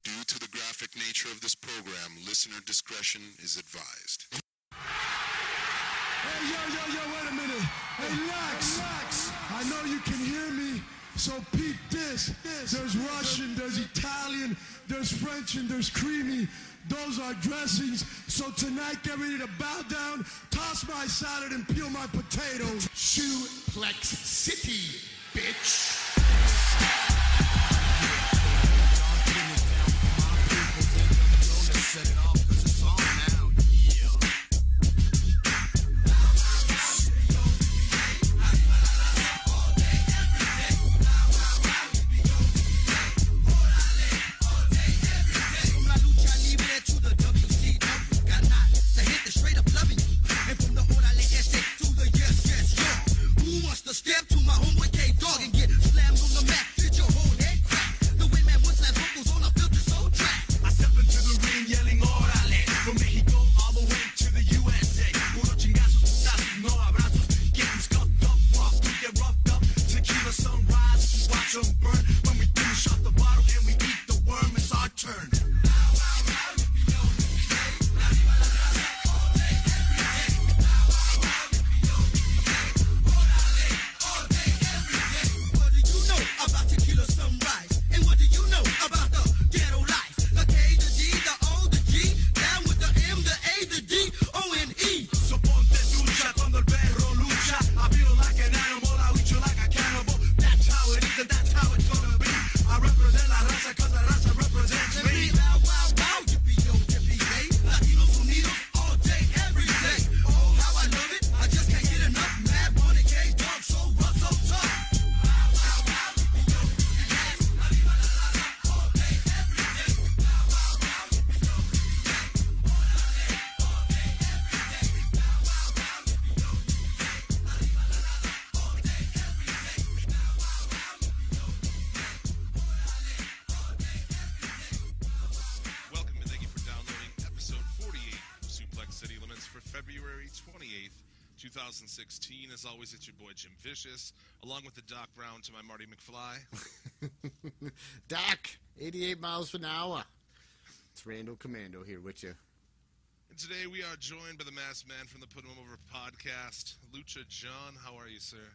Due to the graphic nature of this program, listener discretion is advised. Hey, yo, wait a minute. Hey, Lex. I know you can hear me, so peep this. There's Russian, there's Italian, there's French, and there's creamy. Those are dressings. So tonight, get ready to bow down, toss my salad, and peel my potatoes. Suplex City, bitch. Set it off because it's on now, yeah. From la lucha libre to the WCW, got not to hit the straight up loving you. And from the orale ese to the yes, yo. Who wants to step to my homeboy K-Dog and get slammed on the mat? Did your whole head crack? The way man once last vocals on a filter soul track. I step into the ring yelling orale. From Mexico all the way to the USA. Puro chingazos, putazos, no abrazos. Getting scuffed up, roughed, we get roughed up. Tequila sunrise, just watch them burn. When we finish off the bottle and we eat the worm, it's our turn. What do you know about tequila sunrise? And what do you know about the ghetto life? The K, the D, the O, the G, down with the M, the A, the D, O, and E. So ponte ducha cuando el perro lucha. I feel like an animal, I eat you like a cannibal. That's how it is and that's how it's gonna be. I represent la raza cause la raza represents me. Wow, wow, wow, yippee-yo, yippee-yay. Latinos unidos all day, every day. Oh, how I love it, I just can't get enough. Mad Money K-Dog, so rough, so tough. Wow, wow, wow, yippee-yo, yippee-yay. Arriba la raza all day, every day. Wow, wow, wow, yippee-yo, yippee-yay. Orale, all day, every day. Wow, wow, wow, yippee-yo, yippee-yay. Arriba la raza all day, every day. Wow, wow, wow, yippee-yo, yippee-yay. Orale, all day, every day. Welcome and thank you for downloading episode 48 of Suplex City Limits for February 28th, 2016. As always, it's your boy Jim Vicious, along with the Doc Brown to my Marty McFly. Doc, 88 miles an hour. It's Randall Commando here with you. And today we are joined by the masked man from the Put 'Em Over podcast, Lucha John. How are you, sir?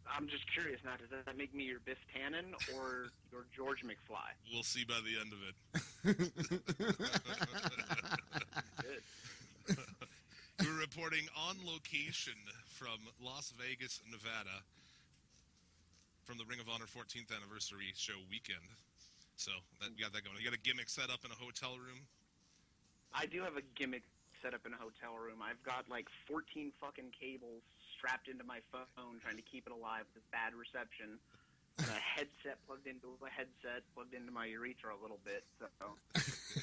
I'm just curious now, does that make me your Biff Tannen or your George McFly? We'll see by the end of it. Good. We're reporting on location from Las Vegas, Nevada, from the Ring of Honor 14th anniversary show weekend. So we got that going. You got a gimmick set up in a hotel room? I do have a gimmick set up in a hotel room. I've got like 14 fucking cables strapped into my phone trying to keep it alive with bad reception. And a headset plugged into a headset, plugged into my urethra a little bit. So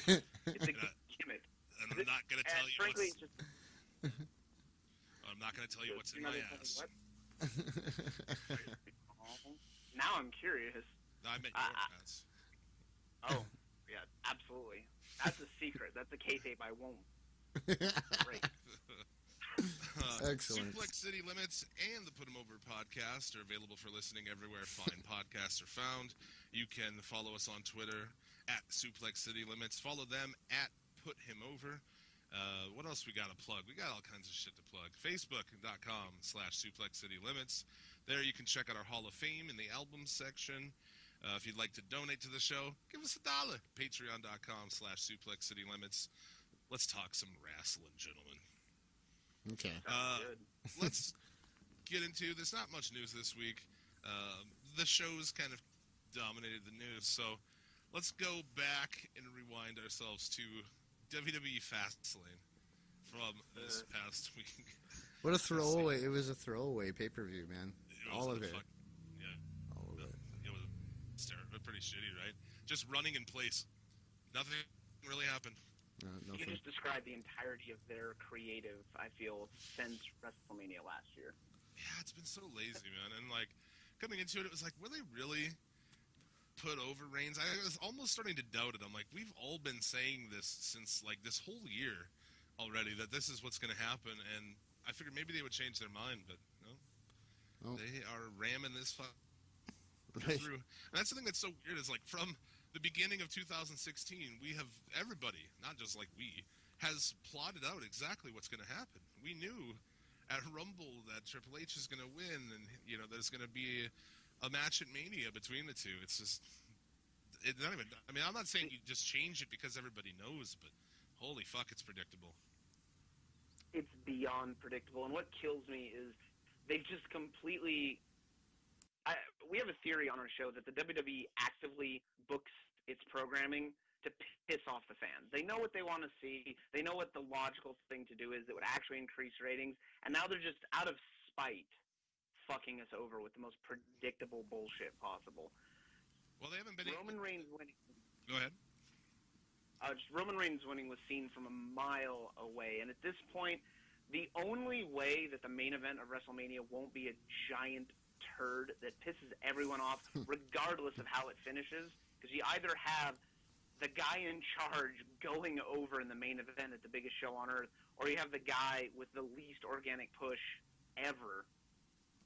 it's a gimmick. And I'm not going to tell you frankly, what's... I'm not going to tell you what's in my ass. Now I'm curious. No, I meant your ass. Oh, yeah, absolutely. That's a secret. That's a kayfabe I won't. Great. Excellent. Suplex City Limits and the Put 'Em Over podcast are available for listening everywhere fine podcasts are found. You can follow us on Twitter at Suplex City Limits. Follow them at Put Him Over. What else we got to plug? We got all kinds of shit to plug. Facebook.com/Suplex City Limits. There you can check out our Hall of Fame in the albums section. If you'd like to donate to the show, give us $1. Patreon.com/Suplex City Limits. Let's talk some wrestling, gentlemen. Okay. Let's get into, there's not much news this week. The show's kind of dominated the news, so let's go back and rewind ourselves to WWE Fastlane from this past week. What a throwaway. It was a throwaway pay-per-view, man. All of it. Yeah. All of it. It was pretty shitty, right? Just running in place. Nothing really happened. You can just describe the entirety of their creative, I feel, since WrestleMania last year. Yeah, it's been so lazy, man. And, like, coming into it, it was like, will they really put over Reigns? I was almost starting to doubt it. I'm like, we've all been saying this since, like, this whole year already, that this is what's going to happen. And I figured maybe they would change their mind, but no. Oh. They are ramming this through. And that's the thing that's so weird is, like, from the beginning of 2016, everybody, not just like we, has plotted out exactly what's going to happen. We knew at Rumble that Triple H is going to win, and there's going to be a match at Mania between the two. It's just, it's not even. I mean, I'm not saying you just change it because everybody knows, but holy fuck, it's predictable. It's beyond predictable, and what kills me is they've just completely. We have a theory on our show that the WWE actively books its programming to piss off the fans. They know what they want to see. They know what the logical thing to do is that would actually increase ratings, and now they're just out of spite fucking us over with the most predictable bullshit possible. Well, they haven't been. Roman Reigns winning. Go ahead. Roman Reigns winning was seen from a mile away, and at this point, the only way that the main event of WrestleMania won't be a giant turd that pisses everyone off, regardless of how it finishes, because you either have the guy in charge going over in the main event at the biggest show on earth, or you have the guy with the least organic push ever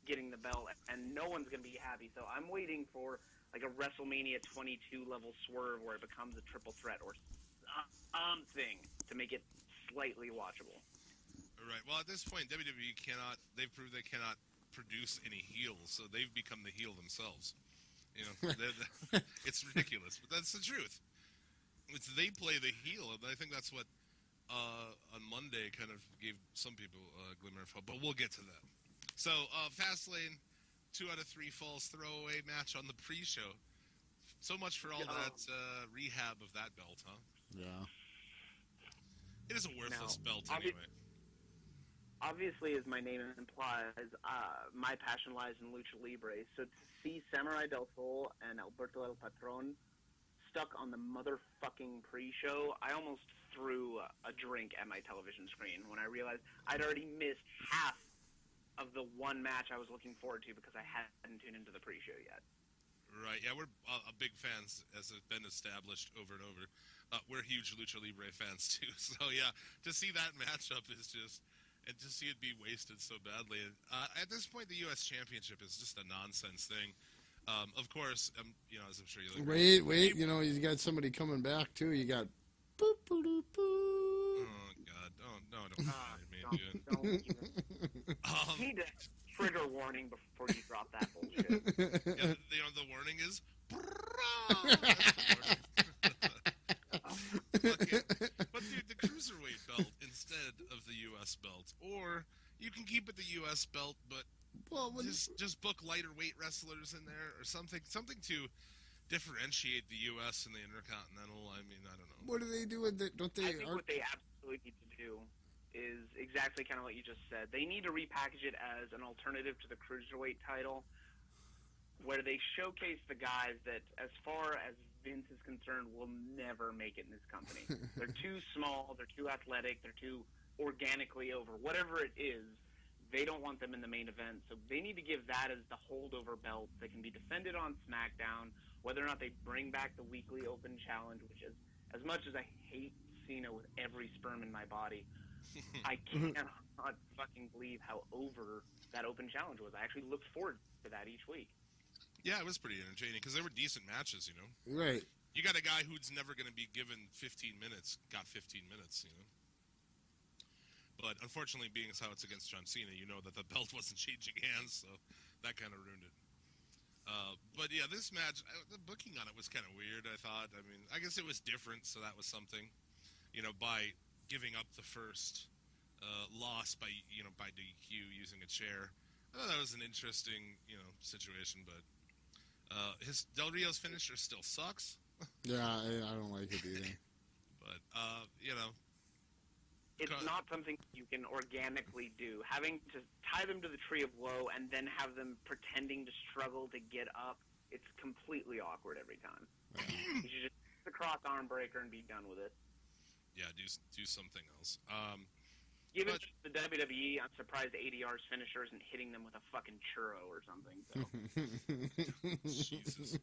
getting the belt, and no one's going to be happy. So I'm waiting for like a WrestleMania 22 level swerve where it becomes a triple threat or something to make it slightly watchable. Right. Well, at this point, WWE they've proved they cannot produce any heels, so they've become the heel themselves. It's ridiculous, but that's the truth. They play the heel, and I think that's what on Monday kind of gave some people a glimmer of hope, but we'll get to that. So, Fastlane, 2 out of 3 falls throwaway match on the pre-show. So much for all that rehab of that belt, huh? Yeah. It is a worthless belt anyway. Obviously, as my name implies, my passion lies in Lucha Libre. So to see Samurai del Sol and Alberto El Patron stuck on the motherfucking pre-show, I almost threw a drink at my television screen when I realized I'd already missed half of the one match I was looking forward to because I hadn't tuned into the pre-show yet. Right, yeah, we're big fans, as has been established over and over. We're huge Lucha Libre fans, too. So, yeah, to see that matchup is just... And to see it be wasted so badly. At this point, the U.S. Championship is just a nonsense thing. Of course, as I'm sure you look. Wait, you got somebody coming back, too. You got... Boop, boop, boop, boop. Oh, God. Don't mind me, dude. Don't you need a trigger warning before you drop that bullshit. Yeah, the warning is... But, dude, the Cruiserweight belt instead of the U.S. belt. Or you can keep it the U.S. belt, but just book lighter weight wrestlers in there or something to differentiate the U.S. and the Intercontinental. I mean, I don't know. What do they do with it? Don't they? I think what they absolutely need to do is exactly kind of what you just said. They need to repackage it as an alternative to the Cruiserweight title, where they showcase the guys that, as far as Vince is concerned, will never make it in this company. They're too small, they're too athletic, they're too organically over. Whatever it is, they don't want them in the main event. So they need to give that as the holdover belt that can be defended on SmackDown, whether or not they bring back the weekly open challenge, which is, as much as I hate Cena with every sperm in my body, I cannot fucking believe how over that open challenge was. I actually looked forward to that each week. Yeah, it was pretty entertaining because they were decent matches, Right. You got a guy who's never going to be given 15 minutes, got 15 minutes, But unfortunately, being as how it's against John Cena, you know that the belt wasn't changing hands, so that kind of ruined it. But yeah, this match, the booking on it was kind of weird, I thought. I mean, I guess it was different, so that was something. By giving up the first loss by DQ using a chair. I thought that was an interesting, situation, but Del Rio's finisher still sucks. Yeah, I don't like it either. But, It's not something you can organically do. Having to tie them to the Tree of Woe and then have them pretending to struggle to get up, it's completely awkward every time. You should just use the cross arm breaker and be done with it. Yeah, do something else. Given the WWE, I'm surprised ADR's finisher isn't hitting them with a fucking churro or something. So. Jesus.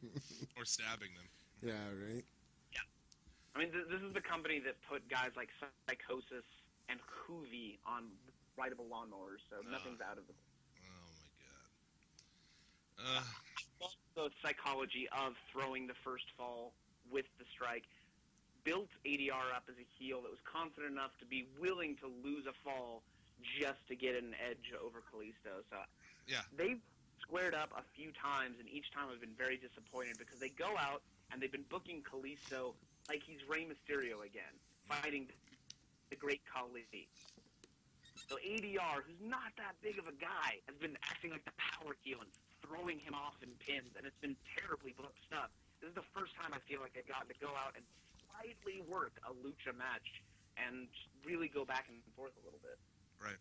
Or stabbing them. Yeah, right? Yeah. I mean, this is the company that put guys like Psychosis and Hoovy on rideable lawnmowers, so nothing's out of it. Oh, my God. The psychology of throwing the first fall with the strike, built ADR up as a heel that was confident enough to be willing to lose a fall just to get an edge over Kalisto. So Yeah. they've squared up a few times, and each time I've been very disappointed because they go out and they've been booking Kalisto like he's Rey Mysterio again, fighting the Great Khali. So ADR, who's not that big of a guy, has been acting like the power heel and throwing him off in pins, and it's been terribly booked stuff. This is the first time I feel like I've gotten to go out and slightly work a lucha match and really go back and forth a little bit. Right.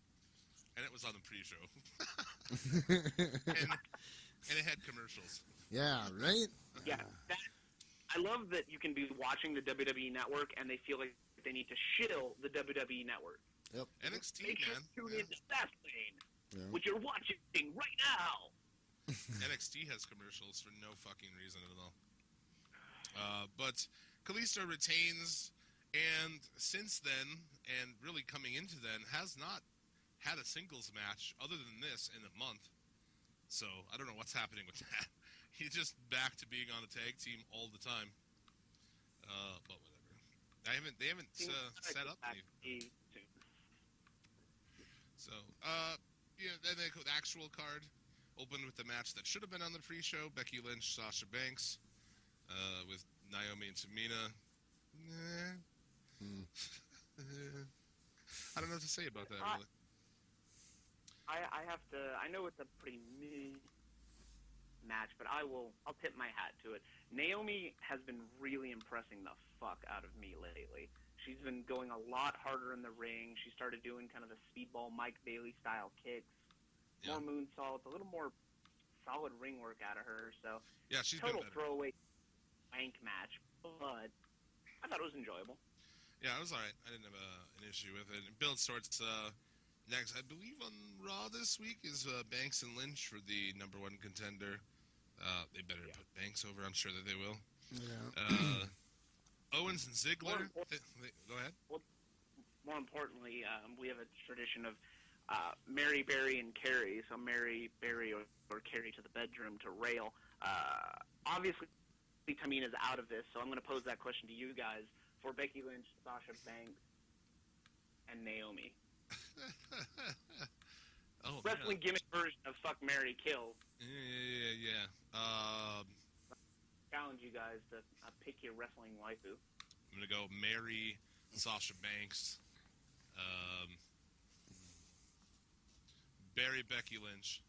And it was on the pre-show. and it had commercials. Yeah, right? Yeah. I love that you can be watching the WWE Network and they feel like they need to shill the WWE Network. Yep. NXT, Make sure man. to tune into Fastlane, Yeah. which you're watching right now. NXT has commercials for no fucking reason at all. But Kalisto retains, and since then, and really coming into then, has not had a singles match other than this in a month. So I don't know what's happening with that. He's just back to being on a tag team all the time. But whatever. They haven't set up anything. So, yeah, then the actual card opened with the match that should have been on the pre-show: Becky Lynch, Sasha Banks, with Naomi and Tamina. I don't know what to say about that, really. I have to. I know it's a pretty meh match, but I'll tip my hat to it. Naomi has been really impressing the fuck out of me lately. She's been going a lot harder in the ring. She started doing kind of the speedball Mike Bailey style kicks, more moonsaults, a little more solid ring work out of her. So yeah, she's total been better. throwaway wank match, but I thought it was enjoyable. Yeah, it was alright. I didn't have an issue with it. And Bill starts next, I believe, on Raw this week is Banks and Lynch for the #1 contender. They better put Banks over. I'm sure that they will. Yeah. Owens and Ziggler. Go ahead. Well, more importantly, we have a tradition of Mary, Barry, and Carrie. So Mary, Barry, or Carrie to the bedroom to rail. Obviously, Tamina's out of this, so I'm going to pose that question to you guys for Becky Lynch, Sasha Banks, and Naomi. Oh, Wrestling gimmick version of Fuck, Marry, Kill. Yeah. Challenge you guys to pick your wrestling waifu. I'm going to go Mary, Sasha Banks, Barry, Becky Lynch.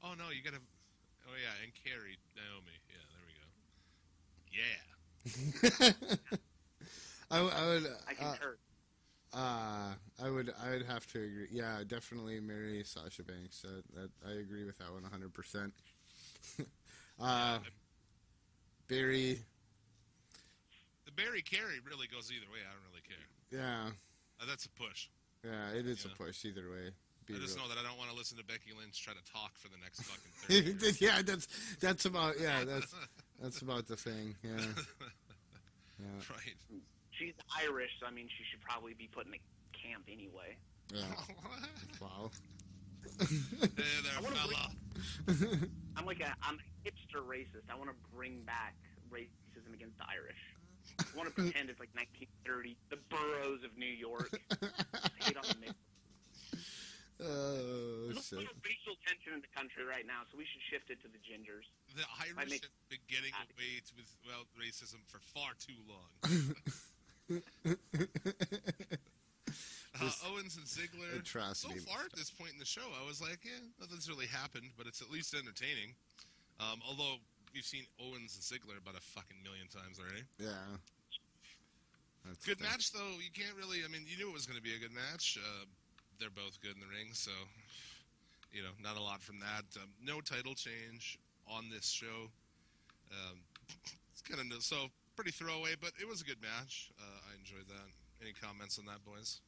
Oh, no, you got to... Oh, yeah, and Carrie, Naomi. Yeah, there we go. Yeah. I concur. I would have to agree. Yeah, definitely marry Sasha Banks. I agree with that one 100%. Barry. The Barry Carey really goes either way. I don't really care. Yeah. That's a push. Yeah, it is a push either way. I just know that I don't want to listen to Becky Lynch try to talk for the next fucking 30 years. Yeah, that's about that's about the thing. Yeah. Right. She's Irish, so I mean, she should probably be put in a camp anyway. Yeah. Wow. Hey there, fella. I'm a hipster racist. I want to bring back racism against the Irish. I want to pretend it's like 1930, the boroughs of New York. Hate on the mix. There's a lot of racial tension in the country right now, so we should shift it to the gingers. The Irish have been getting away with racism for far too long. Owens and Ziggler. Atrocity. So far at this point in the show, I was like, nothing's really happened, but it's at least entertaining. Although we've seen Owens and Ziggler about a fucking million times already. Yeah. Good match, though. You can't really... I mean, you knew it was going to be a good match. They're both good in the ring, so, not a lot from that. No title change on this show. It's kind of... So, pretty throwaway, but it was a good match. I enjoyed that. Any comments on that, boys?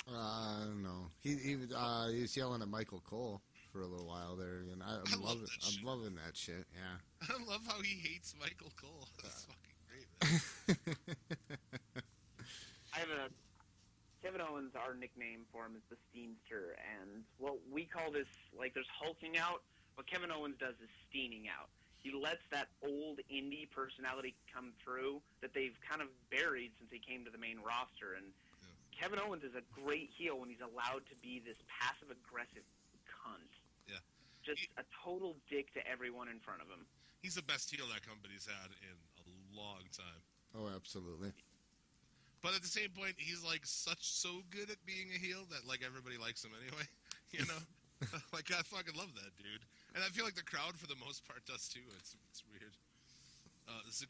No. He was yelling at Michael Cole for a little while there, and I'm loving that shit. Yeah. I love how he hates Michael Cole. That's fucking great, man. I have Kevin Owens, our nickname for him is the Steamster, and what we call this, like, there's hulking out. What Kevin Owens does is steaming out. He lets that old indie personality come through that they've kind of buried since he came to the main roster. And Kevin Owens is a great heel when he's allowed to be this passive-aggressive cunt. Yeah. Just a total dick to everyone in front of him. He's the best heel that company's had in a long time. Oh, absolutely. But at the same point, he's like so good at being a heel that like everybody likes him anyway. You know, like I fucking love that dude, and I feel like the crowd for the most part does too. It's weird.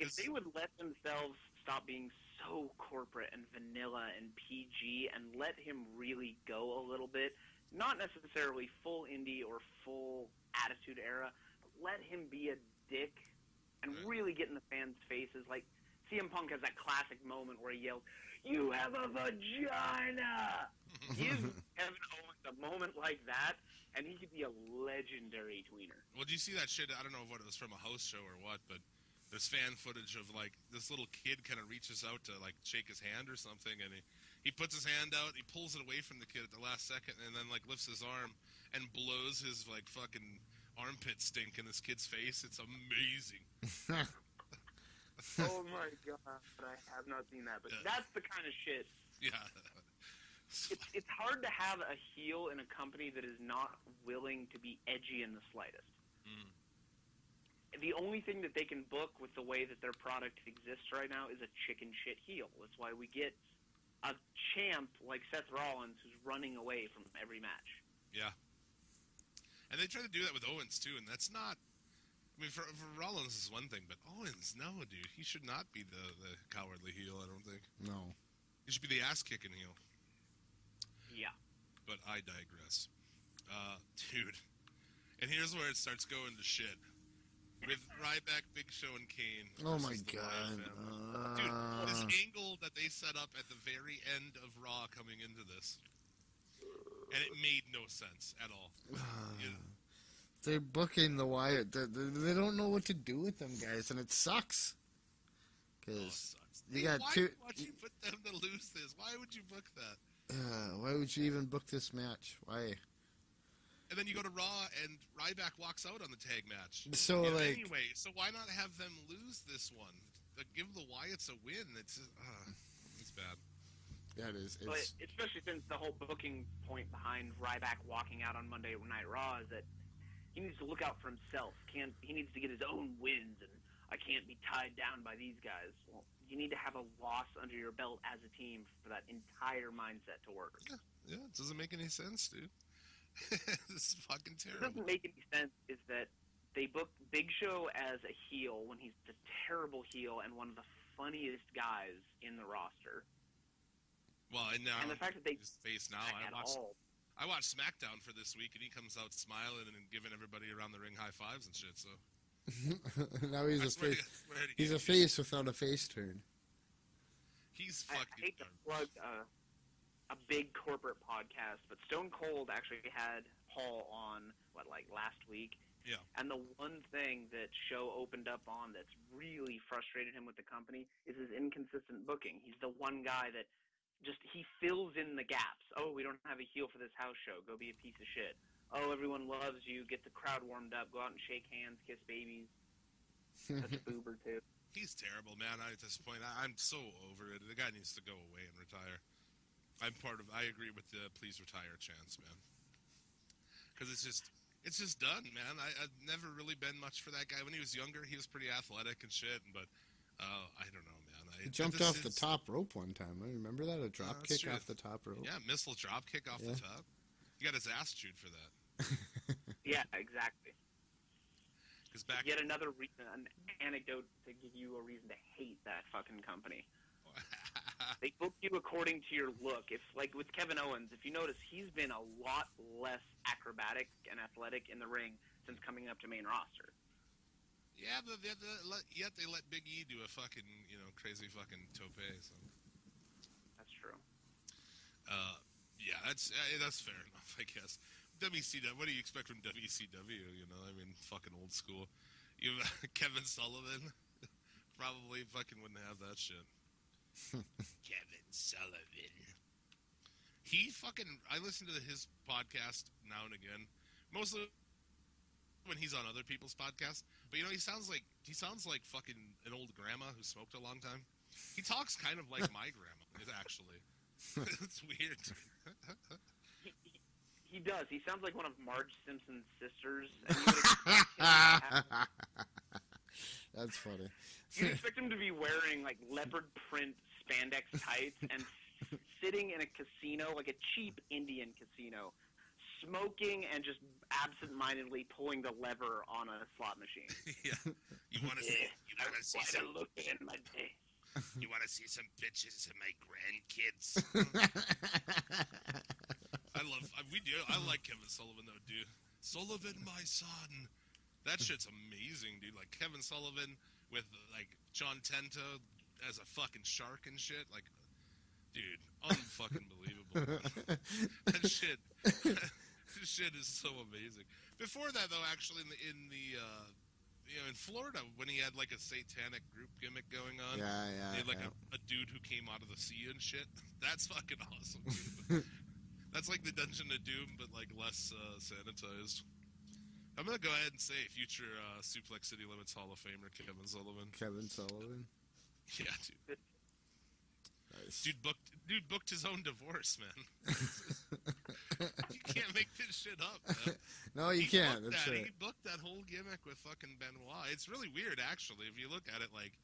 If they would let themselves stop being so corporate and vanilla and PG and let him really go a little bit, not necessarily full indie or full attitude era, but let him be a dick and really get in the fans' faces. Like CM Punk has that classic moment where he yells, "You have a vagina!" Give Kevin Owens a moment like that, and he could be a legendary tweener. Well, do you see that shit? I don't know what it was from a house show or what, but there's fan footage of like this little kid kind of reaches out to like shake his hand or something, and he puts his hand out, he pulls it away from the kid at the last second, and then like lifts his arm and blows his like fucking armpit stink in this kid's face. It's amazing. Oh my god, I have not seen that, but that's the kind of shit. Yeah. It's hard to have a heel in a company that is not willing to be edgy in the slightest. The only thing that they can book with the way that their product exists right now is a chicken shit heel. That's why we get a champ like Seth Rollins who's running away from every match. Yeah. And they try to do that with Owens too, and that's not... I mean, for Rollins is one thing, but Owens, no, dude. He should not be the cowardly heel, I don't think. No. He should be the ass-kicking heel. Yeah. But I digress. Dude. And here's where it starts going to shit. With Ryback, Big Show, and Kane. Oh my versus the god. Wyatt family. Dude, this angle that they set up at the very end of Raw coming into this. And it made no sense at all. You know? They're booking the Wyatt. They don't know what to do with them guys, and it sucks. Because you got two. Why would you put them to lose this? Why would you book that? Why would you even book this match? Why? And then you go to Raw, and Ryback walks out on the tag match. So like, anyway, so why not have them lose this one? Like, give the Wyatts a win. It's bad. that is. But especially since the whole booking point behind Ryback walking out on Monday Night Raw is that he needs to look out for himself. He needs to get his own wins, and I can't be tied down by these guys. Well, you need to have a loss under your belt as a team for that entire mindset to work. Yeah, it doesn't make any sense, dude. This is fucking What terrible. doesn't make any sense is that they booked Big Show as a heel when he's a terrible heel and one of the funniest guys in the roster. Well, and now And the fact that they his face now. I watched SmackDown for this week, and he comes out smiling and giving everybody around the ring high fives and shit. So now he's I a swear face. to- I swear to He's God, a face without a face turn. He's I fucking. hate to plug a big corporate podcast, but Stone Cold actually had Paul on, last week? Yeah. And the one thing that Show opened up on that's really frustrated him with the company is his inconsistent booking. He's the one guy that he fills in the gaps. Oh, we don't have a heel for this house show. Go be a piece of shit. Oh, everyone loves you. Get the crowd warmed up. Go out and shake hands, kiss babies. Touch a boob or two. He's terrible, man. At this point, I'm so over it. The guy needs to go away and retire. I agree with the please retire chance, man. Because it's just done, man. I've never really been much for that guy. When he was younger, he was pretty athletic and shit, but I don't know, man. He jumped off the top rope one time. I remember that, a drop that's kick true. off the top rope. Yeah, missile drop kick off the top. He got his ass chewed for that. Yeah, exactly. Because back Yet another reason, an anecdote to give you a reason to hate that fucking company. They book you according to your look. If with Kevin Owens, if you notice, he's been a lot less acrobatic and athletic in the ring since coming up to main roster. Yeah, but yet they let Big E do a fucking, crazy fucking tope. So. That's true. Yeah, that's fair enough, I guess. WCW, what do you expect from WCW? Fucking old school. You Kevin Sullivan probably fucking wouldn't have that shit. Kevin Sullivan. I listen to his podcast now and again. Mostly when he's on other people's podcasts. But he sounds like fucking an old grandma who smoked a long time. He talks kind of like my grandma, actually. It's weird. He does. He sounds like one of Marge Simpson's sisters. And you would expect him to have, That's funny. you'd expect him to be wearing like leopard print spandex tights and sitting in a casino, like a cheap Indian casino, smoking and just absent-mindedly pulling the lever on a slot machine. Yeah. You want to see? You want to see Quite some? a look in my day. You want to see some pictures of my grandkids? I like Kevin Sullivan though, dude. Sullivan, my son. That shit's amazing, dude. Like Kevin Sullivan with like John Tenta as a fucking shark and shit. Like, dude, unfucking believable. That shit is so amazing. Before that, though, actually, in Florida, when he had like a satanic group gimmick going on, he had like a dude who came out of the sea and shit. That's fucking awesome, dude. That's like the Dungeon of Doom, but like less sanitized. I'm gonna go ahead and say future Suplex City Limits Hall of Famer Kevin Sullivan. Kevin Sullivan. Yeah, dude. Nice. Dude booked his own divorce, man. You can't make this shit up, man. No, you can't. That's He right. booked that whole gimmick with fucking Benoit. It's really weird, actually, if you look at it. Like,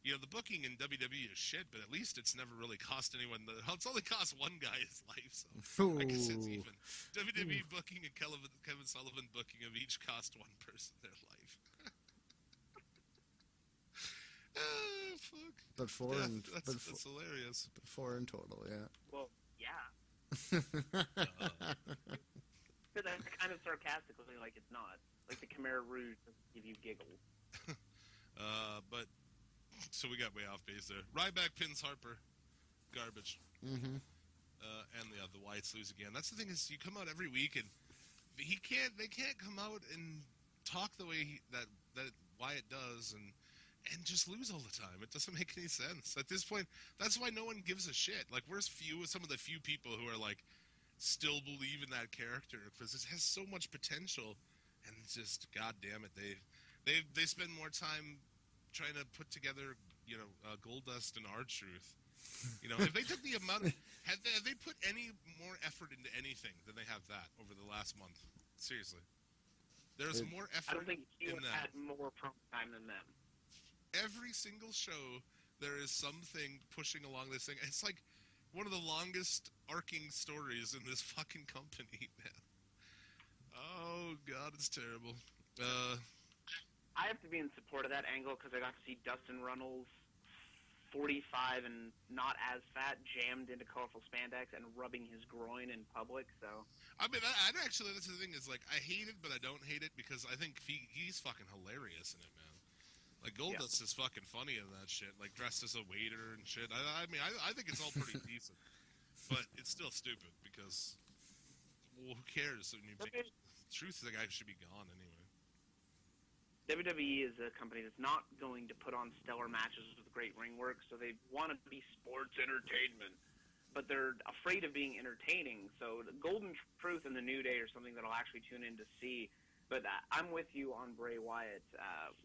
the booking in WWE is shit, but at least it's never really cost anyone. It's only cost one guy his life, so I guess it's even. WWE booking and Kevin Sullivan booking of each cost one person their life. Fuck. But four That's hilarious. but four in total, yeah. Well, yeah. But that's kind of sarcastically, like it's not. Like the Khmer Rouge doesn't give you giggles. But so we got way off base there. Ryback pins Harper, garbage. Mm-hmm. And the Wyatts lose again. That's the thing is, you come out every week and they can't come out and talk the way that Wyatt does and just lose all the time. It doesn't make any sense at this point. That's why no one gives a shit. Like, we're some of the few people who are like still believe in that character because it has so much potential, and it's just, god damn it, they spend more time trying to put together Goldust and R-Truth. If they took the amount had they put any more effort into anything than they have that over the last month, seriously, there's more effort. I don't think you in had that. more promo time than them. Every single show, there is something pushing along this thing. It's like one of the longest arcing stories in this fucking company, man. Oh, God, it's terrible. I have to be in support of that angle because I got to see Dustin Runnels, 45 and not as fat, jammed into colorful spandex and rubbing his groin in public, so... I mean, I actually, that's the thing is, like, I hate it, but I don't hate it because I think he's fucking hilarious in it, man. Like, Goldust is fucking funny in that shit. Like, dressed as a waiter and shit. I mean, I think it's all pretty decent. But it's still stupid because, well, who cares? I mean, truth is, the guy should be gone anyway. WWE is a company that's not going to put on stellar matches with great ring work, so they want to be sports entertainment. But they're afraid of being entertaining. So the Golden Truth and the New Day are something that I'll actually tune in to see. But I'm with you on Bray Wyatt.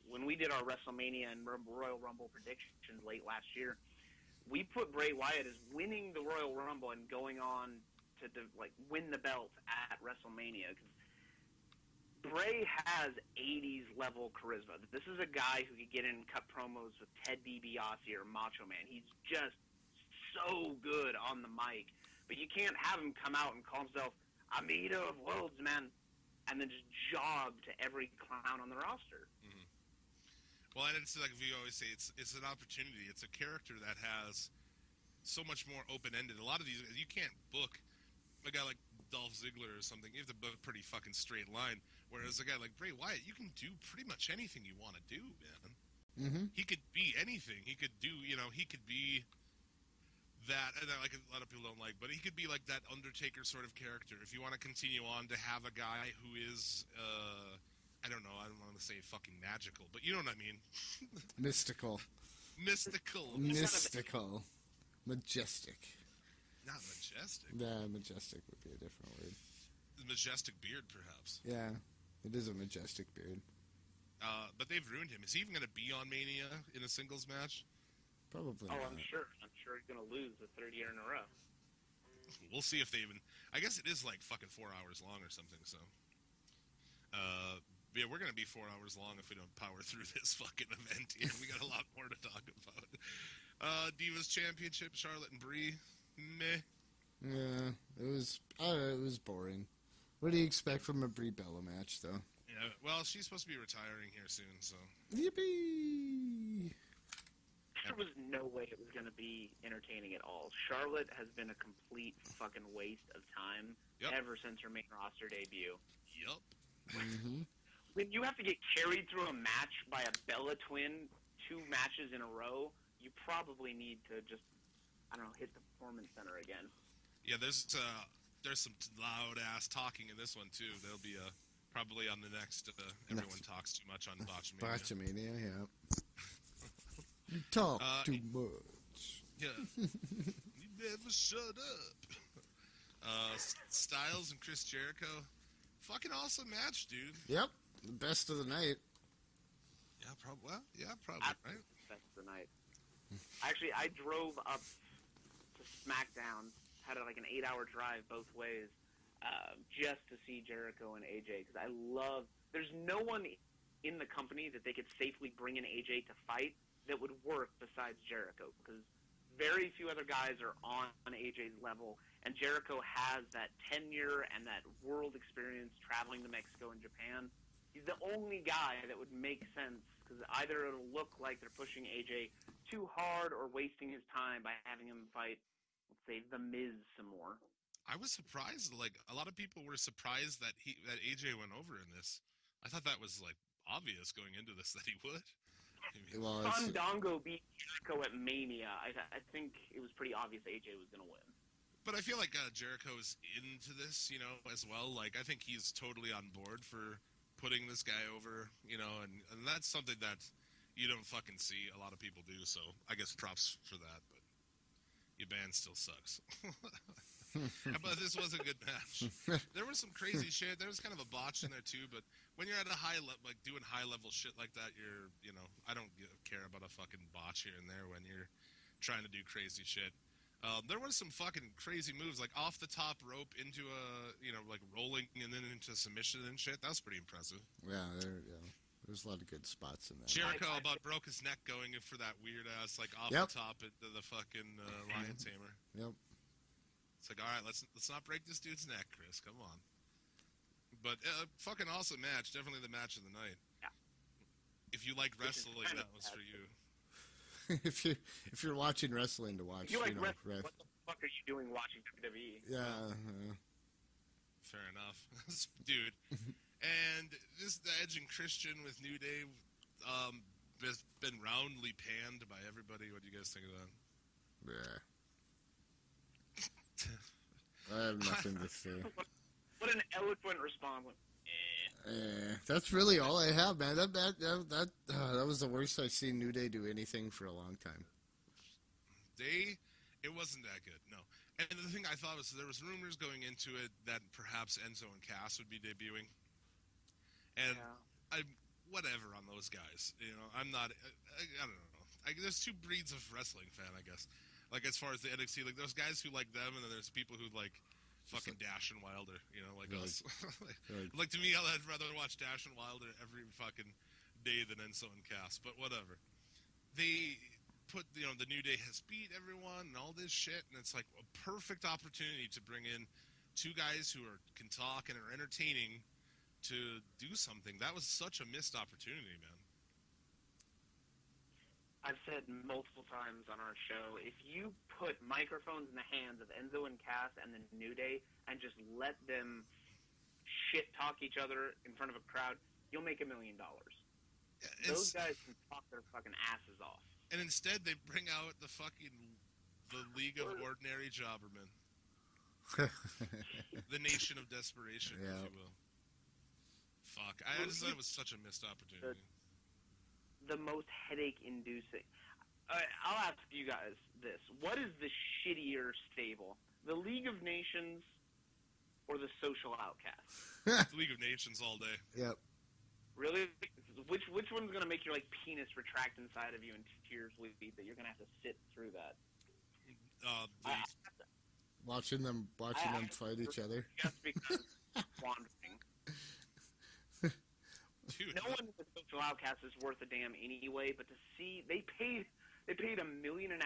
When we did our WrestleMania and Royal Rumble predictions late last year, we put Bray Wyatt as winning the Royal Rumble and going on to win the belt at WrestleMania. Bray has 80s level charisma. This is a guy who could get in and cut promos with Ted DiBiase or Macho Man. He's just so good on the mic. But you can't have him come out and call himself I'm the eater of worlds, man, and then just jog to every clown on the roster. Mm-hmm. Well, and it's like we always say, it's an opportunity. It's a character that has so much more open-ended. A lot of these, you can't book a guy like Dolph Ziggler or something. You have to book a pretty fucking straight line. Whereas a guy like Bray Wyatt, you can do pretty much anything you want to do, man. Mm-hmm. He could be anything. He could do, he could be that, and like a lot of people don't like, but he could be like that Undertaker sort of character. If you want to continue on to have a guy who is, I don't know, I don't want to say fucking magical, but you know what I mean. Mystical. Mystical. Mystical. Majestic. Not majestic. Yeah, majestic would be a different word. Majestic beard, perhaps. Yeah. It is a majestic beard. But they've ruined him. Is he even going to be on Mania in a singles match? Probably Oh, not. I'm sure he's gonna lose the third year in a row. We'll see if they even... I guess it is like fucking 4 hours long or something, so... yeah, we're going to be 4 hours long if we don't power through this fucking event here. We got a lot more to talk about. Divas Championship, Charlotte and Brie. Meh. Yeah, it was boring. What do you expect from a Brie Bella match, though? Yeah, well, she's supposed to be retiring here soon, so... Yippee! There was no way it was going to be entertaining at all. Charlotte has been a complete fucking waste of time ever since her main roster debut. Yup. Mm-hmm. When you have to get carried through a match by a Bella twin 2 matches in a row, you probably need to just, I don't know, hit the performance center again. Yeah, there's some loud-ass talking in this one, too. There'll be probably on the next Everyone Talks Too Much on Botchamania. Botchamania, yeah. You talk too much. Yeah. You never shut up. Styles and Chris Jericho. Fucking awesome match, dude. Yep. The best of the night. Yeah, probably. Well, yeah, probably, right? That's the night. Actually, I drove up to SmackDown, had like an 8-hour drive both ways, just to see Jericho and AJ, because I love... There's no one in the company that they could safely bring in AJ to fight that would work besides Jericho, because very few other guys are on AJ's level, and Jericho has that tenure and that world experience traveling to Mexico and Japan. He's the only guy that would make sense, because either it'll look like they're pushing AJ too hard or wasting his time by having him fight, let's say, The Miz some more. I was surprised. Like, a lot of people were surprised that AJ went over in this. I thought that was, like, obvious going into this that he would. Well, Fandango beat Jericho at Mania. I think it was pretty obvious AJ was going to win. But I feel like Jericho's into this, you know, as well. Like, I think he's totally on board for putting this guy over, you know, and that's something that you don't fucking see a lot of people do, so I guess props for that, but your band still sucks. But this was a good match. There was some crazy shit. There was kind of a botch in there too, but when you're at a high level, like doing high level shit like that, you know, I don't care about a fucking botch here and there when you're trying to do crazy shit. There was some fucking crazy moves, like off the top rope into a, you know, like rolling and then into submission and shit. That was pretty impressive. Yeah, there's a lot of good spots in there. Jericho about broke his neck going in for that weird ass, like off the top into the fucking lion tamer. Yep. It's like, all right, let's not break this dude's neck, Chris. Come on. But fucking awesome match. Definitely the match of the night. Yeah. If you like wrestling, that was for you. if you're watching wrestling to watch, You like know, wrestling, what the fuck are you doing watching WWE? Yeah. Fair enough, dude. And the Edge and Christian with New Day, has been roundly panned by everybody. What do you guys think of that? Yeah. I have nothing to say. What an eloquent response. That's really all I have, man. That was the worst I've seen New Day do anything for a long time. It wasn't that good, no. And the thing I thought was there was rumors going into it that perhaps Enzo and Cass would be debuting. And whatever on those guys. You know, I'm not, I don't know. There's two breeds of wrestling fan, I guess. Like, as far as the NXT, like, there's guys who like them, and then there's people who like fucking Dash and Wilder, you know, like us. Like, to me, I'd rather watch Dash and Wilder every fucking day than Enzo and Cass, but whatever. They put, you know, the New Day has beat everyone and all this shit, and it's like a perfect opportunity to bring in two guys who can talk and are entertaining to do something. That was such a missed opportunity, man. I've said multiple times on our show, if you put microphones in the hands of Enzo and Cass and the New Day and just let them shit talk each other in front of a crowd, you'll make $1 million. Yeah, those guys can talk their fucking asses off. And instead, they bring out the League of Ordinary Jobbermen. The Nation of Desperation, if you will. Fuck. I just thought it was such a missed opportunity. The most headache-inducing. I'll ask you guys this. What is the shittier stable? The League of Nations or the Social Outcast? League of Nations all day. Yep. Really? Which one's gonna make your like penis retract inside of you and tears bleed that you're gonna have to sit through that? Watching them fight each other. Just because wandering. Dude, No one in the Social Outcast is worth a damn anyway. But to see they paid $1.5 million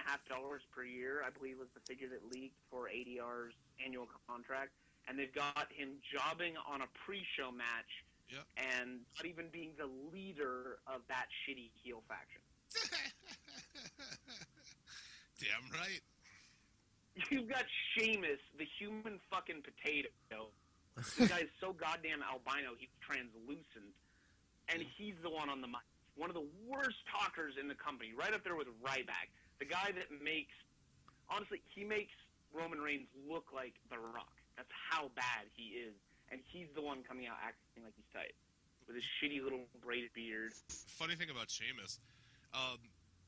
per year, I believe was the figure that leaked for ADR's annual contract, and they've got him jobbing on a pre-show match. Yep. And not even being the leader of that shitty heel faction. Damn right. You've got Sheamus, the human fucking potato. This guy's so goddamn albino, he's translucent. And he's the one on the mic. One of the worst talkers in the company, right up there with Ryback. The guy that honestly, he makes Roman Reigns look like The Rock. That's how bad he is. And he's the one coming out acting like he's tight. With his shitty little braided beard. Funny thing about Sheamus,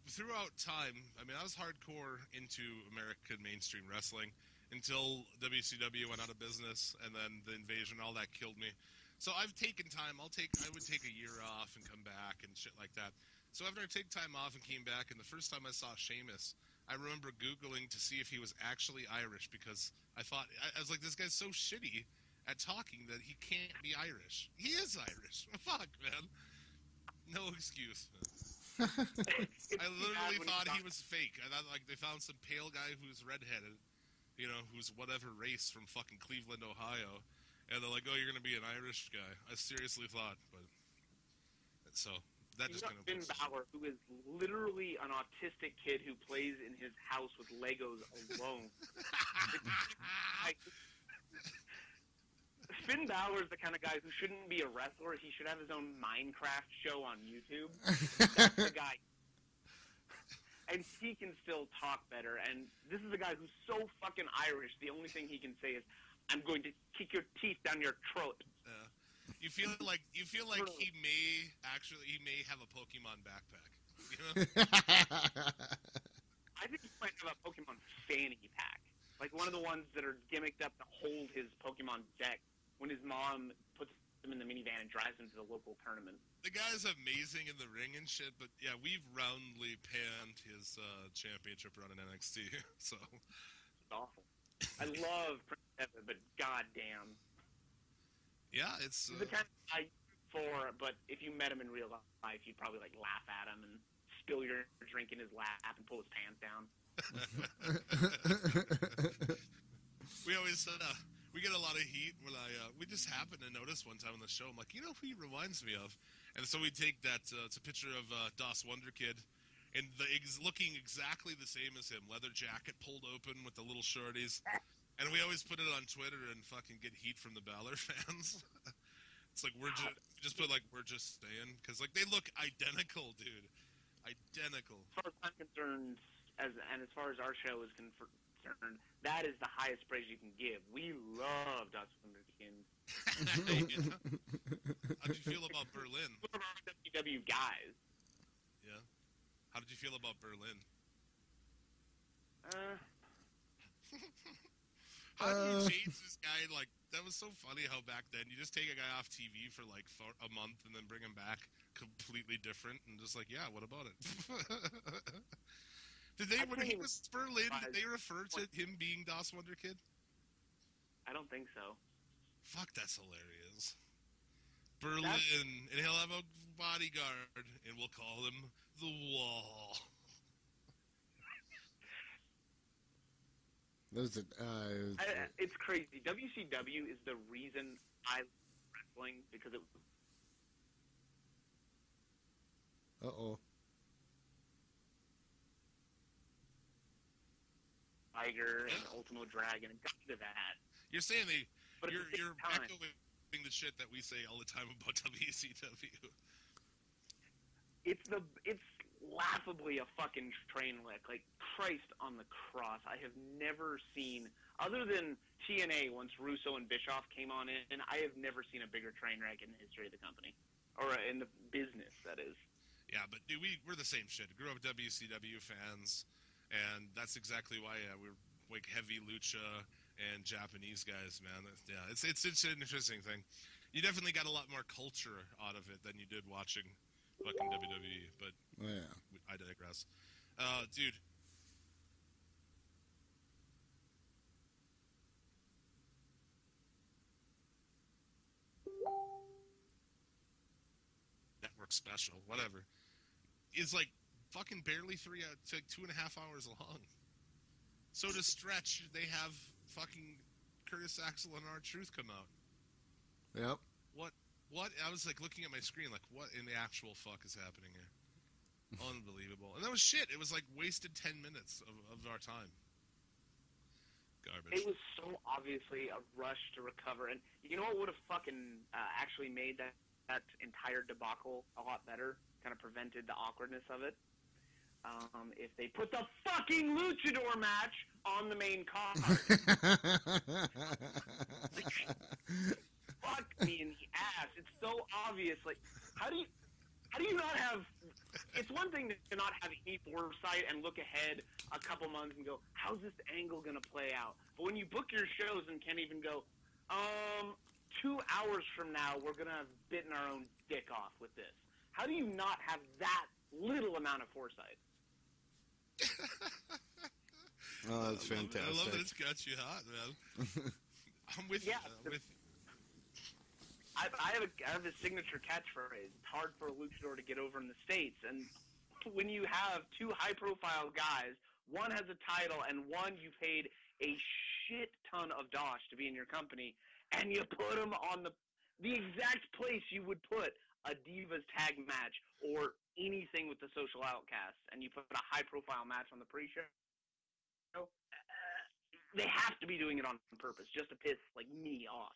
throughout time, I mean, I was hardcore into American mainstream wrestling until WCW went out of business, and then the invasion, all that killed me. So I've taken time. I would take a year off and come back and shit like that. So after I take time off and came back, and the first time I saw Sheamus, I remember Googling to see if he was actually Irish, because I was like, this guy's so shitty at talking that he can't be Irish. He is Irish. Fuck, man. No excuse. I literally thought he was fake. I thought like they found some pale guy who's redheaded, who's whatever race from fucking Cleveland, Ohio, and they're like, oh, you're gonna be an Irish guy. I seriously thought, but so that You've just got kind of Finn Balor, who is literally an autistic kid who plays in his house with Legos alone. Finn Balor's the kind of guy who shouldn't be a wrestler. He should have his own Minecraft show on YouTube. That's the guy. And he can still talk better. And this is a guy who's so fucking Irish, the only thing he can say is, I'm going to kick your teeth down your throat. You feel like he may have a Pokemon backpack. You know? I think he might have a Pokemon fanny pack. Like one of the ones that are gimmicked up to hold his Pokemon deck when his mom puts him in the minivan and drives him to the local tournament. The guy's amazing in the ring and shit, but yeah, we've roundly panned his championship run in NXT, so. It's awful. I love Prince Devitt, but goddamn. Yeah, it's... He's the kind of guy but if you met him in real life, you'd probably like laugh at him and spill your drink in his lap and pull his pants down. We always we get a lot of heat when we just happened to notice one time on the show. I'm like, who he reminds me of? And so we take that. It's a picture of Das Wonder Kid, and looking exactly the same as him. Leather jacket pulled open with the little shorties, and we always put it on Twitter and fucking get heat from the Balor fans. It's like we're just put like we're just staying because like they look identical, dude. Identical. As far as I'm concerned, as far as our show is concerned, that is the highest praise you can give. We love Das Wonder Kid. How'd you feel about Berlin? One of our WW guys. Yeah. How did you feel about Berlin? How do you change this guy? Like, that was so funny how back then you just take a guy off TV for like a month and then bring him back completely different and just like, yeah, what about it? When he was Berlin, did they refer to him being Das Wonder Kid? I don't think so. Fuck, that's hilarious. Berlin, and he'll have a bodyguard, and we'll call him The Wall. It's crazy. WCW is the reason I love wrestling because it. Uh-oh. Tiger and Ultimo Dragon and got to that. You're saying you're time. echoing the shit that we say all the time about WCW. It's laughably a fucking train wreck. Like, Christ on the cross. I have never seen, other than TNA once Russo and Bischoff came on in, I have never seen a bigger train wreck in the history of the company. Or in the business, that is. Yeah, but dude, we're the same shit. Grew up WCW fans, and that's exactly why we're like heavy lucha and Japanese guys, man. Yeah, it's an interesting thing. You definitely got a lot more culture out of it than you did watching fucking WWE, but Oh, yeah. I digress. Dude. Network special, whatever. Is like fucking barely 2.5 hours long. So to stretch, they have fucking Curtis Axel and R-Truth come out. Yep. What? I was like looking at my screen, like, what in the actual fuck is happening here? Unbelievable. And that was shit. It was like wasted 10 minutes of our time. Garbage. It was so obviously a rush to recover. And you know what would have fucking actually made that entire debacle a lot better? Kind of prevented the awkwardness of it. If they put the fucking luchador match on the main card. Fuck me in the ass. It's so obvious. Like, how do you not have... It's one thing to not have any foresight and look ahead a couple months and go, how's this angle going to play out? But when you book your shows and can't even go, 2 hours from now, we're going to have bitten our own dick off with this. How do you not have that little amount of foresight? Oh, that's fantastic. I love that it's got you hot, man. I'm with you. I'm with you. I have a signature catchphrase. It's hard for a luchador to get over in the States. And when you have two high-profile guys, one has a title and one you paid a shit ton of dosh to be in your company, and you put them on the exact place you would put a Divas tag match or anything with the Social Outcasts, and you put a high-profile match on the pre-show, they have to be doing it on purpose just to piss, like, me off.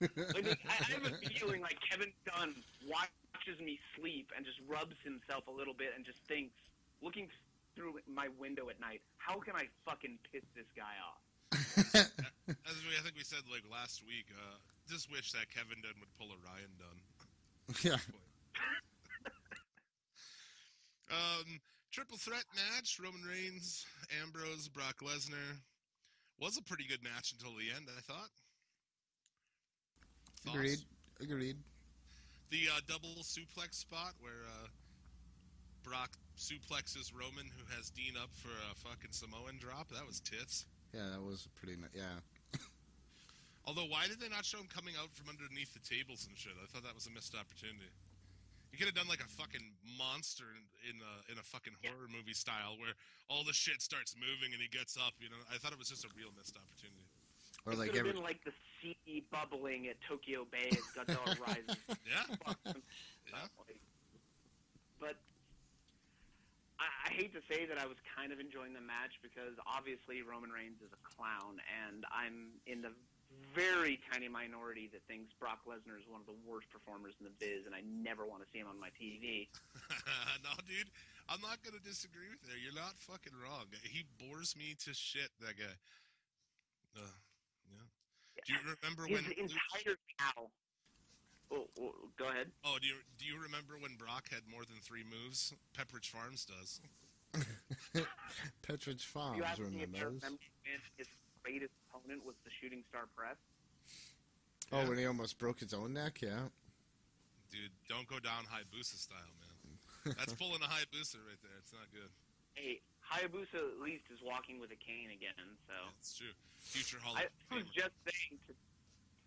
Like, I have a feeling like Kevin Dunn watches me sleep and just rubs himself a little bit and just thinks, looking through my window at night, how can I fucking piss this guy off? I think we said like last week, just wish that Kevin Dunn would pull a Ryan Dunn. Yeah. Triple threat match, Roman Reigns, Ambrose, Brock Lesnar. Was a pretty good match until the end, I thought. Thoughts? Agreed. The double suplex spot where Brock suplexes Roman, who has Dean up for a fucking Samoan drop. That was tits. Yeah, that was pretty yeah. Although, why did they not show him coming out from underneath the tables and shit? I thought that was a missed opportunity. You could have done like a fucking monster in a fucking horror movie style where all the shit starts moving and he gets up. You know, I thought it was just a real missed opportunity. Or it like could have been like the sea bubbling at Tokyo Bay as Godzilla rises. Yeah. But I hate to say that I was kind of enjoying the match because obviously Roman Reigns is a clown, and I'm in the very tiny minority that thinks Brock Lesnar is one of the worst performers in the biz, and I never want to see him on my TV. No, dude, I'm not going to disagree with you. You're not fucking wrong. He bores me to shit, that guy. Yeah. Do you remember His when entire cow? Oh, go ahead. Oh, do you remember when Brock had more than 3 moves? Pepperidge Farms does. Pepperidge Farms, You asked me if I remembers. remember when his greatest opponent was the Shooting Star Press. Oh, Yeah. when he almost broke his own neck, yeah. Dude, don't go down Hayabusa style, man. That's pulling a Hayabusa right there. It's not good. Hey, Hayabusa at least is walking with a cane again, so... That's true. Future Hall I of was Famer. just saying to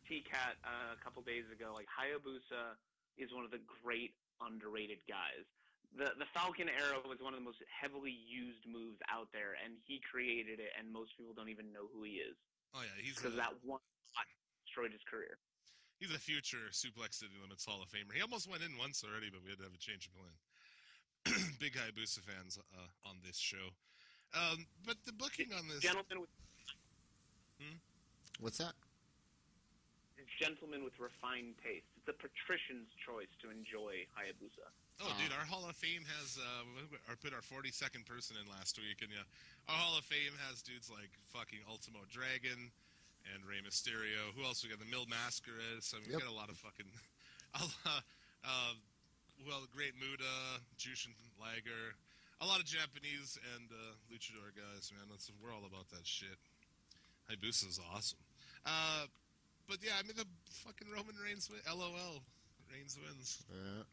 T-Cat a couple days ago, like, Hayabusa is one of the great underrated guys. The Falcon era was one of the most heavily used moves out there, and he created it, and most people don't even know who he is. Oh, yeah, Because that one shot destroyed his career. he's a future Suplex City Limits Hall of Famer. He almost went in once already, but we had to have a change of plan. Big Hayabusa fans on this show. But the booking on this... Gentlemen with What's that? gentlemen with refined taste. It's a patrician's choice to enjoy Hayabusa. Oh, dude, our Hall of Fame has... put our 42nd person in last week, and yeah, our Hall of Fame has dudes like fucking Ultimo Dragon and Rey Mysterio. Who else we got? The Mil Mascaras. So we Yep. got a lot of fucking... well, Great Muda, Jushin Liger. a lot of Japanese and luchador guys, man. We're all about that shit. Hayabusa's awesome. But yeah, I mean, the fucking Roman Reigns win. LOL. Reigns wins. Yeah.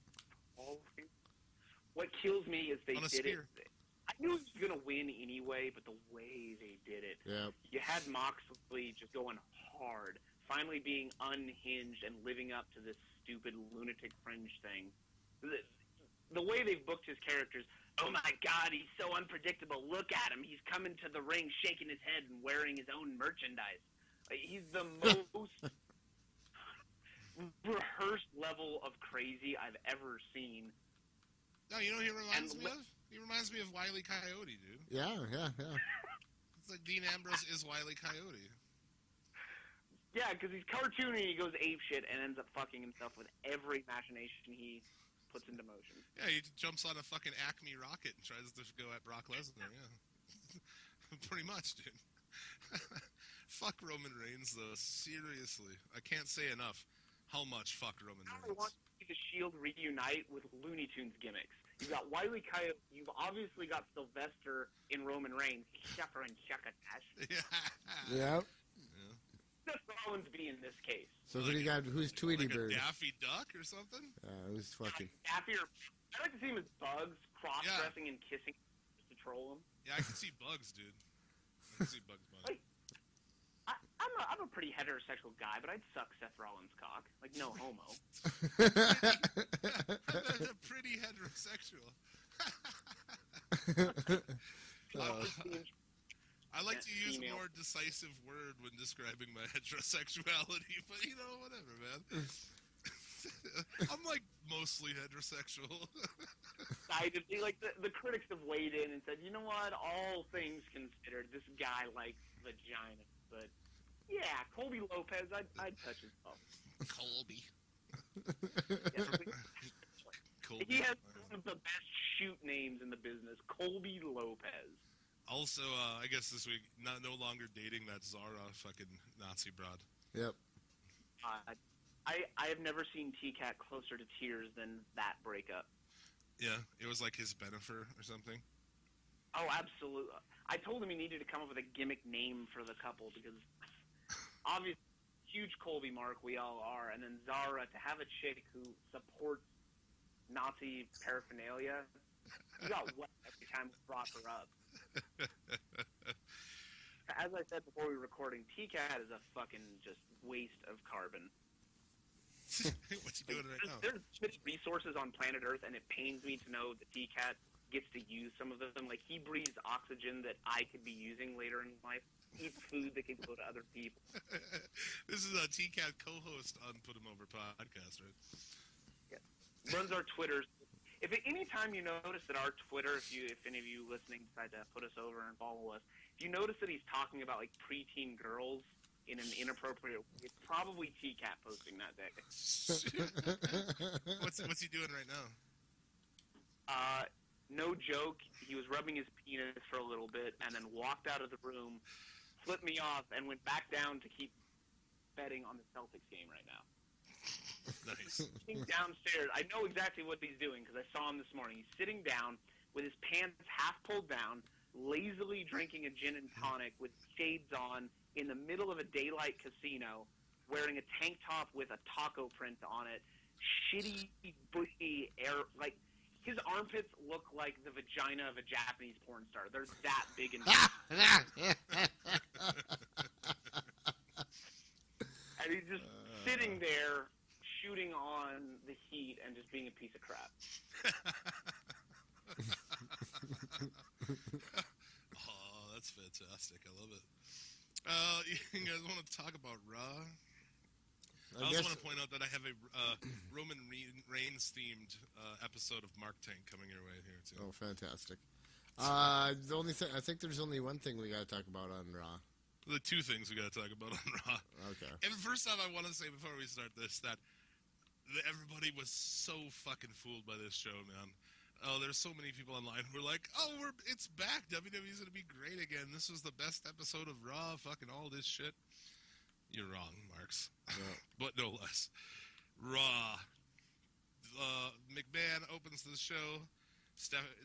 What kills me is they On a did spear. it. I knew he was going to win anyway, but the way they did it. Yep. You had Moxley just going hard, finally being unhinged and living up to this stupid lunatic fringe thing. The way they've booked his characters, oh my God, he's so unpredictable. Look at him. He's coming to the ring, shaking his head and wearing his own merchandise. He's the most rehearsed level of crazy I've ever seen. No, you know who he reminds me of? He reminds me of Wile E. Coyote, dude. Yeah. It's like Dean Ambrose is Wile E. Coyote. Yeah, because he's cartoony, he goes apeshit and ends up fucking himself with every machination he puts into motion. Yeah, he jumps on a fucking Acme rocket and tries to go at Brock Lesnar, yeah. Pretty much, dude. Fuck Roman Reigns, though. Seriously. I can't say enough how much fuck Roman I Reigns. want to see the Shield reunite with Looney Tunes gimmicks. You've got Wile E. Coyote. You've obviously got Sylvester in Roman Reigns. Shuffer and Chuckatash. Yeah. Yep. Seth Rollins be in this case. So who do you got? Who's Tweety Like Bird? a Daffy Duck or something? Who's fucking? Daffy or I like to see him as Bugs, cross-dressing and kissing to troll him. Yeah, I can see Bugs, dude. I can see Bugs Bunny. Like, I'm a pretty heterosexual guy, but I'd suck Seth Rollins' cock. Like, no homo. That's a pretty heterosexual. I like to use a more decisive word when describing my heterosexuality, but you know, whatever, man. I'm like mostly heterosexual. Like the critics have weighed in and said, you know what? All things considered, this guy likes vagina, but yeah, Colby Lopez, I'd touch his bum. Colby. Colby. He has one of the best shoot names in the business, Colby Lopez. Also, I guess this week, no longer dating that Zara fucking Nazi broad. Yep. I have never seen T-Cat closer to tears than that breakup. Yeah, it was like his Benefer or something. Oh, absolutely. I told him he needed to come up with a gimmick name for the couple because obviously, huge Colby mark, we all are, and then Zara, to have a chick who supports Nazi paraphernalia, you got wet every time we brought her up. As I said before we were recording, T-Cat is a fucking just waste of carbon. What's he doing right now? There's resources on planet Earth, and it pains me to know that T-Cat gets to use some of them. Like, he breathes oxygen that I could be using later in life. Eats food that could go to other people. This is a T-Cat co-host on Put 'Em Over podcast, right? Yeah. Runs our Twitters. If at any time you notice that our Twitter, if any of you listening decide to put us over and follow us, if you notice that he's talking about like preteen girls in an inappropriate way, it's probably T-Cat posting that day. What's he doing right now? No joke, he was rubbing his penis for a little bit and then walked out of the room, flipped me off, and went back down to keep betting on the Celtics game right now. Nice. Sitting downstairs, I know exactly what he's doing because I saw him this morning. He's sitting down with his pants half pulled down, lazily drinking a gin and tonic with shades on in the middle of a daylight casino, wearing a tank top with a taco print on it, shitty, bushy air, like, his armpits look like the vagina of a Japanese porn star. They're that big and and he's just sitting there shooting on the heat and just being a piece of crap. Oh, that's fantastic. I love it. You guys want to talk about Raw? I also want to point out that I have a Roman Reigns themed episode of Mark Tank coming your way here too. Oh, fantastic! The only thing I think there's only one thing we got to talk about on Raw. The two things we got to talk about on Raw. Okay. And first off, I want to say before we start this that everybody was so fucking fooled by this show, man. Oh, there's so many people online who are like, "Oh, it's back. WWE's gonna be great again. This was the best episode of Raw. Fucking all this shit." You're wrong, Marks. Yeah. But no less. Raw. McMahon opens the show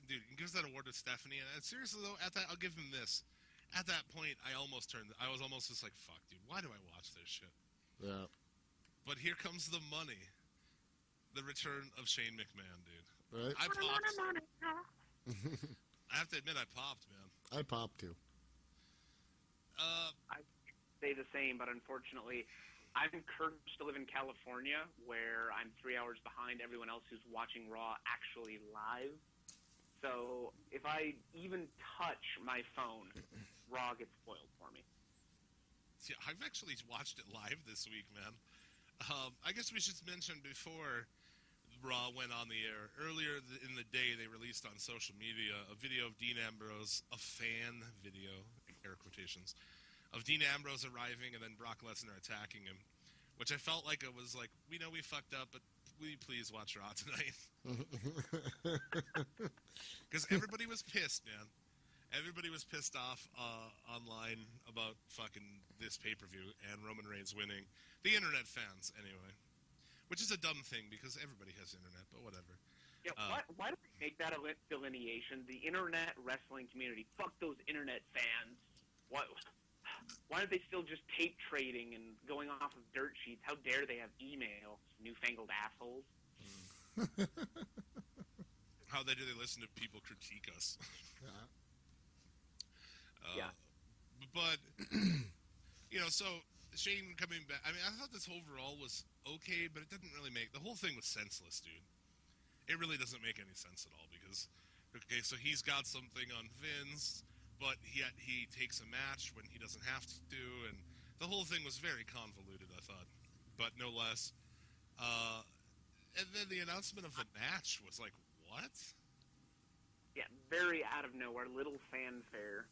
Dude, he gives that award to Stephanie, and seriously though, at that, I'll give him this. At that point, I was almost just like, fuck, dude, why do I watch this shit? Yeah. But here comes the money. The return of Shane McMahon, dude. Right? I popped. I have to admit, I popped, man. I popped too. I say the same, but unfortunately, I'm cursed to live in California, where I'm 3 hours behind everyone else who's watching Raw actually live. So if I even touch my phone, Raw gets spoiled for me. See, I've actually watched it live this week, man. I guess we should mention before Raw went on the air, earlier in the day they released on social media a video of Dean Ambrose, a fan video, air quotations, of Dean Ambrose arriving and then Brock Lesnar attacking him, which I felt like it was like, we know we fucked up, but will you please watch Raw tonight? Because everybody was pissed, man. Everybody was pissed off online about fucking this pay-per-view and Roman Reigns winning. The internet fans, anyway. Which is a dumb thing, because everybody has internet, but whatever. Yeah, why do they make that a delineation? The internet wrestling community. Fuck those internet fans. Why are they still just tape trading and going off of dirt sheets? How dare they have email, newfangled assholes? How do they listen to people critique us? Yeah. But, so Shane coming back, I mean, I thought this overall was okay, but it didn't really the whole thing was senseless, dude. It really doesn't make any sense at all, because, okay, so he's got something on Vince, but yet he takes a match when he doesn't have to, and the whole thing was very convoluted, I thought, but no less. And then the announcement of the match was like, what? Yeah, very out of nowhere, little fanfare.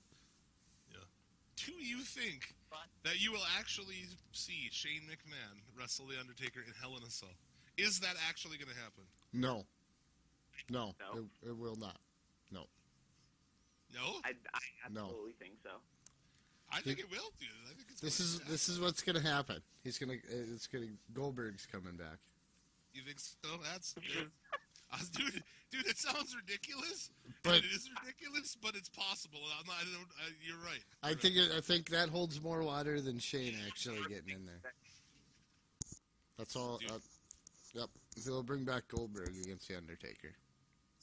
Do you think that you will actually see Shane McMahon wrestle The Undertaker in Hell in a Cell? Is that actually going to happen? No. It will not. No. No? I absolutely think so. I think it will, dude. I think it's This is what's going to happen. Goldberg's coming back. You think so? That's dude. It sounds ridiculous, but it is ridiculous. But it's possible. You're right. I think that holds more water than Shane actually getting in there. That's all. Yep. They'll bring back Goldberg against the Undertaker.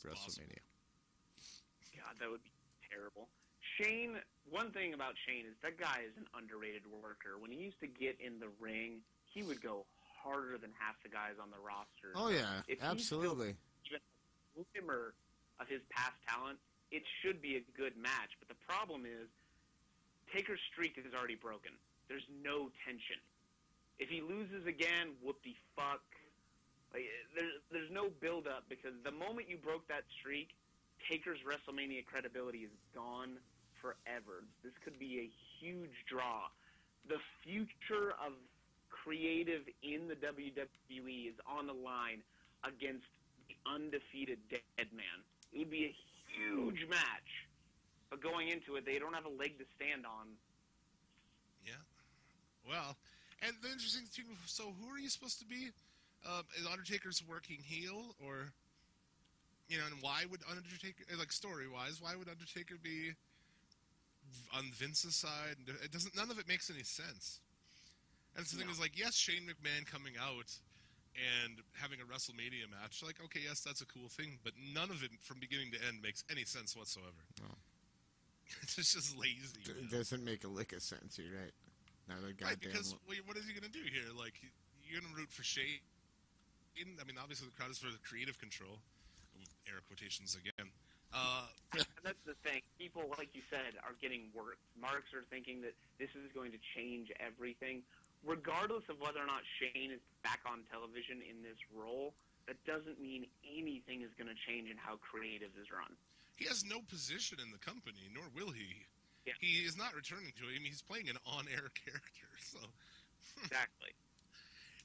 WrestleMania. God, that would be terrible. Shane. One thing about Shane is that guy is an underrated worker. When he used to get in the ring, he would go harder than half the guys on the roster. Oh yeah, absolutely. Even a glimmer of his past talent, it should be a good match. But the problem is, Taker's streak is already broken. There's no tension. If he loses again, whoop-de-fuck. Like, there's no build-up, because the moment you broke that streak, Taker's WrestleMania credibility is gone forever. This could be a huge draw. The future of creative in the WWE is on the line against the undefeated Deadman. It would be a huge match, but going into it, they don't have a leg to stand on. Yeah. Well, and the interesting thing, so who are you supposed to be? Is Undertaker's working heel, or, and why would Undertaker, like story-wise, why would Undertaker be on Vince's side? None of it makes any sense. And the thing is, like, yes, Shane McMahon coming out and having a WrestleMania match, like, okay, yes, that's a cool thing, but none of it from beginning to end makes any sense whatsoever. No. It's just lazy. It doesn't make a lick of sense, you're right. Not a goddamn... Right, because, what is he going to do here? Like, you're going to root for Shane? I mean, obviously the crowd is for the creative control. Air quotations again. That's the thing. People, like you said, are getting worked. Marks are thinking that this is going to change everything. Regardless of whether or not Shane is back on television in this role, that doesn't mean anything is going to change in how creative is run. He has no position in the company, nor will he. Yeah. He is not returning to it. I mean, he's playing an on-air character, so... Exactly.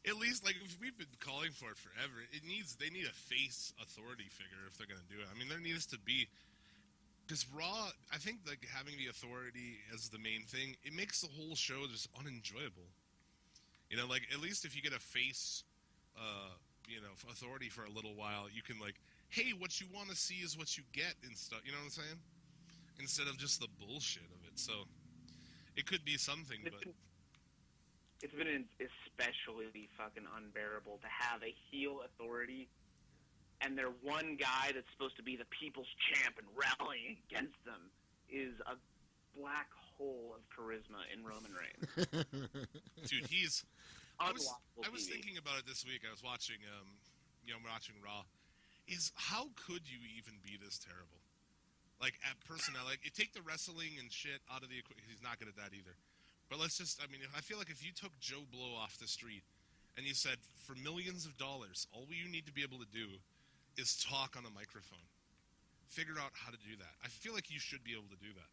At least, like, we've been calling for it forever. They need a face authority figure if they're going to do it. I mean, there needs to be... Because Raw, I think, like, having the authority as the main thing, it makes the whole show just unenjoyable. Like, at least if you get a face, authority for a little while, you can, like, hey, what you want to see is what you get and stuff. You know what I'm saying? Instead of just the bullshit of it. So it could be something, but it's been especially fucking unbearable to have a heel authority and their one guy that's supposed to be the people's champ and rallying against them is a black hole of charisma in Roman Reigns. Dude, he's... I was TV. thinking about it this week. I was watching, watching Raw. How could you even be this terrible? Like, at personnel, like, you take the wrestling and shit out of the equation. He's not good at that either. But let's just, I mean, I feel like if you took Joe Blow off the street and you said, for millions of dollars, all you need to be able to do is talk on a microphone. Figure out how to do that. I feel like you should be able to do that.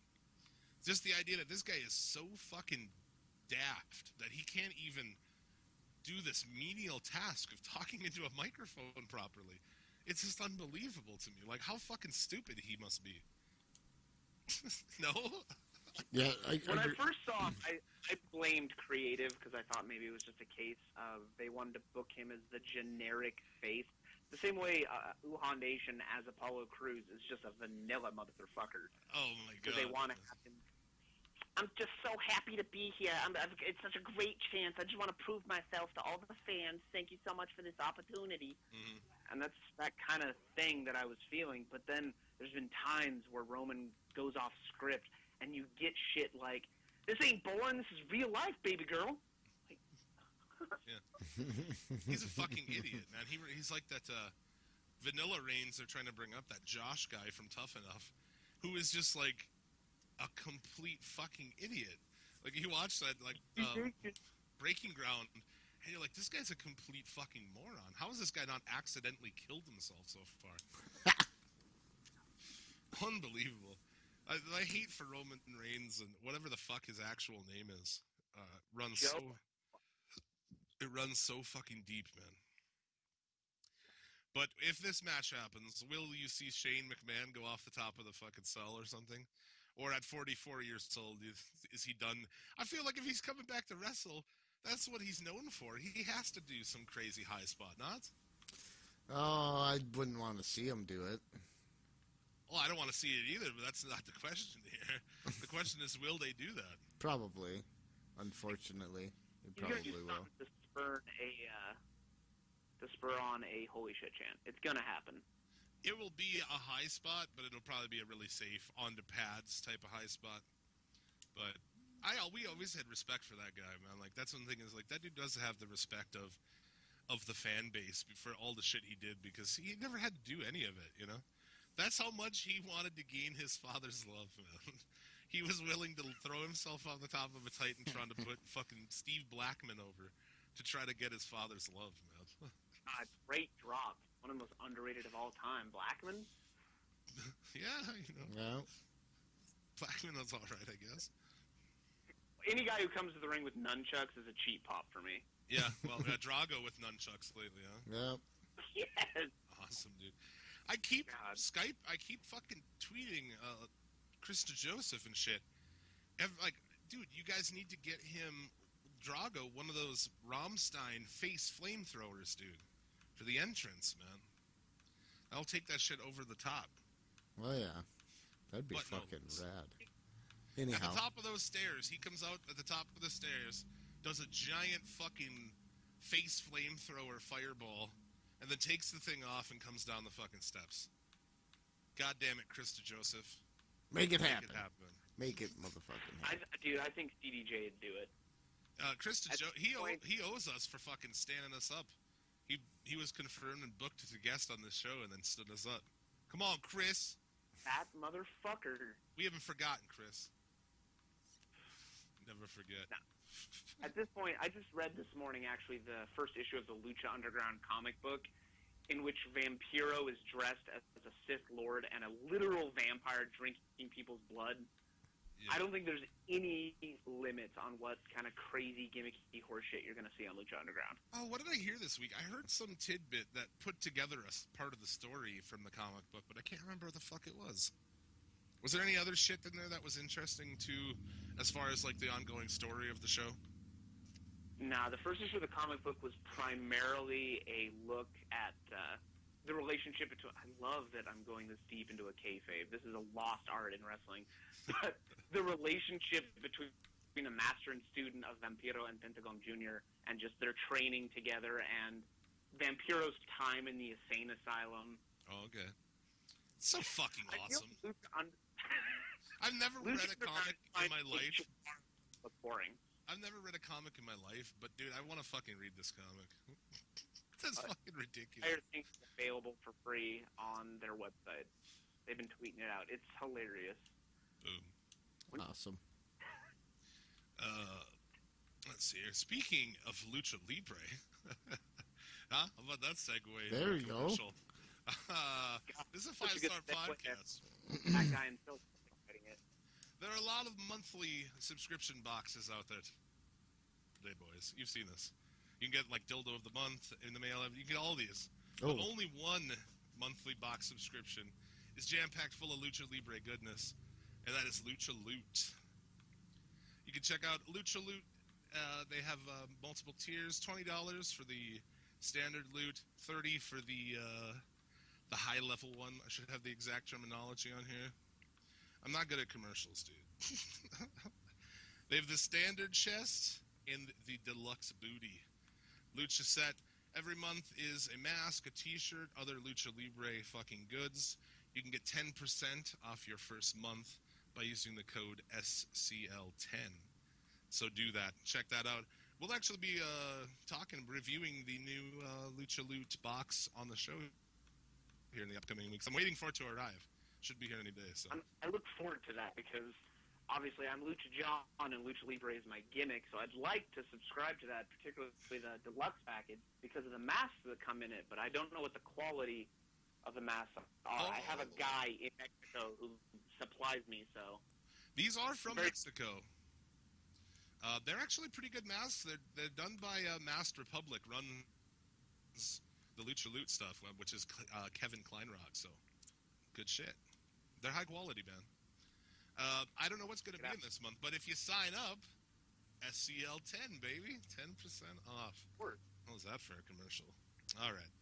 Just the idea that this guy is so fucking daft that he can't even do this menial task of talking into a microphone properly. It's just unbelievable to me. Like, how fucking stupid he must be. No? Yeah, when I first saw him, I blamed creative because I thought maybe it was just a case of they wanted to book him as the generic face. The same way Wuhan Nation as Apollo Crews is just a vanilla motherfucker. Oh, my God. So they want to have him. I'm just so happy to be here. It's such a great chance. I just want to prove myself to all the fans. Thank you so much for this opportunity. Mm-hmm. And that's that kind of thing that I was feeling. But then there's been times where Roman goes off script, and you get shit like, this ain't boring. This is real life, baby girl. Like, yeah. He's a fucking idiot, man. He's like that Vanilla Reigns they're trying to bring up, that Josh guy from Tough Enough, who is just like a complete fucking idiot. Like, you watch that, like, Breaking Ground, and you're like, this guy's a complete fucking moron. How has this guy not accidentally killed himself so far? Unbelievable. I hate for Roman Reigns and whatever the fuck his actual name is. It runs so fucking deep, man. But if this match happens, will you see Shane McMahon go off the top of the fucking cell or something? Or at 44 years old, is he done? I feel like if he's coming back to wrestle, that's what he's known for. He has to do some crazy high spot, not? Oh, I wouldn't want to see him do it. Well, I don't want to see it either, but that's not the question here. The question is, will they do that? Probably. Unfortunately, they probably will. To spur on a holy shit chant. It's gonna happen. It will be a high spot, but it'll probably be a really safe, on the pads type of high spot. But we always had respect for that guy, man. Like, that's one thing is, like, that dude does have the respect of the fan base for all the shit he did, because he never had to do any of it, you know? That's how much he wanted to gain his father's love, man. He was willing to throw himself on the top of a Titantron to put fucking Steve Blackman over to try to get his father's love, man. Great drop. One of the most underrated of all time. Blackman? Yeah, you know. Yeah. Blackman was all right, I guess. Any guy who comes to the ring with nunchucks is a cheap pop for me. Yeah, well, Drago with nunchucks lately, huh? Yep. Yes. Awesome, dude. I keep fucking tweeting Chris Joseph and shit. Dude, you guys need to get him, Drago, one of those Rammstein face flamethrowers, dude. For the entrance, man. I'll take that shit over the top. Well, yeah. That'd be fucking rad. Anyhow. At the top of those stairs, he comes out at the top of the stairs, does a giant fucking face flamethrower fireball, and then takes the thing off and comes down the fucking steps. God damn it, Krista Joseph. Make it happen. Make it motherfucking happen. Dude, I think CDJ would do it. Krista he owes us for fucking standing us up. He was confirmed and booked as a guest on this show and then stood us up. Come on, Chris. That motherfucker. We haven't forgotten, Chris. Never forget. No. At this point, I just read this morning, actually, the first issue of the Lucha Underground comic book, in which Vampiro is dressed as a Sith Lord and a literal vampire drinking people's blood. Yeah. I don't think there's any limits on what kind of crazy, gimmicky horseshit you're going to see on Lucha Underground. Oh, what did I hear this week? I heard some tidbit that put together a part of the story from the comic book, but I can't remember what the fuck it was. Was there any other shit in there that was interesting to, as far as, like, the ongoing story of the show? Nah, the first issue of the comic book was primarily a look at the relationship between. I love that I'm going this deep into a kayfabe. This is a lost art in wrestling, but the relationship between a master and student of Vampiro and Pentagon Jr. and just their training together and Vampiro's time in the insane asylum. Oh, okay. It's so fucking awesome. I've never Lucha read a comic in my life. But boring. I've never read a comic in my life, but dude, I want to fucking read this comic. That's fucking ridiculous. Entire thing is available for free on their website. They've been tweeting it out. It's hilarious. Boom. Awesome. Let's see here. Speaking of Lucha Libre, huh? How about that segue? There you go. This is a Such a good 5-star segue. podcast. That guy and still getting it. There are a lot of monthly subscription boxes out there. Hey, boys, you've seen this. You can get, like, Dildo of the Month in the mail. You can get all these. Oh. But only one monthly box subscription is jam-packed full of Lucha Libre goodness, and that is Lucha Loot. You can check out Lucha Loot. They have multiple tiers: $20 for the standard loot, $30 for the high-level one. I should have the exact terminology on here. I'm not good at commercials, dude. They have the standard chest and the deluxe booty. Lucha set every month is a mask, a t-shirt, other Lucha Libre fucking goods. You can get 10% off your first month by using the code SCL10. So do that. Check that out. We'll actually be reviewing the new Lucha Loot box on the show here in the upcoming weeks. I'm waiting for it to arrive. Should be here any day. So I look forward to that because obviously I'm Lucha John and Lucha Libre is my gimmick, so I'd like to subscribe to that, particularly the deluxe package, because of the masks that come in it, but I don't know what the quality of the masks are. Oh. I have a guy in Mexico who supplies me, so. these are from Mexico. They're actually pretty good masks. They're done by Masked Republic, runs the Lucha Loot stuff, which is Kevin Kleinrock, so good shit. They're high quality, man. I don't know what's going to be in this month, but if you sign up, SCL10, baby, 10% off. Word. What was that for a commercial? All right.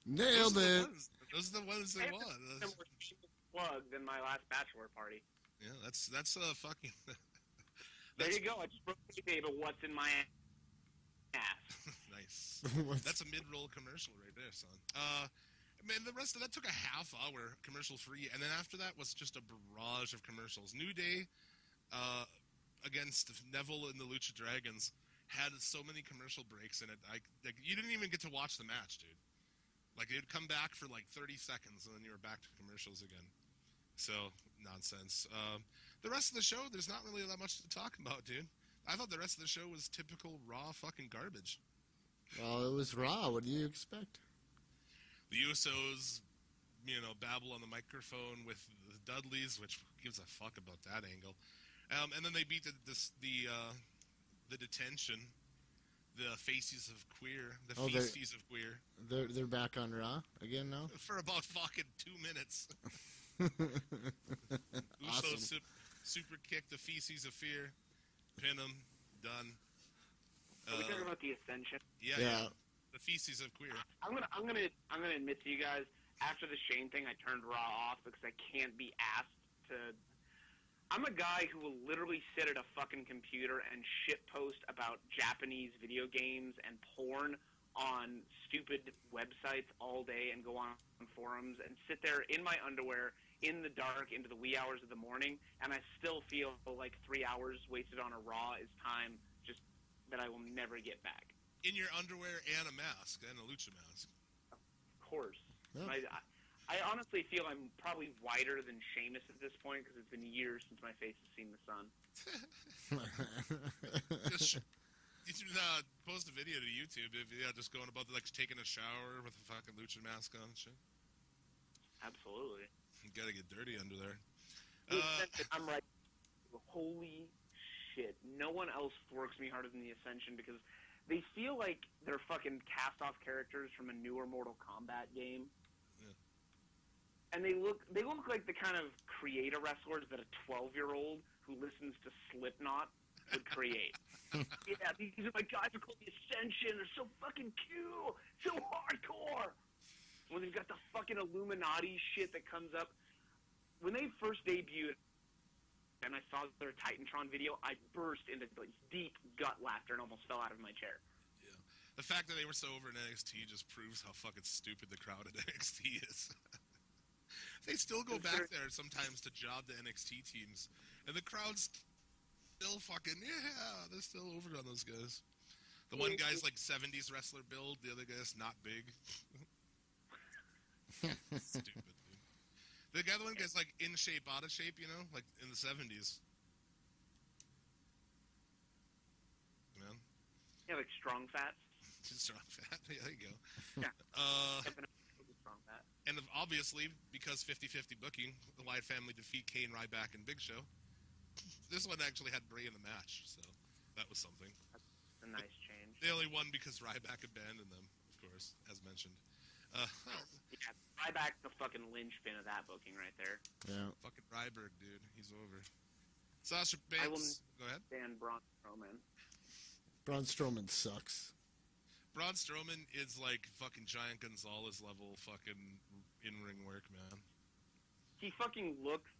Nailed it. Those are the ones they want. Plug than my last bachelor party. Yeah, that's fucking. There you go. I just broke the baby. What's in my ass? Nice. That's a mid-roll commercial right there, son. Man, the rest of that took a half-hour commercial-free, and then after that was just a barrage of commercials. New Day against Neville and the Lucha Dragons had so many commercial breaks in it. You didn't even get to watch the match, dude. Like, it'd come back for like 30 seconds, and then you were back to commercials again. So, nonsense. The rest of the show, there's not really that much to talk about, dude. I thought the rest of the show was typical raw fucking garbage. Well, it was Raw. What do you expect? The Usos, babble on the microphone with the Dudleys, which gives a fuck about that angle. And then they beat the detention, the faces of queer, the feces of queer. They're back on Raw again now? For about fucking 2 minutes. Awesome. Usos super kick the feces of fear, pin them, done. Are we talking about the Ascension? Yeah. The feces of queer. I'm gonna admit to you guys, after the Shane thing, I turned Raw off because I can't be asked to. I'm a guy who will literally sit at a fucking computer and shitpost about Japanese video games and porn on stupid websites all day and go on forums and sit there in my underwear in the dark into the wee hours of the morning, and I still feel like 3 hours wasted on a Raw is time just that I will never get back. In your underwear and a mask, and a lucha mask. Of course. Yeah. I honestly feel I'm probably whiter than Sheamus at this point because it's been years since my face has seen the sun. Just post a video to YouTube. Just going about like taking a shower with a fucking lucha mask on and shit. Absolutely. You gotta get dirty under there. I'm right. Holy shit. No one else works me harder than the Ascension because they feel like they're fucking cast-off characters from a newer Mortal Kombat game. Yeah. And they look like the kind of creator wrestlers that a 12-year-old who listens to Slipknot would create. Yeah, these are my guys are called the Ascension. They're so fucking cool, so hardcore. When they've got the fucking Illuminati shit that comes up. When they first debuted, and I saw their Titantron video, I burst into like, deep gut laughter and almost fell out of my chair. Yeah. The fact that they were so over in NXT just proves how fucking stupid the crowd at NXT is. They still go back there sometimes to job the NXT teams, and the crowd's still fucking, yeah, they're still over on those guys. The one guy's like 70s wrestler build, the other guy's not big. Stupid, dude. The other one guy's like in shape, out of shape, you know, like in the 70s. Man. Yeah, like strong fat. Strong fat, yeah, there you go. Yeah. Strong fat. And obviously, because 50-50 booking, the Wyatt family defeat Kane, Ryback, and Big Show. This one actually had Bray in the match, so that was something. That's a nice change. They only won because Ryback abandoned them, of course, as mentioned. Yeah, Ryback's the fucking linchpin of that booking right there. Yeah. Fucking Ryberg, dude. He's over. Sasha Banks. Go ahead. Dan Braun Strowman. Braun Strowman sucks. Braun Strowman is like fucking Giant Gonzalez level fucking in-ring work, man. He fucking looks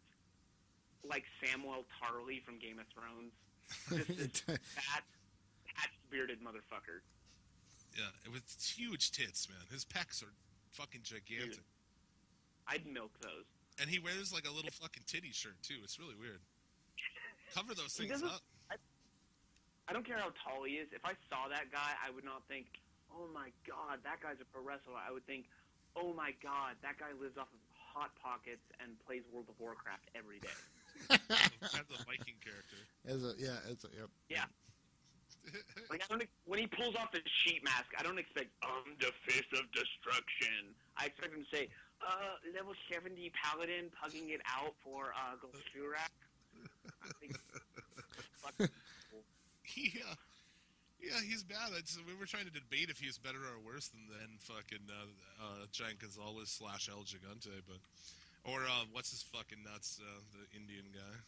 like Samwell Tarly from Game of Thrones. Just this fat, bearded motherfucker. Yeah, with huge tits, man. His pecs are fucking gigantic. Dude, I'd milk those. And he wears like a little fucking titty shirt, too. It's really weird. Cover those things up. I don't care how tall he is. If I saw that guy, I would not think, oh my god, that guy's a pro wrestler. I would think, oh my god, that guy lives off of Hot Pockets and plays World of Warcraft every day. That's a Viking character. Yep. Yeah. Like when he pulls off the sheet mask, I don't expect, the face of destruction. I expect him to say, level 70 paladin, pugging it out for Golshurak. I think, Yeah, he's bad. We were trying to debate if he's better or worse than fucking Giant Gonzalez / El Gigante, but or what's his fucking nuts, the Indian guy,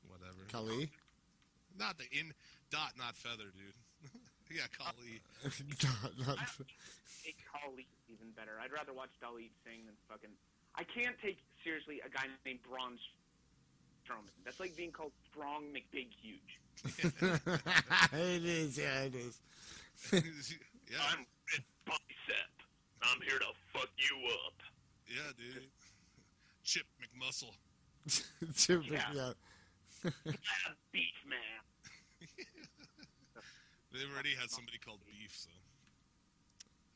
whatever. Kali? Not the not feather, dude. Yeah, Kali. I think Kali is even better. I'd rather watch Dalit Singh than fucking. I can't take seriously a guy named Braun Strowman. That's like being called Strong McBig Huge. It is, yeah, it is. Yeah. I'm Red Bicep. I'm here to fuck you up. Yeah, dude. Chip McMuscle. Chip, Yeah. Beef man. They already had somebody called Beef, so.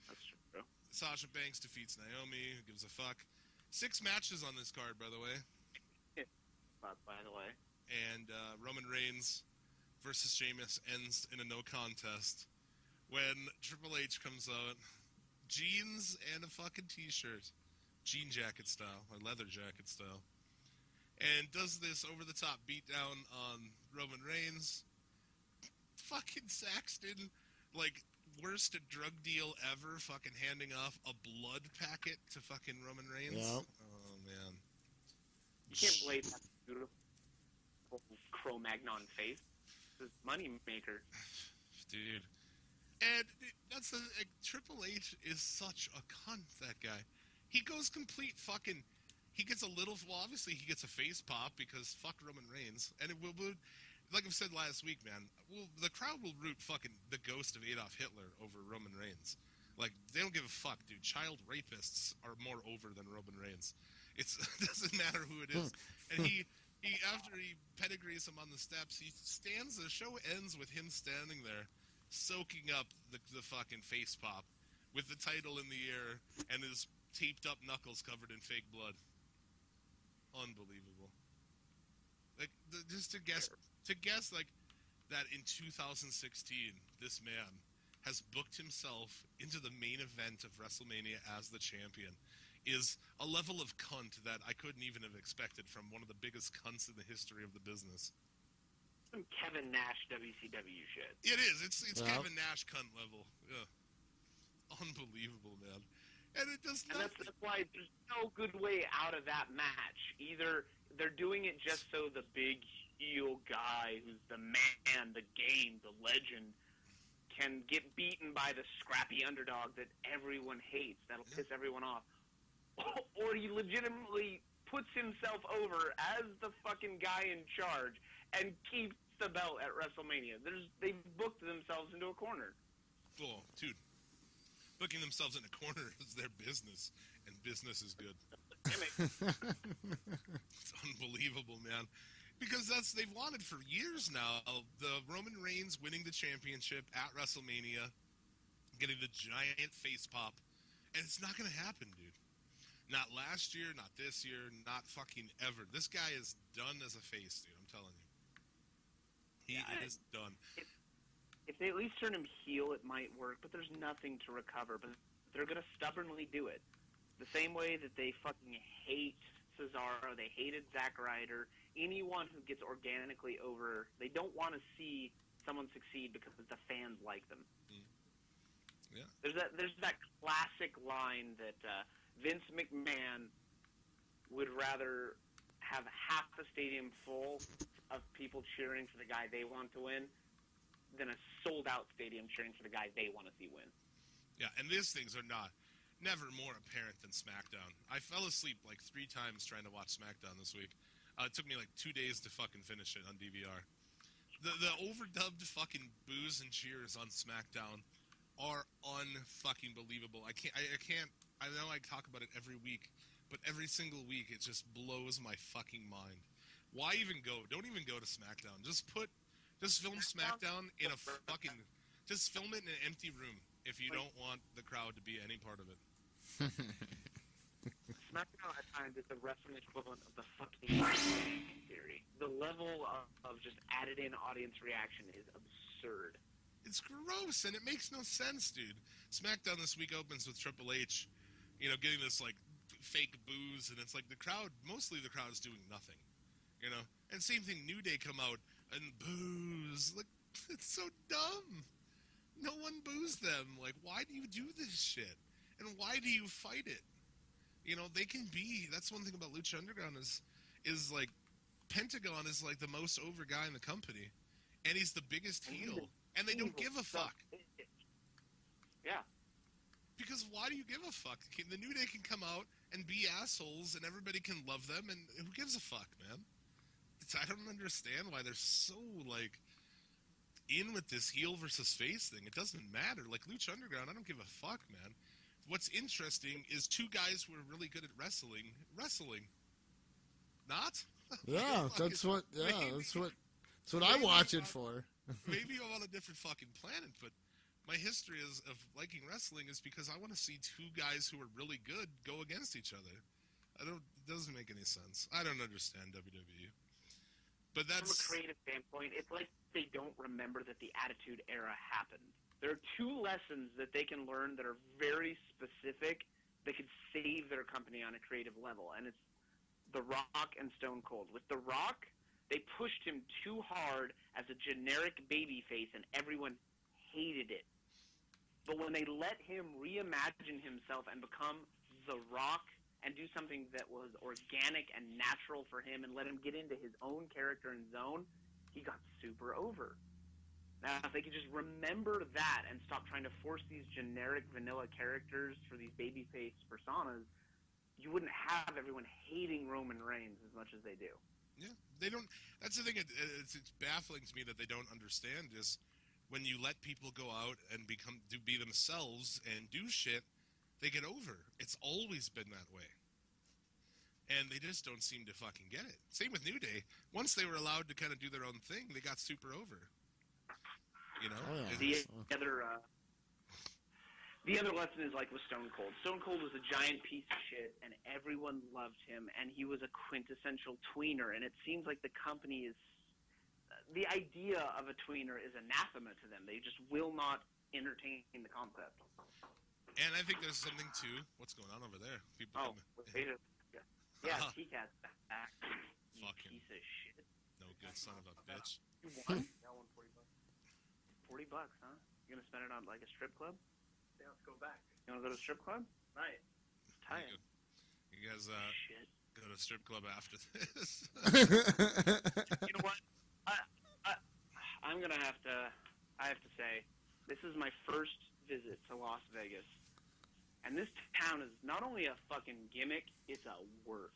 That's true. Sasha Banks defeats Naomi. Who gives a fuck? 6 matches on this card, by the way. By the way. And Roman Reigns versus Sheamus ends in a no contest when Triple H comes out, jeans and a fucking t-shirt, jean jacket style, or leather jacket style, and does this over-the-top beatdown on Roman Reigns. Fucking Saxton, like, worst drug deal ever, fucking handing off a blood packet to fucking Roman Reigns. Yep. Oh, man. You can't blame that beautiful Cro-Magnon face. This money maker. Dude. And that's Triple H is such a cunt, that guy. He goes complete fucking... He gets a little... Well, obviously he gets a face pop because fuck Roman Reigns. And it will... Like I've said last week, man, the crowd will root fucking the ghost of Adolf Hitler over Roman Reigns. Like, they don't give a fuck, dude. Child rapists are more over than Roman Reigns. It doesn't matter who it is. And he after he pedigrees him on the steps, he stands, the show ends with him standing there, soaking up the fucking face pop with the title in the air and his taped up knuckles covered in fake blood. Unbelievable. Like, just to guess like that in 2016, this man has booked himself into the main event of WrestleMania as the champion is a level of cunt that I couldn't even have expected from one of the biggest cunts in the history of the business. Some Kevin Nash WCW shit. It is. It's Well. Kevin Nash cunt level. Yeah. Unbelievable, man. And it does And not... that's why there's no good way out of that match. Either they're doing it just so the big heel guy who's the man, the game, the legend, can get beaten by the scrappy underdog that everyone hates, that'll piss everyone off. Or he legitimately puts himself over as the fucking guy in charge and keeps the belt at WrestleMania. They've booked themselves into a corner. Oh, dude. Booking themselves in a corner is their business, and business is good. It's unbelievable, man. Because they've wanted for years now, the Roman Reigns winning the championship at WrestleMania, getting the giant face pop, and it's not going to happen, dude. Not last year, not this year, not fucking ever. This guy is done as a face, dude, I'm telling you. He is done. If they at least turn him heel, it might work, but there's nothing to recover. But they're going to stubbornly do it. The same way that they fucking hate Cesaro, they hated Zack Ryder, anyone who gets organically over, they don't want to see someone succeed because the fans like them. Yeah. There's that classic line that Vince McMahon would rather have half the stadium full of people cheering for the guy they want to win than a sold-out stadium cheering for the guy they want to see win. Yeah, and these things are never more apparent than SmackDown. I fell asleep like 3 times trying to watch SmackDown this week. It took me like 2 days to fucking finish it on DVR. The overdubbed fucking boos and cheers on SmackDown are unfucking believable. I know I talk about it every week, but every single week it just blows my fucking mind. Why even go? Don't even go to SmackDown. Just film SmackDown in a fucking... Just film it in an empty room if you don't want the crowd to be any part of it. SmackDown at times is the wrestling equivalent of the fucking theory. The level of just added in audience reaction is absurd. It's gross, and it makes no sense, dude. SmackDown this week opens with Triple H, getting this, like, fake boos, and it's like mostly the crowd is doing nothing, And same thing, New Day come out and boos. Like, it's so dumb. No one boos them. Like, why do you do this shit? And why do you fight it? They can be. That's one thing about Lucha Underground is like, Pentagon is like the most over guy in the company, and he's the biggest heel, and they don't give a fuck. Yeah. Because why do you give a fuck? The New Day can come out and be assholes, and everybody can love them, and who gives a fuck, man? I don't understand why they're so, like, in with this heel versus face thing. It doesn't matter. Like, Lucha Underground, I don't give a fuck, man. What's interesting is 2 guys who are really good at wrestling. Not? Yeah, that's what I watch it for. Maybe I'm on a different fucking planet, but my history of liking wrestling is because I want to see 2 guys who are really good go against each other. It doesn't make any sense. I don't understand WWE. But that's... From a creative standpoint, it's like they don't remember that the Attitude Era happened. There are 2 lessons that they can learn that are very specific that could save their company on a creative level, and it's The Rock and Stone Cold. With The Rock, they pushed him too hard as a generic babyface, and everyone hated it. But when they let him reimagine himself and become The Rock and do something that was organic and natural for him and let him get into his own character and zone, he got super over. Now, if they could just remember that and stop trying to force these generic vanilla characters for these babyface personas, you wouldn't have everyone hating Roman Reigns as much as they do. Yeah, they don't. That's the thing. It's baffling to me that they don't understand is when you let people go out and be themselves and do shit, they get over. It's always been that way. And they just don't seem to fucking get it. Same with New Day. Once they were allowed to kind of do their own thing, they got super over. Oh, yeah. The other lesson is like with Stone Cold. Stone Cold was a giant piece of shit, and everyone loved him, and he was a quintessential tweener. And it seems like the company is... the idea of a tweener is anathema to them. They just will not entertain the concept. And I think there's something to what's going on over there. People yeah, T-Cat's back. Fucking piece of shit. No good son of a bitch. You won? That one $40. $40, huh? You gonna spend it on like a strip club? Yeah, let's go back. You wanna go to a strip club? Right. Tight. You guys Shit. go to a strip club after this. You know what? I have to say, this is my first visit to Las Vegas. And this town is not only a fucking gimmick, it's a work.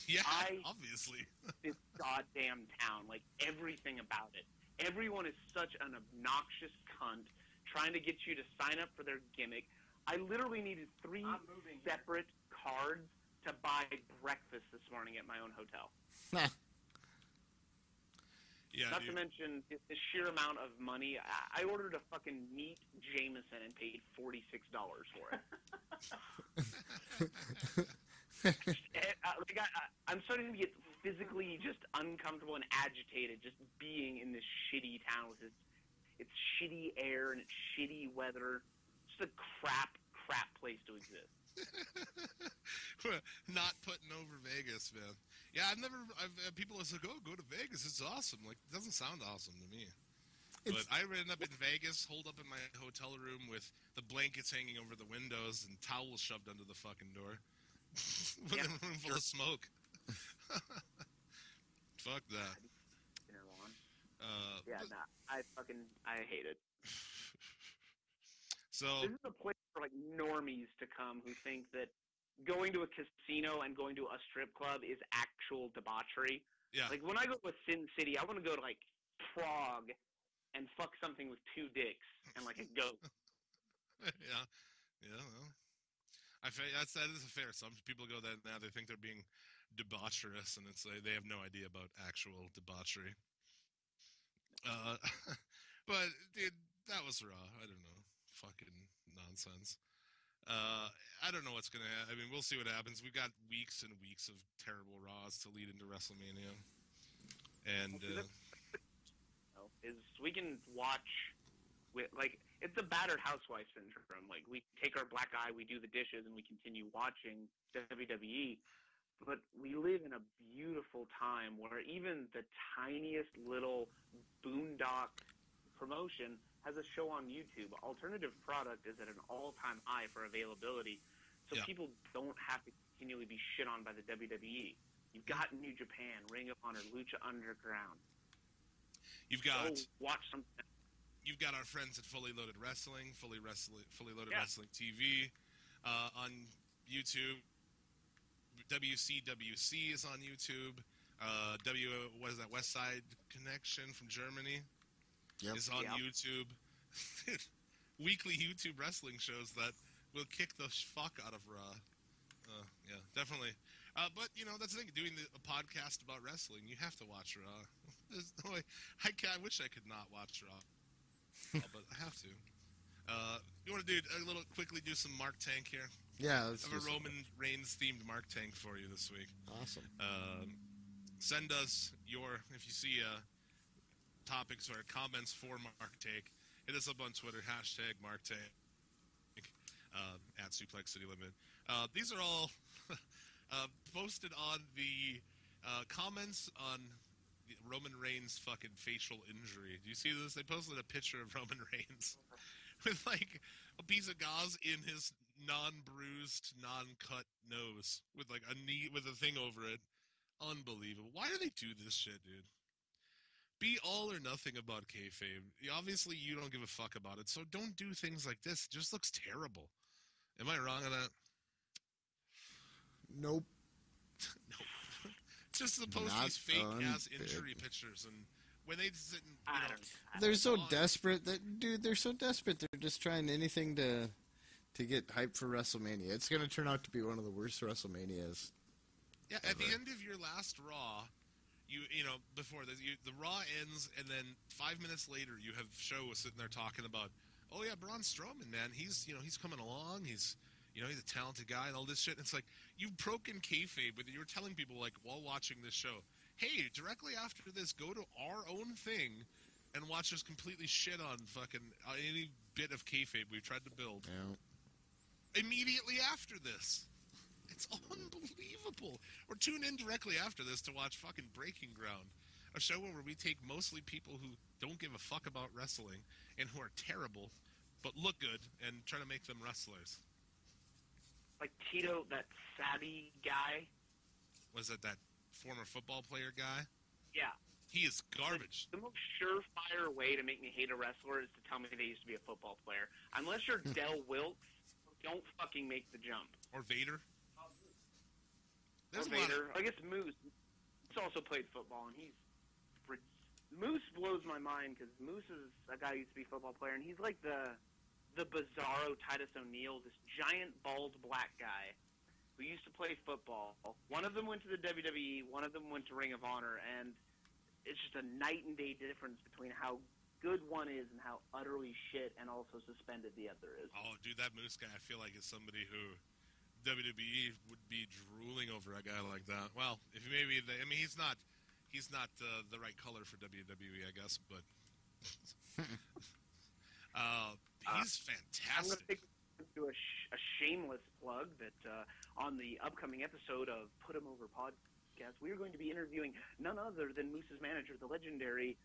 Yeah, obviously. This goddamn town, like everything about it. Everyone is such an obnoxious cunt trying to get you to sign up for their gimmick. I literally needed 3 separate cards to buy breakfast this morning at my own hotel. Yeah, Not to mention the sheer amount of money. I ordered a fucking meat Jameson and paid $46 for it. I'm starting to get physically just uncomfortable and agitated just being in this shitty town with its shitty air and its shitty weather. Just a crap place to exist. Not putting over Vegas, man. Yeah, people are like, oh, go to Vegas, it's awesome. Like, it doesn't sound awesome to me. But I ended up in Vegas, holed up in my hotel room with the blankets hanging over the windows and towels shoved under the fucking door. With a room full of smoke. Fuck that. I hate it. So this is a place for like normies to come who think that going to a casino and going to a strip club is actual debauchery. Yeah. Like when I go to Sin City, I want to go to like Prague and fuck something with 2 dicks and like a goat. Yeah. Well, that is a fair. Some people go there now. They think they're being debaucherous, and it's like they have no idea about actual debauchery. But dude, that was raw. I don't know. Fucking nonsense. I don't know what's gonna happen. I mean, we'll see what happens. We've got weeks and weeks of terrible Raws to lead into WrestleMania, and is we can watch with like it's a battered housewife syndrome. Like we take our black eye, we do the dishes, and we continue watching WWE. But we live in a beautiful time where even the tiniest little boondock promotion has a show on YouTube. Alternative product is at an all-time high for availability, so people don't have to continually be shit on by the WWE. You've got New Japan, Ring of Honor, Lucha Underground. You've got watch something. You've got our friends at Fully Loaded Wrestling, Fully Loaded Wrestling TV on YouTube. WCWC is on YouTube. What is that? West Side Connection from Germany. Is on YouTube. Weekly YouTube wrestling shows that will kick the fuck out of Raw. Yeah, definitely. But, you know, that's the thing. Doing a podcast about wrestling, you have to watch Raw. There's no way. I wish I could not watch Raw. But I have to. You want to quickly do some Mark Tank here? Yeah, I have a Roman Reigns themed Mark Tank for you this week. Awesome. Send us if you see topics or comments for Mark Tank, hit us up on Twitter, #Mark Tank, at Suplex City Limit. These are all posted on the comments on the Roman Reigns' fucking facial injury. Do you see this? They posted a picture of Roman Reigns with like a piece of gauze in his non-bruised, non-cut nose with like with a thing over it. Unbelievable. Why do they do this shit, dude? Be all or nothing about kayfabe. Obviously, you don't give a fuck about it, so don't do things like this. It just looks terrible. Am I wrong on that? Nope. Nope. Just to post these fake-ass injury pictures, and when they sit and, they're so desperate they're so desperate. They're just trying anything to get hype for WrestleMania. It's going to turn out to be one of the worst WrestleManias. Yeah, at the end of your last Raw, you know, before this, the Raw ends, and then 5 minutes later, you have show sitting there talking about, oh yeah, Braun Strowman, man, he's coming along, he's a talented guy and all this shit. And it's like, you've broken kayfabe, but you're telling people, like, while watching this show, hey, directly after this, go to our own thing and watch us completely shit on fucking any bit of kayfabe we've tried to build. Yeah. Immediately after this. It's unbelievable. Or tune in directly after this to watch fucking Breaking Ground, a show where we take mostly people who don't give a fuck about wrestling and who are terrible but look good and try to make them wrestlers. Like Tito, that Saudi guy. Was it that former football player guy? Yeah. He is garbage. The most surefire way to make me hate a wrestler is to tell me they used to be a football player. Unless you're Del Wilkes, don't fucking make the jump. Or Vader. Or Vader. I guess Moose. Moose also played football, and Moose blows my mind because Moose is a guy who used to be a football player, and he's like the bizarro Titus O'Neil, this giant bald black guy who used to play football. One of them went to the WWE, one of them went to Ring of Honor, and it's just a night and day difference between how good one is and how utterly shit and also suspended the other is. Oh, dude, that Moose guy, I feel like is somebody who WWE would be drooling over a guy like that. Well, if maybe he's not the right color for WWE, I guess, but he's fantastic. I'm going to do a shameless plug that on the upcoming episode of Put 'Em Over podcast, we are going to be interviewing none other than Moose's manager, the legendary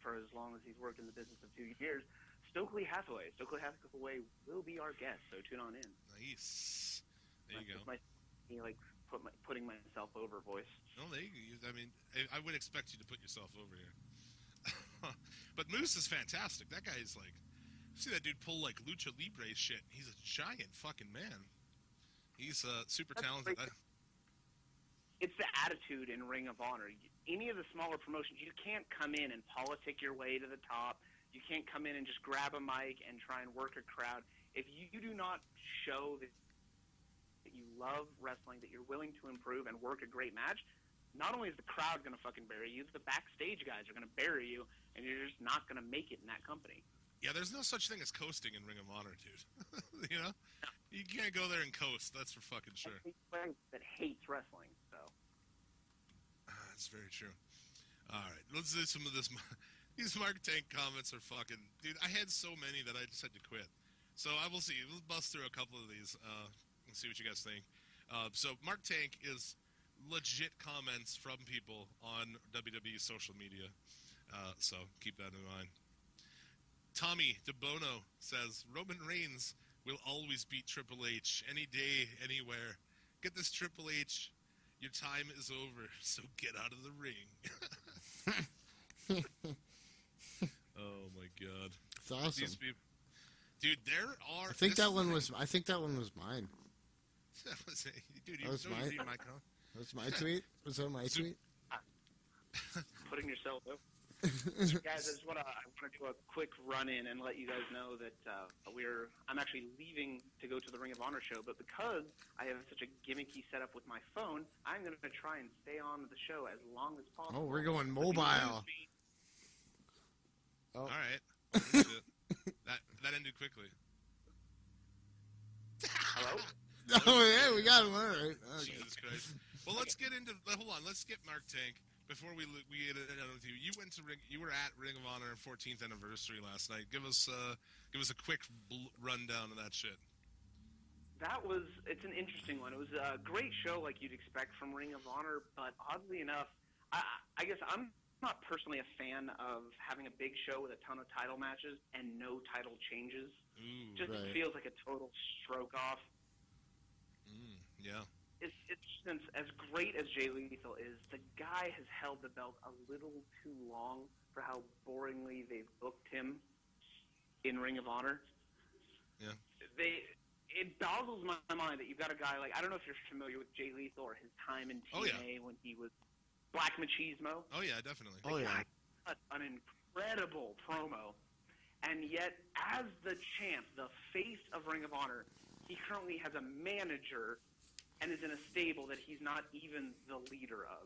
for as long as he's worked in the business of 2 years, Stokely Hathaway. Stokely Hathaway will be our guest, so tune on in. Nice. There you go. Putting myself over voice. No, I mean, I would expect you to put yourself over here. But Moose is fantastic. That guy is like, see that dude pull like Lucha Libre shit. He's a giant fucking man. He's super talented. It's the attitude in Ring of Honor. Any of the smaller promotions, you can't come in and politic your way to the top. You can't come in and just grab a mic and try and work a crowd. If you do not show that you love wrestling, that you're willing to improve and work a great match, not only is the crowd going to fucking bury you, the backstage guys are going to bury you, and you're just not going to make it in that company. Yeah, there's no such thing as coasting in Ring of Honor, dude. You know? You can't go there and coast. That's for fucking sure. That hates wrestling, so. That's very true. All right, let's do some of this. These Mark Tank comments are fucking... Dude, I had so many that I just had to quit. So I will see. We'll bust through a couple of these and see what you guys think. So Mark Tank is legit comments from people on WWE social media. So keep that in mind. Tommy DeBono says, Roman Reigns will always beat Triple H any day, anywhere. Get this, Triple H. Your time is over, so get out of the ring. Oh my God! It's awesome, these people, dude. There are. I think that one was mine. Dude, that was my That was my tweet. Was that my tweet? Putting yourself over. Guys, I want to do a quick run-in and let you guys know that I'm actually leaving to go to the Ring of Honor show, but because I have such a gimmicky setup with my phone, I'm going to try and stay on the show as long as possible. Oh, we're going mobile. All right. That ended quickly. Hello? Oh, yeah, we got him. All right. Okay. Jesus Christ. Well, let's get into... Hold on. Let's get Mark Tank. Before we get it with you, you were at Ring of Honor 14th anniversary last night. Give us a quick rundown of that shit. It's an interesting one. It was a great show like you'd expect from Ring of Honor, but oddly enough, I guess I'm not personally a fan of having a big show with a ton of title matches and no title changes. Ooh, Just right. feels like a total stroke off. Yeah. It's since as great as Jay Lethal is, the guy has held the belt a little too long for how boringly they've booked him in Ring of Honor. Yeah. It boggles my mind that you've got a guy like, I don't know if you're familiar with Jay Lethal or his time in TNA when he was Black Machismo. Oh yeah, definitely. Oh yeah. An incredible promo, and yet as the champ, the face of Ring of Honor, he currently has a manager and is in a stable that he's not even the leader of.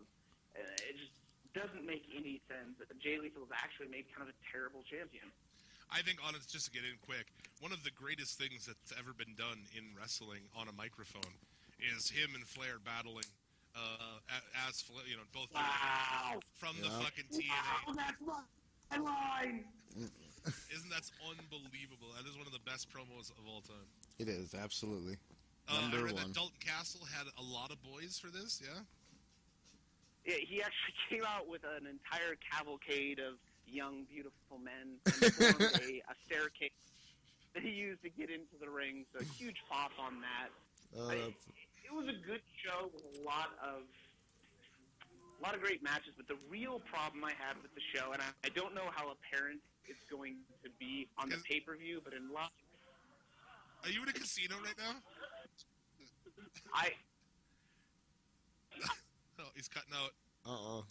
It just doesn't make any sense. Jay Lethal has actually made kind of a terrible champion. I think, just to get in quick, one of the greatest things that's ever been done in wrestling on a microphone is him and Flair battling as both from the fucking TNA. Wow, that's my line! Isn't that unbelievable? That is one of the best promos of all time. It is, absolutely. I Number read one. that Dalton Castle had a lot of boys for this, yeah? Yeah, he actually came out with an entire cavalcade of young, beautiful men and formed a staircase that he used to get into the ring. So huge pop on that. It was a good show with a lot of A lot of great matches, but the real problem I had with the show, and I don't know how apparent it's going to be on the pay-per-view, but in live... Are you in a casino right now? Oh, he's cutting out. Uh-oh.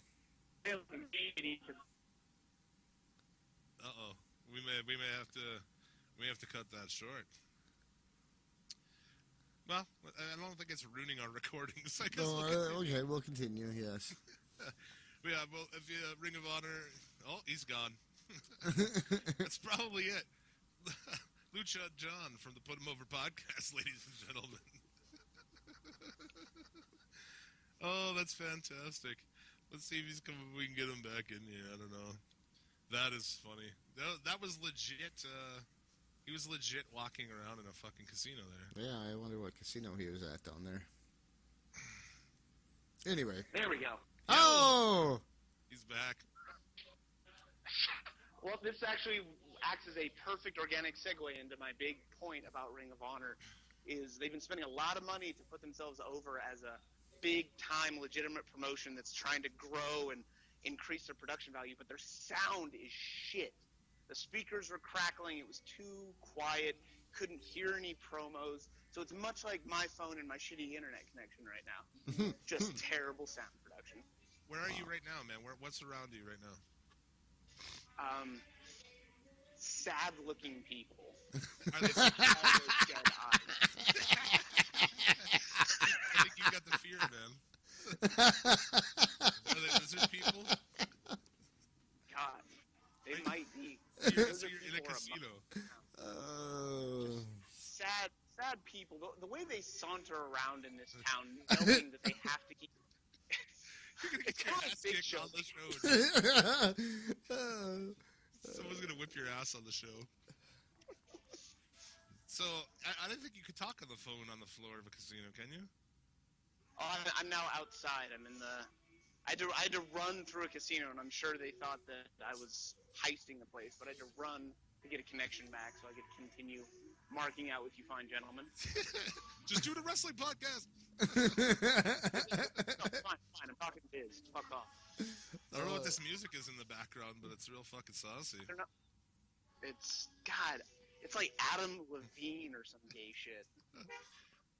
Uh-oh. We may have to cut that short. Well, I don't think it's ruining our recordings. I guess Okay, we'll continue, yes. Yeah, well, if you Ring of Honor... Oh, he's gone. That's probably it. Lucha John from the Put 'Em Over podcast, ladies and gentlemen. Oh, that's fantastic. Let's see if he's coming. We can get him back in here. I don't know. That is funny. That was legit. He was legit walking around in a fucking casino there. Yeah, I wonder what casino he was at down there. Anyway. There we go. Oh! He's back. Well, this actually acts as a perfect organic segue into my big point about Ring of Honor, is they've been spending a lot of money to put themselves over as a big-time legitimate promotion that's trying to grow and increase their production value, but their sound is shit. The speakers were crackling. It was too quiet. Couldn't hear any promos. So it's much like my phone and my shitty internet connection right now. Just terrible sound production. Where are you right now, man? What's around you right now? Sad-looking people. Are they All those dead eyes. I think you got the fear, man. Are they lizard people? God, they might be. So Those you're in a people are casino. sad people. The way they saunter around in this town, knowing that they have to keep. You're gonna get It's your kind of ass Big kicked Show. on the show. Someone's gonna whip your ass on the show. So I didn't think you could talk on the phone on the floor of a casino, can you? Oh, I'm now outside. I'm in the. I had to run through a casino, and I'm sure they thought that I was heisting the place, but I had to run to get a connection back so I could continue marking out with you fine gentlemen. Just do the wrestling podcast. No, fine. I'm talking biz. Fuck off. I don't know what this music is in the background, but it's real fucking saucy. I don't know. It's God. It's like Adam Levine or some gay shit.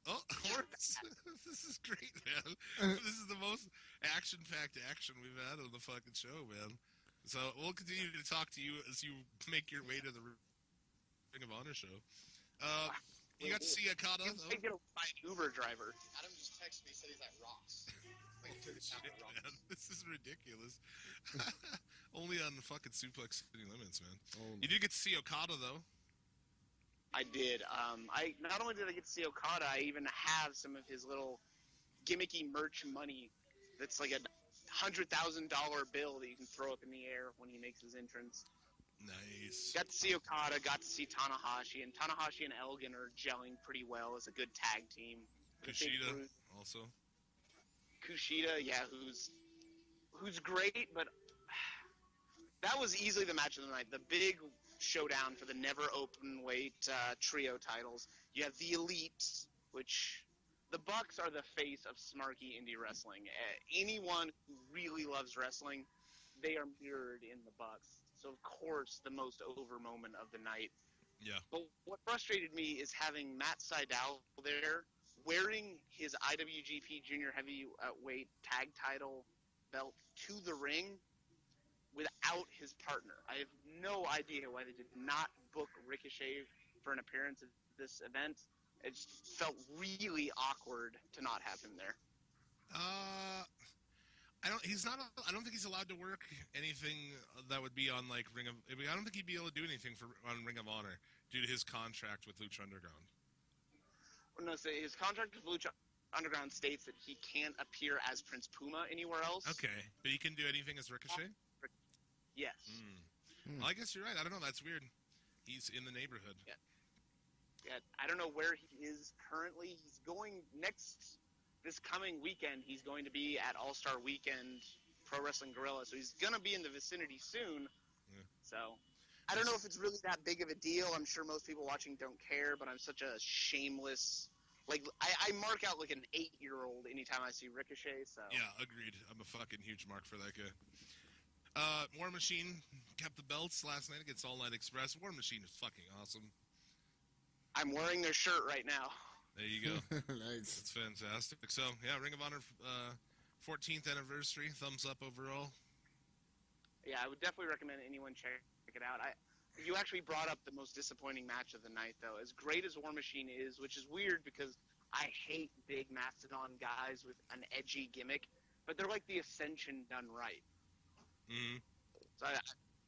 Oh, horse. This is great, man. This is the most action-packed action we've had on the fucking show, man. So we'll continue to talk to you as you make your way to the Ring of Honor show. You got to see Okada, though? I get by an Uber driver. Adam just texted me, said he's at Rocks. Like, Holy shit, man. This is ridiculous. Only on the fucking Suplex City Limits, man. Oh, You did get to see Okada, though. I did. I not only did I get to see Okada, I even have some of his little gimmicky merch money. That's like a $100,000 bill that you can throw up in the air when he makes his entrance. Nice. Got to see Okada, got to see Tanahashi, and Tanahashi and Elgin are gelling pretty well as a good tag team. Kushida, also. Kushida, yeah, who's great, but that was easily the match of the night. The big showdown for the never open weight trio titles. You have the Elite, which the Bucks are the face of smarky indie wrestling. Anyone who really loves wrestling, they are mirrored in the Bucks. So of course, the most over moment of the night. Yeah. But what frustrated me is having Matt Sydal there wearing his IWGP Junior Heavyweight Tag Title belt to the ring without his partner. I have no idea why they did not book Ricochet for an appearance at this event. It just felt really awkward to not have him there. I don't think he's allowed to work anything that would be on like Ring of. I don't think he'd be able to do anything on Ring of Honor due to his contract with Lucha Underground. Well, no, so his contract with Lucha Underground states that he can't appear as Prince Puma anywhere else. Okay, but he can do anything as Ricochet. Yes. Well, I guess you're right. I don't know. That's weird. He's in the neighborhood. Yeah. I don't know where he is currently. He's going this coming weekend. He's going to be at All-Star Weekend Pro Wrestling Guerrilla, so he's going to be in the vicinity soon. Yeah. So I don't know if it's really that big of a deal. I'm sure most people watching don't care, but I'm such a shameless Like, I mark out like an 8-year-old anytime I see Ricochet, so... Yeah, agreed. I'm a fucking huge mark for that guy. War Machine kept the belts last night against All Night Express. War Machine is fucking awesome. I'm wearing their shirt right now. There you go. Nice. It's fantastic. So, yeah, Ring of Honor 14th anniversary. Thumbs up overall. Yeah, I would definitely recommend anyone check it out. You actually brought up the most disappointing match of the night, though. As great as War Machine is, which is weird because I hate big mastodon guys with an edgy gimmick, but they're like the Ascension done right. Mm-hmm. So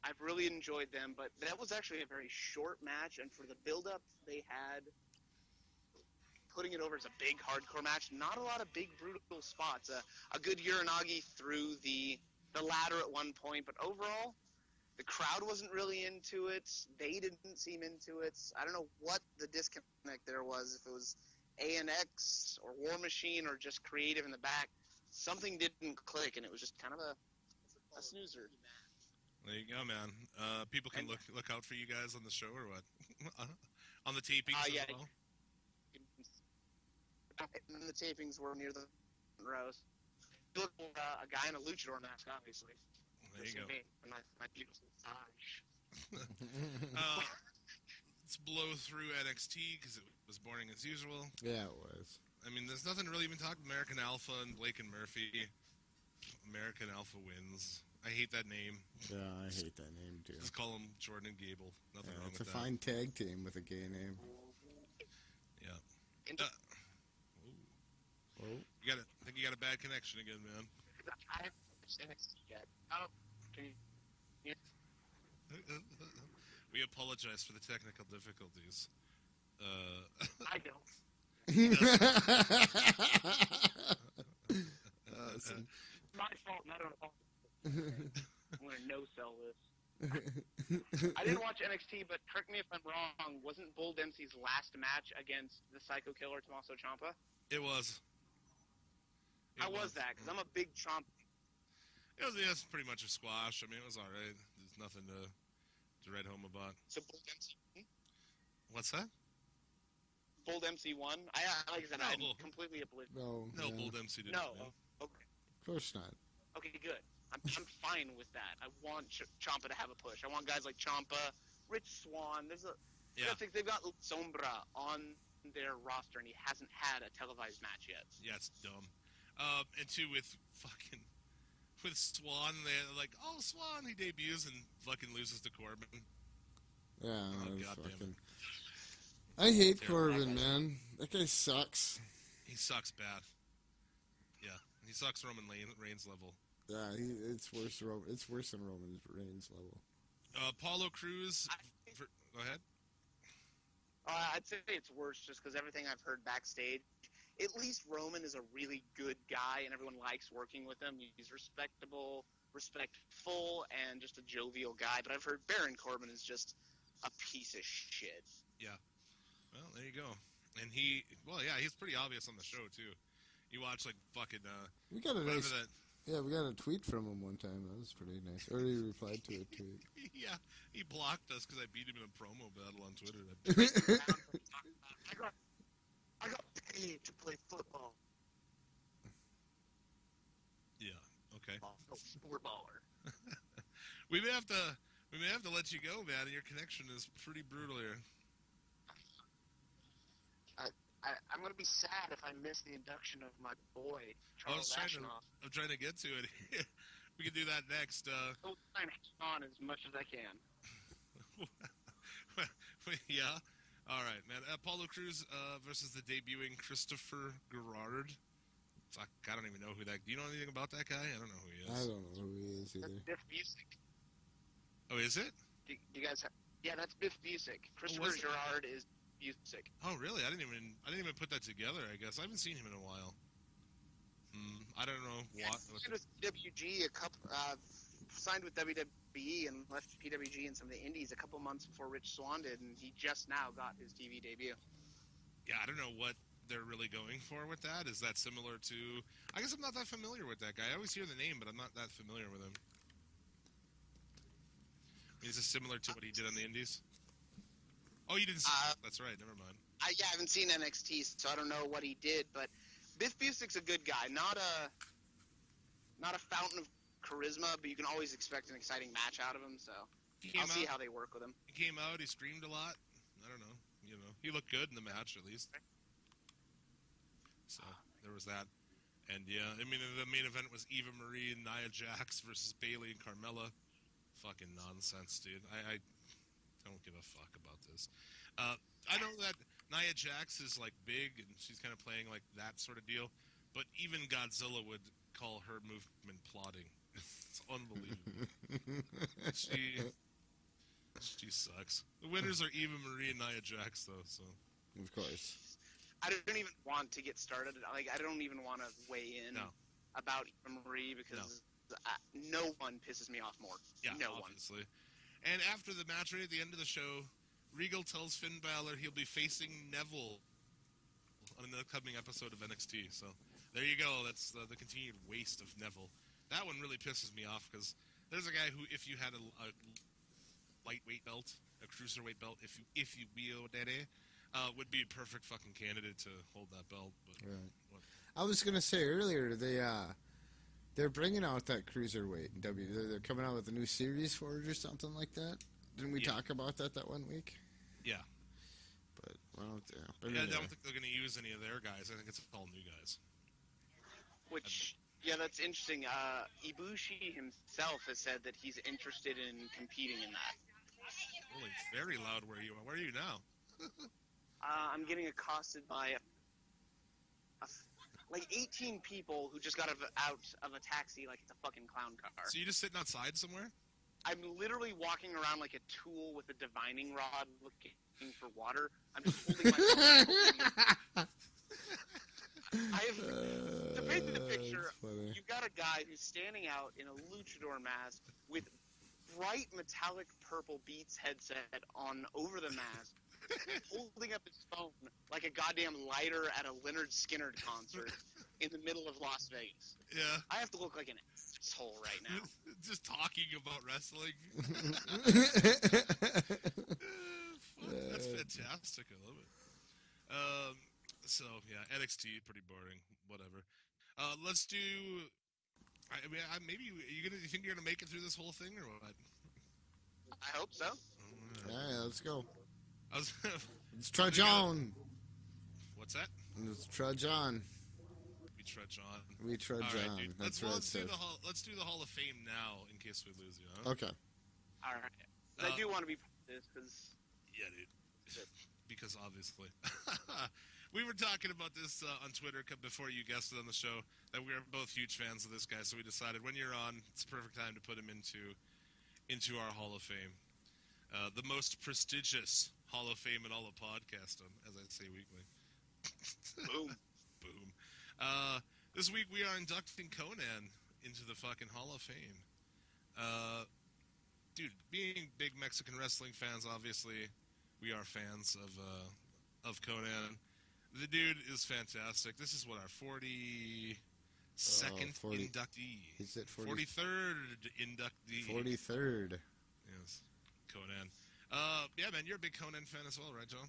I've really enjoyed them, but that was actually a very short match, and for the build-up they had, putting it over as a big hardcore match, not a lot of big brutal spots. A good Uranagi through the ladder at one point, but overall, the crowd wasn't really into it. They didn't seem into it. I don't know what the disconnect there was, if it was ANX or War Machine or just creative in the back. Something didn't click, and it was just kind of a snoozer. There you go, man. People can look out for you guys on the show or what? On the tapings as well? And the tapings were near the rows. Look, a guy in a luchador mask, obviously. There you go. My beautiful massage. Let's blow through NXT because it was boring as usual. Yeah, it was. I mean, there's nothing to really even talk. American Alpha and Blake and Murphy. American Alpha wins. I hate that name. Yeah, I hate that name too. Just call them Jordan and Gable. Nothing wrong It's with a that. fine tag team with a gay name. Yeah. Oh. I think you got a bad connection again, man. I haven't watched NXT yet. Oh, can you... We apologize for the technical difficulties. I don't. Awesome. My fault, not at all. I'm going to no-sell this. I didn't watch NXT, but correct me if I'm wrong, wasn't Bull Dempsey's last match against the Psycho Killer, Tommaso Ciampa? It was. How was that? Because I'm a big Ciampa. It was pretty much a squash. I mean, it was all right. There's nothing to write home about. So Bull Dempsey won? What's that? Bull Dempsey won? Like I said, I'm completely oblivious. No, Bull Dempsey didn't No. win. Okay. Of course not. Okay, good. I'm fine with that. I want Ciampa to have a push. I want guys like Ciampa, Rich Swann. They've got Sombra on their roster, and he hasn't had a televised match yet. Yeah, it's dumb. And two, with Swann, they're like, oh, Swann, he debuts and fucking loses to Corbin. Yeah, God damn it. I hate Corbin, man. That guy sucks. He sucks bad. Yeah, he sucks Roman Reigns level. Yeah, it's worse. It's worse than Roman Reigns level. Apollo Crews. Go ahead. I'd say it's worse just because everything I've heard backstage. At least Roman is a really good guy, and everyone likes working with him. He's respectable, respectful, and just a jovial guy. But I've heard Baron Corbin is just a piece of shit. Yeah. Well, there you go. And he's pretty obvious on the show too. You watch like fucking. We got a nice. Yeah, we got a tweet from him one time. That was pretty nice. Or he replied to a tweet. Yeah, he blocked us because I beat him in a promo battle on Twitter. I got paid to play football. Yeah. Okay. Sport baller. We may have to let you go, man. Your connection is pretty brutal here. I'm going to be sad if I miss the induction of my boy, Charles Ashenoff. I'm trying to get to it. We can do that next. I'll try and hang on as much as I can. Yeah. All right, man. Apollo Crews versus the debuting Christopher Gerard. Fuck, I don't even know who that. Do you know anything about that guy? I don't know who he is. I don't know who he is either. That's Biff Busick. Oh, is it? Do you guys have? Yeah, that's Biff Busick. Christopher Gerard is Busick. Oh, really? I didn't even put that together. I guess I haven't seen him in a while. I don't know what. Signed with PWG signed with WWE and left PWG and some of the indies a couple months before Rich Swann did, and he just now got his TV debut. Yeah, I don't know what they're really going for with that. Is that similar to? I guess I'm not that familiar with that guy. I always hear the name, but I'm not that familiar with him. Is this similar to what he did on the indies? Oh, you didn't see That's right. Never mind. I haven't seen NXT, so I don't know what he did. But Biff Busick's a good guy, not a fountain of charisma, but you can always expect an exciting match out of him. So I'll see how they work with him. He came out. He screamed a lot. I don't know. He looked good in the match at least. So there was that. And yeah, I mean, the main event was Eva Marie and Nia Jax versus Bayley and Carmella. Fucking nonsense, dude. I don't give a fuck about this. I know that Nia Jax is like big and she's kind of playing like that sort of deal, but even Godzilla would call her movement plotting. It's unbelievable. She sucks. The winners are Eva Marie and Nia Jax, though. So Of course. I don't even want to get started. Like, I don't even want to weigh in about Eva Marie because no one pisses me off more. Yeah, no obviously. And after the match, right at the end of the show, Regal tells Finn Balor he'll be facing Neville on an upcoming episode of NXT. So there you go. That's the continued waste of Neville. That one really pisses me off because there's a guy who, if you had a lightweight belt, a cruiserweight belt, if you will, daddy, would be a perfect fucking candidate to hold that belt. But I was gonna say earlier they're bringing out that cruiserweight in They're coming out with a new series for it or something like that. Didn't we talk about that one week? Yeah. But anyway. I don't think they're gonna use any of their guys. I think it's all new guys. Which, yeah, that's interesting. Ibushi himself has said that he's interested in competing in that. Holy, it's very loud where you are. Where are you now? I'm getting accosted by like 18 people who just got out of a taxi like it's a fucking clown car. So you just sitting outside somewhere? I'm literally walking around like a tool with a divining rod looking for water. I'm just holding my to paint the picture, you've got a guy who's standing out in a luchador mask with bright metallic purple Beats headset on over the mask, holding up his phone like a goddamn lighter at a Leonard Skinner concert in the middle of Las Vegas. Yeah. I have to look like an asshole right now. Just talking about wrestling. That's fantastic. I love it. So, yeah, NXT, pretty boring. Whatever. Let's do... maybe you think you're going to make it through this whole thing, or what? I hope so. Yeah, let's go. Let's trudge on. What's that? Let's trudge on. We trudge on. We trudge All right, on. Dude. That's let's do the Hall of Fame now, in case we lose you. Huh? Okay. All right. I do want to be part of this because... Yeah, dude. Because obviously. We were talking about this on Twitter before you guessed it on the show, that we are both huge fans of this guy, so we decided when you're on, it's a perfect time to put him into our Hall of Fame. The most prestigious Hall of Fame in all of podcasting, as I say weekly. Boom. Boom. This week we are inducting Conan into the fucking Hall of Fame. Dude, being big Mexican wrestling fans, obviously, we are fans of Conan. The dude is fantastic. This is what, our 42nd inductee. Is it 43rd inductee. 43rd. Yes, Conan. Yeah, man, you're a big Conan fan as well, right, John?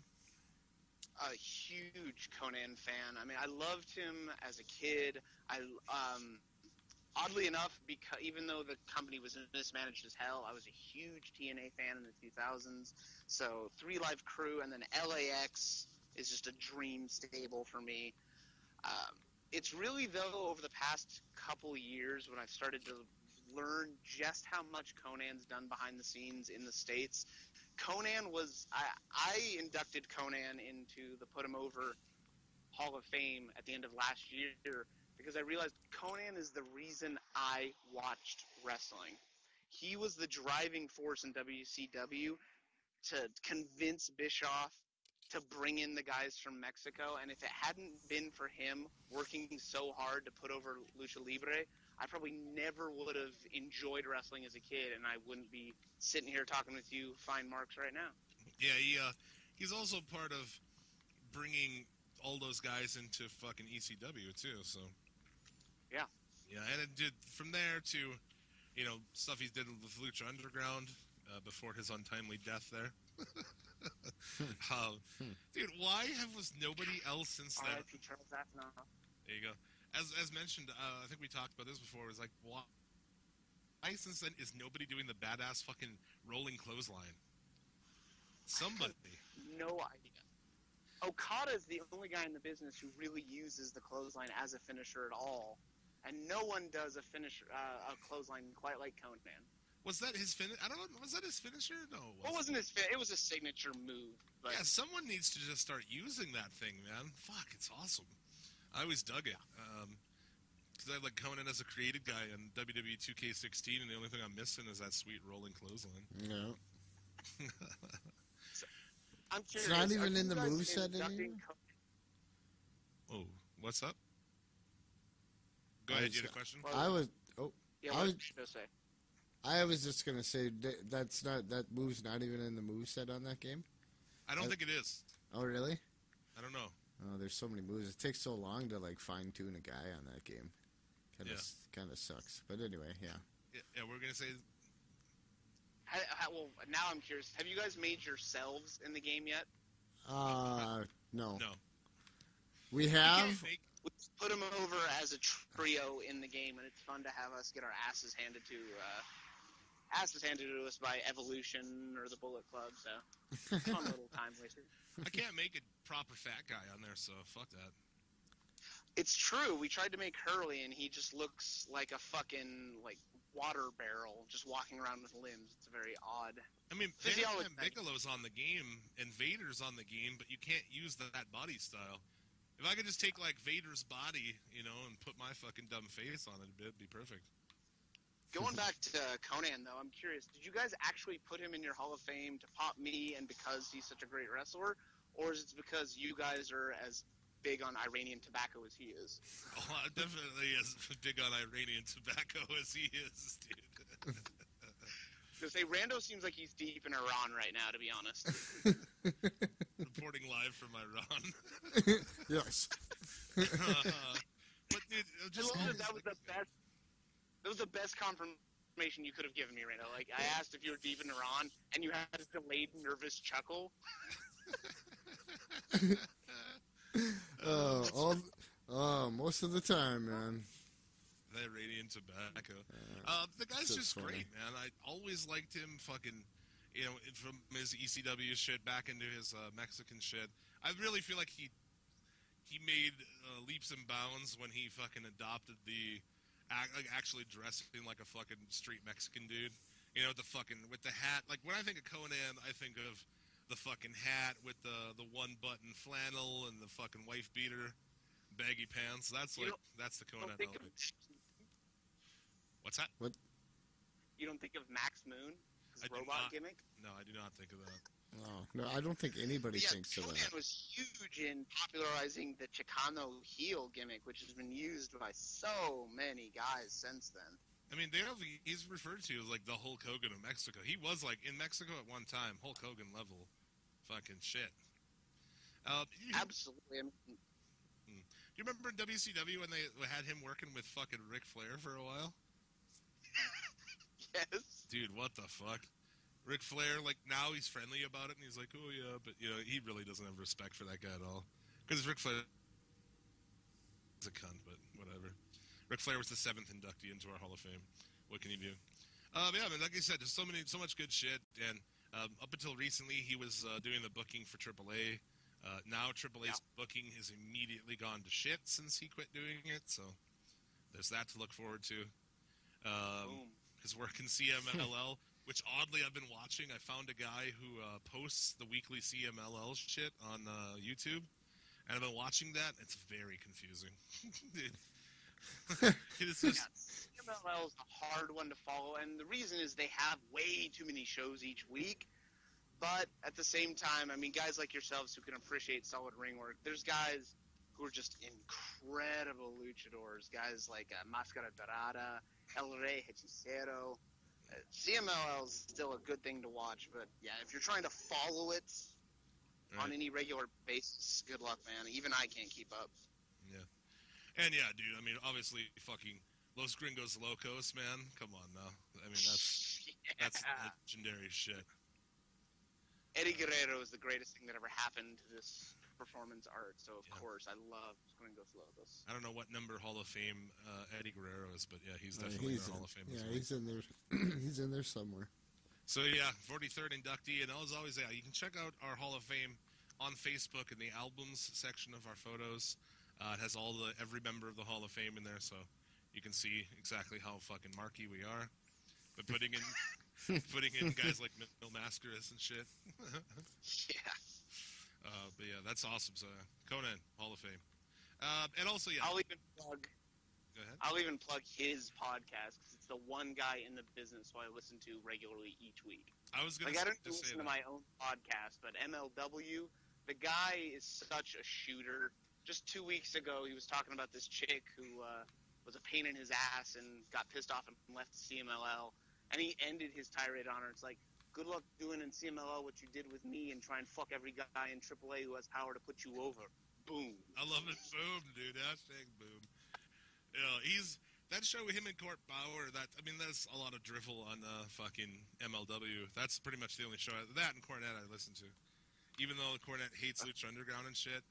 A huge Conan fan. I mean, I loved him as a kid. Oddly enough, because even though the company was mismanaged as hell, I was a huge TNA fan in the 2000s. So 3 Live Crew and then LAX is just a dream stable for me. It's really, though, over the past couple years when I've started to learn just how much Conan's done behind the scenes in the States. Conan was... I inducted Conan into the Put Him Over Hall of Fame at the end of last year because I realized Conan is the reason I watched wrestling. He was the driving force in WCW to convince Bischoff to bring in the guys from Mexico, and if it hadn't been for him working so hard to put over Lucha Libre, I probably never would have enjoyed wrestling as a kid, and I wouldn't be sitting here talking with you fine marks right now. Yeah, he's also part of bringing all those guys into fucking ECW, too, so... Yeah. Yeah, and it did, from there to, stuff he did with Lucha Underground before his untimely death there. Dude, why was nobody else since then? R.I.P. Charles Aznavour. There you go. As mentioned, I think we talked about this before. It was like, why since then is nobody doing the badass fucking rolling clothesline? Somebody. No idea. Okada is the only guy in the business who really uses the clothesline as a finisher at all, and no one does a clothesline quite like Conan. Was that his finish? I don't know. Was that his finisher? No, it wasn't his It was a signature move. But yeah, someone needs to just start using that thing, man. Fuck, it's awesome. I always dug it. Because I like Conan as a creative guy in WWE 2K16, and the only thing I'm missing is that sweet rolling clothesline. No. I'm curious. It's not even in the moveset anymore? Oh, what's up? Go ahead, you had a question? I was... Oh. Yeah, what did you say? I was just gonna say that move's not even in the moveset on that game. I don't think it is. Oh really? I don't know. Oh, there's so many moves. It takes so long to like fine tune a guy on that game. Kind of sucks. But anyway, yeah. Yeah, we're gonna say. Well, now I'm curious. Have you guys made yourselves in the game yet? No. No. We have. We put them over as a trio in the game, and it's fun to have us get our asses handed to us by Evolution or the Bullet Club. So fun little time waster. I can't make a proper fat guy on there, so fuck that. It's true. We tried to make Hurley, and he just looks like a fucking water barrel, just walking around with limbs. It's very odd. I mean, Bigelow's on the game, and Vader's on the game, but you can't use that body style. If I could just take Vader's body, and put my fucking dumb face on it, it'd be perfect. Going back to Conan, though, I'm curious. Did you guys actually put him in your Hall of Fame to pop me and because he's such a great wrestler? Or is it because you guys are as big on Iranian tobacco as he is? Oh, I'm definitely as big on Iranian tobacco as he is, dude. Because Rando seems like he's deep in Iran right now, to be honest. Reporting live from Iran. Yes. But dude, that was the best. That was the best confirmation you could have given me, Rando. I asked if you were deep in Iran, and you had this delayed, nervous chuckle. Most of the time, man. The Iranian tobacco. The guy's just great, man. I always liked him fucking, from his ECW shit back into his Mexican shit. I really feel like he made leaps and bounds when he fucking adopted the actually dressing like a fucking street Mexican dude. With the hat. When I think of Conan, I think of the fucking hat with the one button flannel and the fucking wife beater, baggy pants. That's the Conan. What's that? What? You don't think of Max Moon, his robot gimmick? No, I do not think of that. No, I don't think anybody thinks of that. Conan was huge in popularizing the Chicano heel gimmick, which has been used by so many guys since then. I mean, he's referred to as the Hulk Hogan of Mexico. He was in Mexico at one time, Hulk Hogan level, fucking shit. Absolutely. Do you remember in WCW when they had him working with fucking Ric Flair for a while? Yes. Dude, what the fuck? Ric Flair, now he's friendly about it, and he's like, oh yeah, but, he really doesn't have respect for that guy at all. Because Ric Flair is a cunt, but whatever. Ric Flair was the 7th inductee into our Hall of Fame. What can you do? Yeah, man, like I said, there's so much good shit, and up until recently, he was doing the booking for AAA. Now AAA's booking has immediately gone to shit since he quit doing it, so there's that to look forward to. His work in CMLL, which oddly I've been watching. I found a guy who posts the weekly CMLL shit on YouTube, and I've been watching that. It's very confusing. It's just... CMLL is a hard one to follow, and the reason is they have way too many shows each week. But at the same time, I mean, guys like yourselves who can appreciate solid ring work, there's guys who are just incredible luchadors. Guys like Máscara Dorada, El Rey Hechicero. CMLL is still a good thing to watch, but yeah, if you're trying to follow it on any regular basis, good luck, man. Even I can't keep up. Yeah. And yeah, dude, I mean, obviously, fucking Los Gringos Locos, man. Come on now. I mean, that's legendary shit. Eddie Guerrero is the greatest thing that ever happened to this performance art. So of course, I love Gringos Locos. I don't know what number Hall of Fame Eddie Guerrero is, but yeah, he's definitely in the Hall of Fame. Yeah, as well. he's in there. He's in there somewhere. So yeah, 43rd inductee, and as always, yeah, you can check out our Hall of Fame on Facebook in the albums section of our photos. It has every member of the Hall of Fame in there, so you can see exactly how fucking marky we are. But putting in guys like Mil Mascaras and shit. Yeah. But yeah, that's awesome. So Conan, Hall of Fame. And also, yeah. I'll even plug Go ahead. I'll even plug his podcast because it's the one guy in the business who I listen to regularly each week. I was going I don't to listen say to my own podcast, but MLW, the guy is such a shooter. Just 2 weeks ago, he was talking about this chick who was a pain in his ass and got pissed off and left CMLL. And he ended his tirade on her. It's like, good luck doing in CMLL what you did with me and try and fuck every guy in AAA who has power to put you over. Boom. I love it. Boom, dude. Hashtag boom. You know, that show with him and Court Bauer, that's a lot of drivel on fucking MLW. That's pretty much the only show. That and Cornette I listen to. Even though Cornette hates Lucha Underground and shit,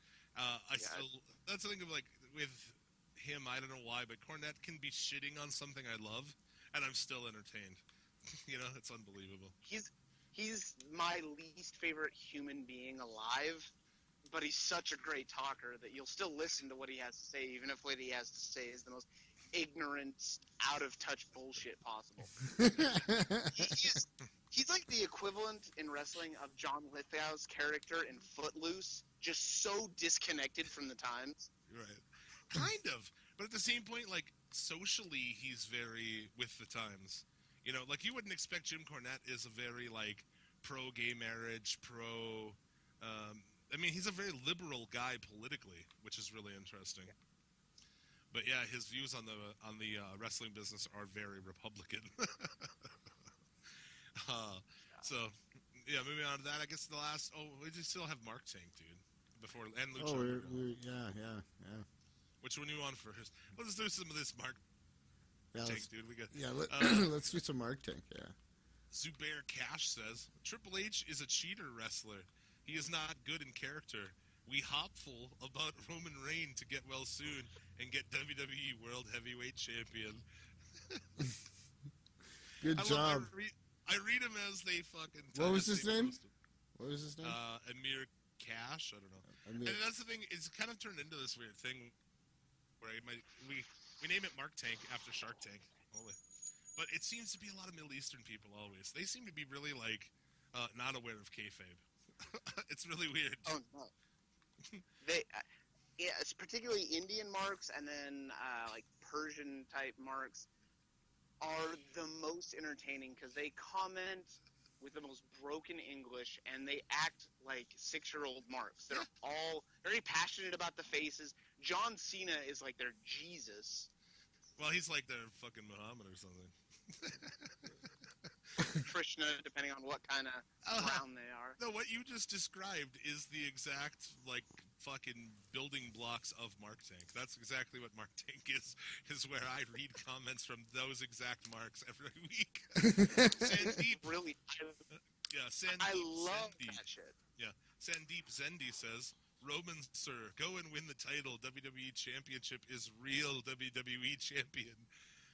that's the thing of, like, with him, I don't know why, but Cornette can be shitting on something I love, and I'm still entertained. You know, it's unbelievable. He's my least favorite human being alive, but he's such a great talker that you'll still listen to what he has to say, even if what he has to say is the most ignorant, out-of-touch bullshit possible. He's like the equivalent in wrestling of John Lithgow's character in Footloose, just so disconnected from the times. Right. Kind of. But at the same point, like, socially, he's very with the times. You know, like, you wouldn't expect Jim Cornette is a very, like, pro-gay marriage, he's a very liberal guy politically, which is really interesting. But yeah, his views on the wrestling business are very Republican. So yeah, moving on to that. I guess the last. Oh, we just still have Mark Tank, dude. Before and Lucha. Yeah. Which one you want first? Let's do some of this Mark Tank, dude. We got. Yeah, let's do some Mark Tank. Yeah. Zubair Cash says Triple H is a cheater wrestler. He is not good in character. We hopeful about Roman Reigns to get well soon and get WWE World Heavyweight Champion. Good job. I read him as they fucking. What was his name? What was his name? Amir Cash. I don't know. And that's the thing. It's kind of turned into this weird thing where we name it Mark Tank after Shark Tank. Holy. But it seems to be a lot of Middle Eastern people always. They seem to be really like not aware of kayfabe. It's really weird. Oh no. It's particularly Indian marks and then like Persian type marks are the most entertaining because they comment with the most broken English and they act like 6-year-old marks. They're all very passionate about the faces. John Cena is like their Jesus. Well, he's like their fucking Muhammad or something. Krishna, depending on what kind of brown they are. No, what you just described is the exact, like, fucking building blocks of Mark Tank. That's exactly what Mark Tank is where I read comments from those exact marks every week. Sandeep, really? Yeah, Sandeep. I love that shit. Yeah, Sandeep Zendi says, Roman, sir, go and win the title. WWE Championship is real WWE Champion.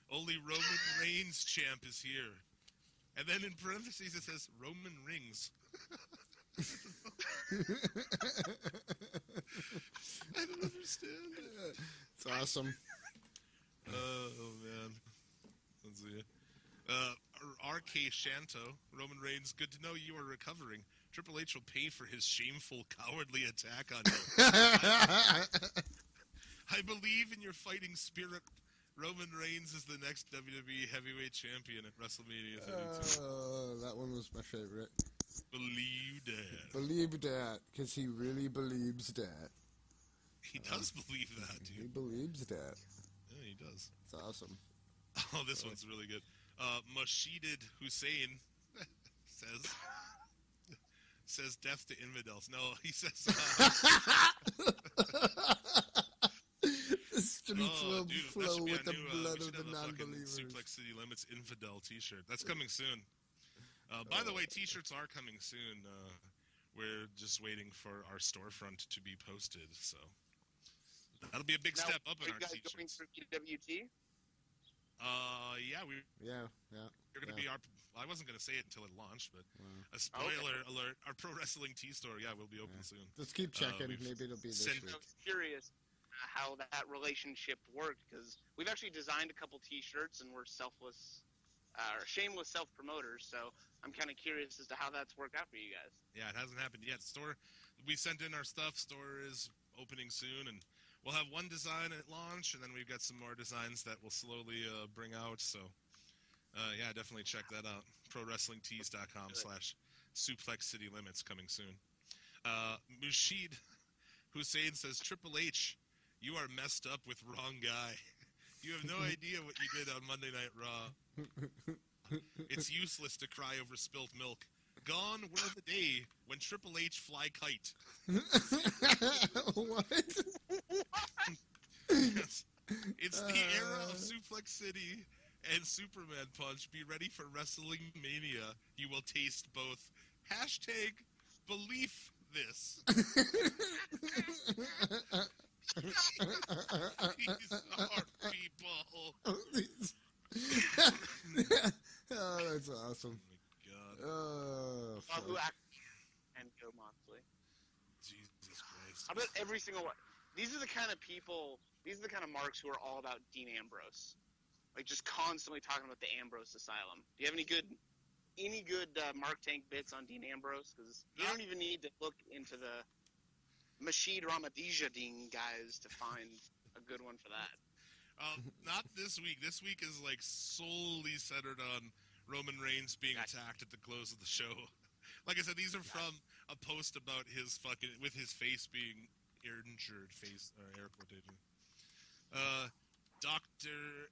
Only Roman Reigns champ is here. And then in parentheses it says, Roman rings. I don't understand. It's awesome. Oh, man. Let's see. RK Shanto, Roman Reigns, good to know you are recovering. Triple H will pay for his shameful, cowardly attack on you. I believe in your fighting spirit. Roman Reigns is the next WWE Heavyweight Champion at WrestleMania 32. That one was my favorite. Believe that. Believe that, because he really believes that. He does believe that, dude. He believes that. Yeah, he does. It's awesome. Oh, this one's really good. Mashidid Hussein says death to infidels. No, he says... The streets will dude, flow with the new, blood of the non-believers. Suplex City Limits Infidel t-shirt. That's coming soon. By the way, t-shirts are coming soon. we're just waiting for our storefront to be posted. So that'll be a big step up in are our you guys going t-shirts. for PWT? Yeah, Yeah. we're going to be our. I wasn't going to say it until it launched, but Wow. a spoiler alert: our pro wrestling tea store, will be open soon. Just keep checking. we've Maybe it'll be this sent- week. I was curious how that relationship worked, because we've actually designed a couple T-shirts and we're shameless self-promoters. So I'm kind of curious as to how that's worked out for you guys. Yeah, it hasn't happened yet. Store, we sent in our stuff. Store is opening soon, and we'll have one design at launch, and then we've got some more designs that we'll slowly bring out. So, yeah, definitely check that out. ProWrestlingTees.com/Suplex City Limits coming soon. Mushid Hussein says, Triple H, you are messed up with wrong guy. You have no idea what you did on Monday Night Raw. It's useless to cry over spilt milk. Gone were the day when Triple H fly kite. What? Yes. It's the era of Suplex City and Superman Punch. Be ready for Wrestling Mania. You will taste both. Hashtag belief this. These are people. Oh, that's awesome. Oh my god. Oh, fuck. Who actually and Joe Moxley. Jesus Christ. I bet every single one. These are the kind of people. These are the kind of marks who are all about Dean Ambrose, like just constantly talking about the Ambrose Asylum. Do you have any good Mark Tank bits on Dean Ambrose? Because you don't even need to look into the Mashid Ramadijading guys to find a good one for that. Not this week. This week is like solely centered on Roman Reigns being attacked at the close of the show. Like I said, these are from a post about his with his face being injured, air quotation. Dr.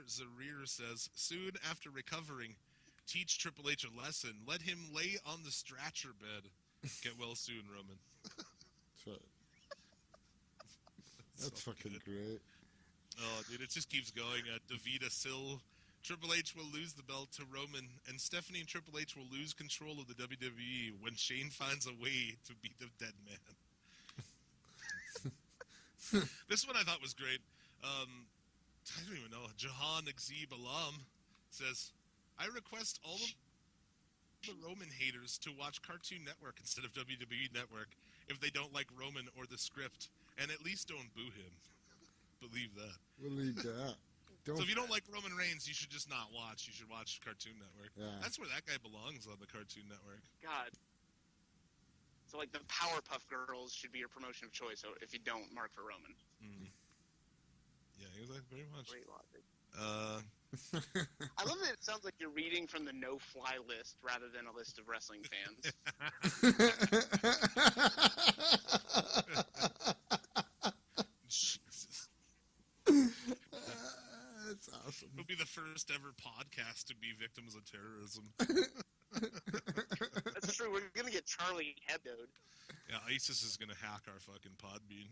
Zarir says, soon after recovering, teach Triple H a lesson. Let him lay on the stretcher bed. Get well soon, Roman. That's so fucking good. great. Oh, dude, it just keeps going. Davida Sil. Triple H will lose the belt to Roman, and Stephanie and Triple H will lose control of the WWE when Shane finds a way to beat the dead man. This one I thought was great. I don't even know. Jahan Exib Alam says, I request all of the Roman haters to watch Cartoon Network instead of WWE Network if they don't like Roman or the script, and at least don't boo him. Believe that. Believe that. So if you don't like Roman Reigns, you should just not watch. You should watch Cartoon Network. Yeah. That's where that guy belongs, on the Cartoon Network. God. So like the Powerpuff Girls should be your promotion of choice. So if you don't, mark for Roman. Mm. Yeah, exactly, very much. Great logic. I I love that it sounds like you're reading from the no-fly list rather than a list of wrestling fans. Jesus. That's awesome. It'll be the first ever podcast to be victims of terrorism. That's true. We're gonna get Charlie Hebdoed. Yeah, ISIS is gonna hack our fucking Podbean.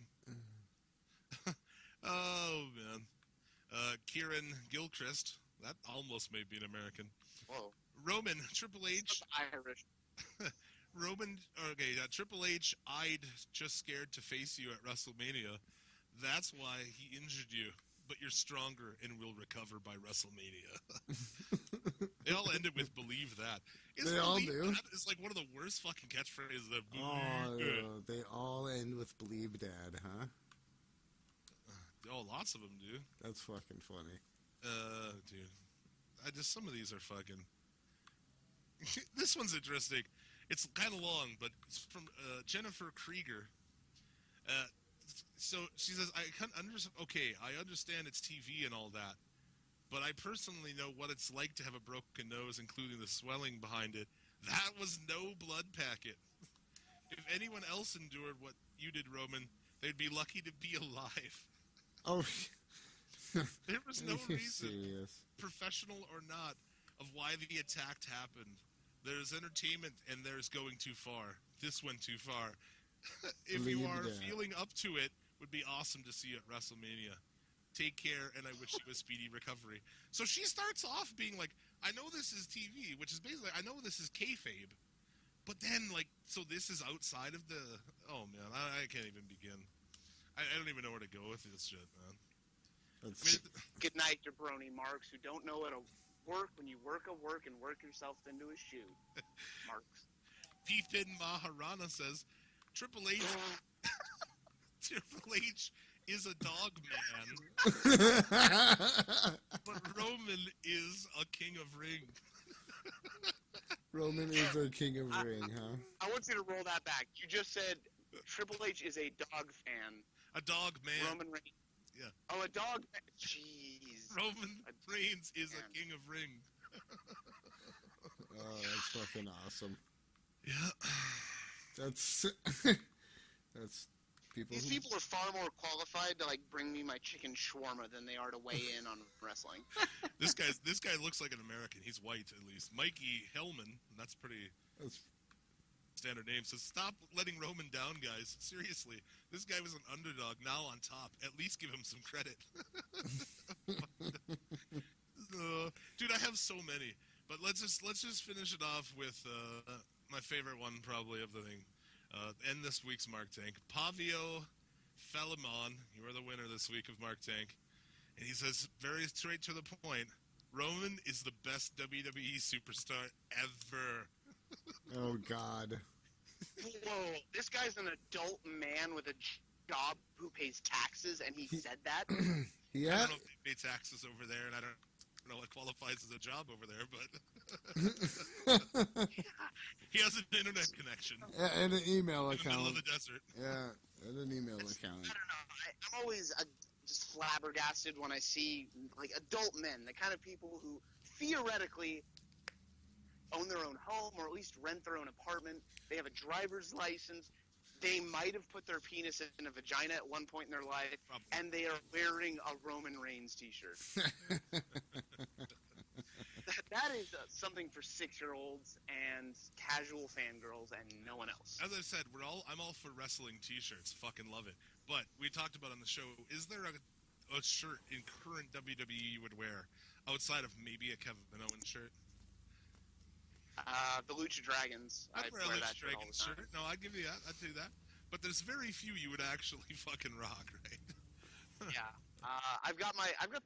Oh, man. Kieran Gilchrist. That almost may be an American. Whoa. Roman, Triple H. Irish. Triple H eyed just scared to face you at WrestleMania. That's why he injured you. But you're stronger and will recover by WrestleMania. They all ended with believe that. They all do. That is like one of the worst fucking catchphrases that They all end with believe dad, huh? Oh, lots of them do. That's fucking funny. Dude. Some of these are fucking... This one's interesting. It's kind of long, but it's from Jennifer Krieger. So she says, I understand it's TV and all that, but I personally know what it's like to have a broken nose, including the swelling behind it. That was no blood packet. If anyone else endured what you did, Roman, they'd be lucky to be alive. Oh, There was no reason, serious. professional or not, of why the attack happened. There's entertainment and there's going too far. This went too far. If you Believe are that. feeling up to it, would be awesome to see you at WrestleMania. Take care, and I wish you a speedy recovery. So she starts off being like, I know this is TV, which is basically, I know this is kayfabe, But then, like, so this is outside of the... Oh, man, I can't even begin. I don't even know where to go with this shit, man. Good night, jabroni marks, who don't know how to work when you work and work yourself into a shoe. Marks. P-Fin Maharana says, Triple H... Triple H is a dog man. But Roman is a king of ring. Roman is the king of ring, huh? I want you to roll that back. You just said Triple H is a dog fan. A dog man. Roman Reigns. Yeah. Oh, a dog fan. Jeez. Roman Reigns is a king of ring. Oh, that's fucking awesome. Yeah. That's people. These people are far more qualified to like bring me my chicken shawarma than they are to weigh in on wrestling. This guy looks like an American. He's white at least. Mikey Hellman. That's pretty. That's Standard name. So stop letting Roman down, guys. Seriously, this guy was an underdog. Now on top. At least give him some credit. Dude, I have so many. But let's just finish it off with my favorite one probably of the thing. End this week's Mark Tank. Pavio Falamon, you are the winner this week of Mark Tank. And he says, very straight to the point, Roman is the best WWE superstar ever. Oh, God. Whoa, this guy's an adult man with a job who pays taxes, and he said that? Yeah? I don't know if they pay taxes over there, and I don't know what qualifies as a job over there, but... He has an internet connection. And an email in the account. middle of the desert. Yeah, and an email account. I don't know. I'm always just flabbergasted when I see like adult men, the kind of people who theoretically own their own home or at least rent their own apartment. They have a driver's license. They might have put their penis in a vagina at one point in their life, Probably. and they are wearing a Roman Reigns t-shirt. That is something for 6-year-olds and casual fangirls and no one else. As I said, I'm all for wrestling T-shirts. Fucking love it. But we talked about on the show. Is there a shirt in current WWE you would wear outside of maybe a Kevin Owens shirt? The Lucha Dragons. I'd wear a wear Lucha that shirt all the Dragons time. shirt. No, I'd give you that. I'd do that. But there's very few you would actually fucking rock, right? Yeah. I've got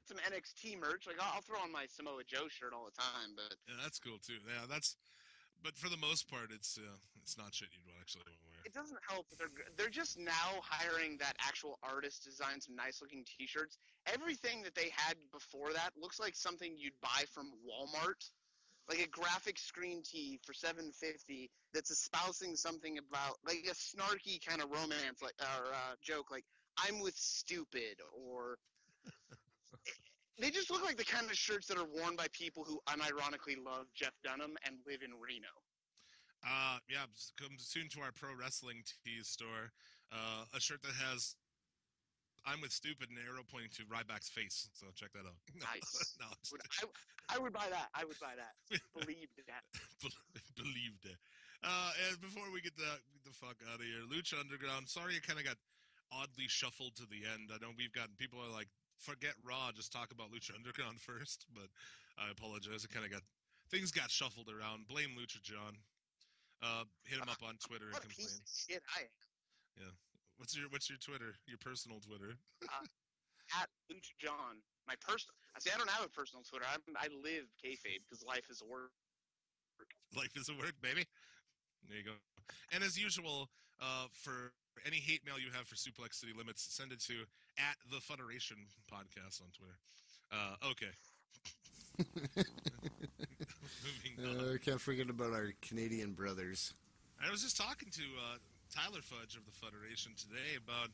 some NXT merch. Like I'll throw on my Samoa Joe shirt all the time, but Yeah, that's cool too. Yeah, but for the most part, it's not shit you'd actually want to wear. it doesn't help. They're just now hiring that actual artist to design some nice looking T-shirts. Everything that they had before that looks like something you'd buy from Walmart, like a graphic screen tee for $7.50 that's espousing something about like a snarky kind of romance, like or joke, like I'm with stupid, or they just look like the kind of shirts that are worn by people who unironically love Jeff Dunham and live in Reno. Yeah, come soon to our pro wrestling tees store. A shirt that has I'm with stupid and an arrow pointing to Ryback's face. So check that out. Nice. No, I would buy that. I would buy that. Believe that. believed it. And before we get the fuck out of here, Lucha Underground. Sorry, it kind of got oddly shuffled to the end. I know we've got people are like, forget Raw, just talk about Lucha Underground first. But I apologize. It kind of things got shuffled around. Blame Lucha John. Hit him up on Twitter and What a complain. piece of shit I am. Yeah. What's your Twitter? Your personal Twitter? At Lucha John. My personal. I say I don't have a personal Twitter. I live kayfabe because life is a work. Life is a work, baby. There you go. And as usual, for any hate mail you have for Suplex City Limits, send it to @the_Federation Podcast on Twitter. Okay. Moving on. Can't forget about our Canadian brothers. I was just talking to Tyler Fudge of the Federation today about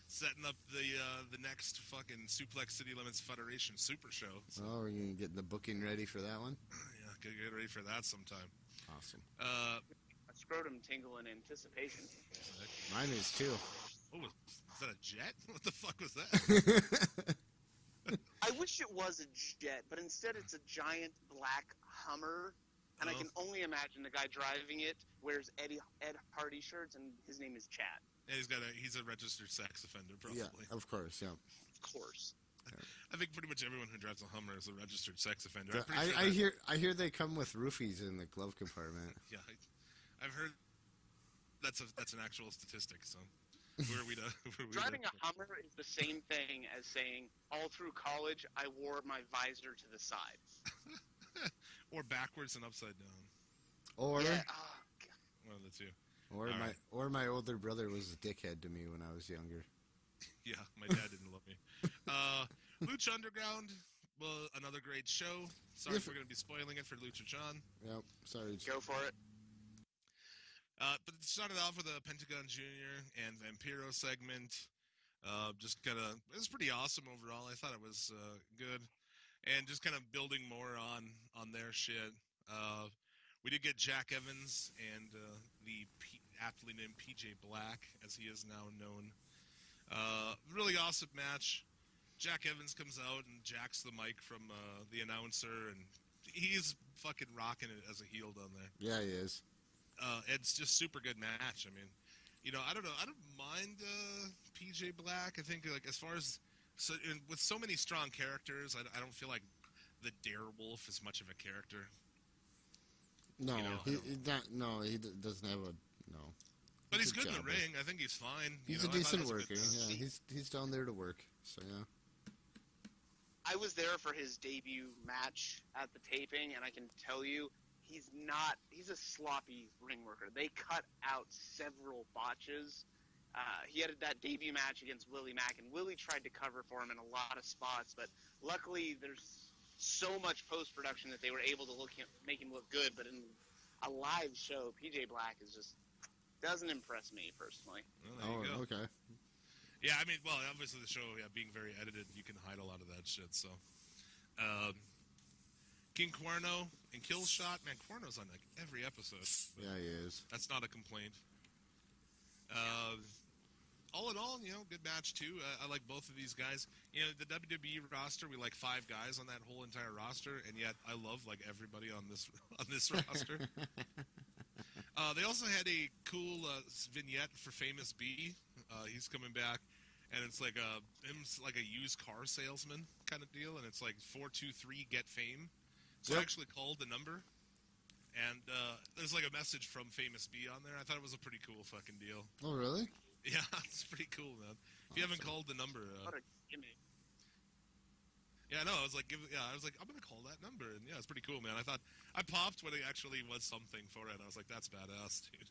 setting up the next fucking Suplex City Limits Federation Super Show. So, Oh, we're going to get the booking ready for that one? yeah, get ready for that sometime. Awesome. A scrotum tingle in anticipation. Mine is too. Oh, is that a jet? What the fuck was that? I wish it was a jet, but instead it's a giant black Hummer, and I can only imagine the guy driving it wears Ed Hardy shirts, and his name is Chad. Yeah, he's a registered sex offender, probably. Yeah, of course, yeah. Of course. I think pretty much everyone who drives a Hummer is a registered sex offender. I'm pretty I sure hear they come with roofies in the glove compartment. Yeah, I've heard that's an actual statistic. So, where are we to? Driving a Hummer is the same thing as saying all through college I wore my visor to the side. Or backwards and upside down. Or Yeah, One of the two. or my older brother was a dickhead to me when I was younger. Yeah, my dad didn't love me. Lucha Underground, well, another great show. Sorry if we're going to be spoiling it for Lucha John. Yep, sorry. go for it. But it started off with a Pentagon Jr. and Vampiro segment. Just kind of, it was pretty awesome overall. I thought it was good. And just kind of building more on their shit. We did get Jack Evans and the aptly named PJ Black, as he is now known. Really awesome match. Jack Evans comes out and jacks the mic from the announcer, and he's fucking rocking it as a heel down there. Yeah, he is. It's just super good match. I mean, I don't know. I don't mind PJ Black. I think like as far as with so many strong characters, I don't feel like the Darewolf is much of a character. No, he doesn't have a no. But he's good in the ring. I think he's fine. He's a decent worker. Yeah, he's down there to work. So yeah. I was there for his debut match at the taping, and I can tell you, he's a sloppy ring worker. They cut out several botches. He had that debut match against Willie Mack, and Willie tried to cover for him in a lot of spots, but luckily there's so much post-production that they were able to make him look good, but in a live show, PJ Black doesn't impress me personally. Well, there you go. Okay. Yeah, I mean, well, obviously the show, being very edited, you can hide a lot of that shit, so. King Cuerno and Killshot, man, Cuerno's on, like, every episode. Yeah, he is. That's not a complaint. All in all, good match, too. I like both of these guys. The WWE roster, we like 5 guys on that whole entire roster, and yet I love, like, everybody on this roster. They also had a cool vignette for Famous B. He's coming back, and it's like him's like a used car salesman kind of deal, and it's like 423 get fame. So I actually called the number, and there's like a message from Famous B on there. I thought it was a pretty cool fucking deal. Oh, really? Yeah, it's pretty cool, man. If you haven't called the number, What a gimmick. yeah, no, I was like, I'm gonna call that number, and yeah, it's pretty cool, man. I popped when it actually was something for it. I was like, that's badass, dude.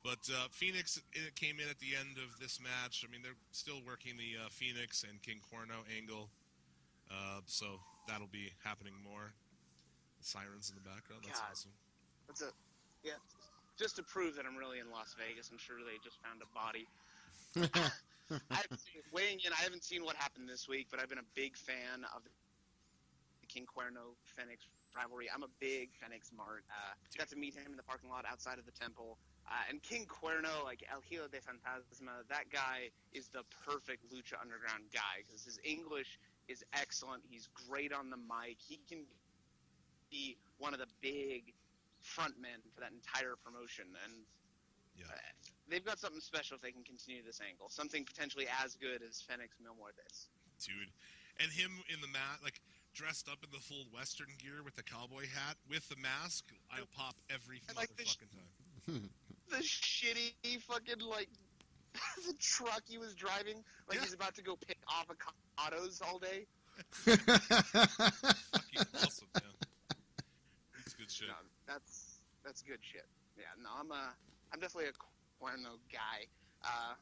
But Phoenix came in at the end of this match. I mean, they're still working the Phoenix and King Cuerno angle, so that'll be happening more. The sirens in the background, that's awesome. Just to prove that I'm really in Las Vegas, I'm sure they just found a body. Weighing in, I haven't seen what happened this week, but I've been a big fan of the King Cuerno Phoenix rivalry. I'm a big Phoenix Mart. Got to meet him in the parking lot outside of the temple. And King Cuerno, like El Hijo de Fantasma, that guy is the perfect Lucha Underground guy because his English is excellent. He's great on the mic. He can be one of the big frontmen for that entire promotion. And they've got something special if they can continue this angle. Something potentially as good as Phoenix Milmore this. Dude. And him in the mat, like, dressed up in the full Western gear with the cowboy hat, with the mask, I'll pop every motherfucking time. The shitty fucking, like, the truck he was driving, like he's about to go pick avocados all day. Fucking awesome, man. That's good shit. No, that's good shit. Yeah, no, I'm definitely a Cuerno guy. I'm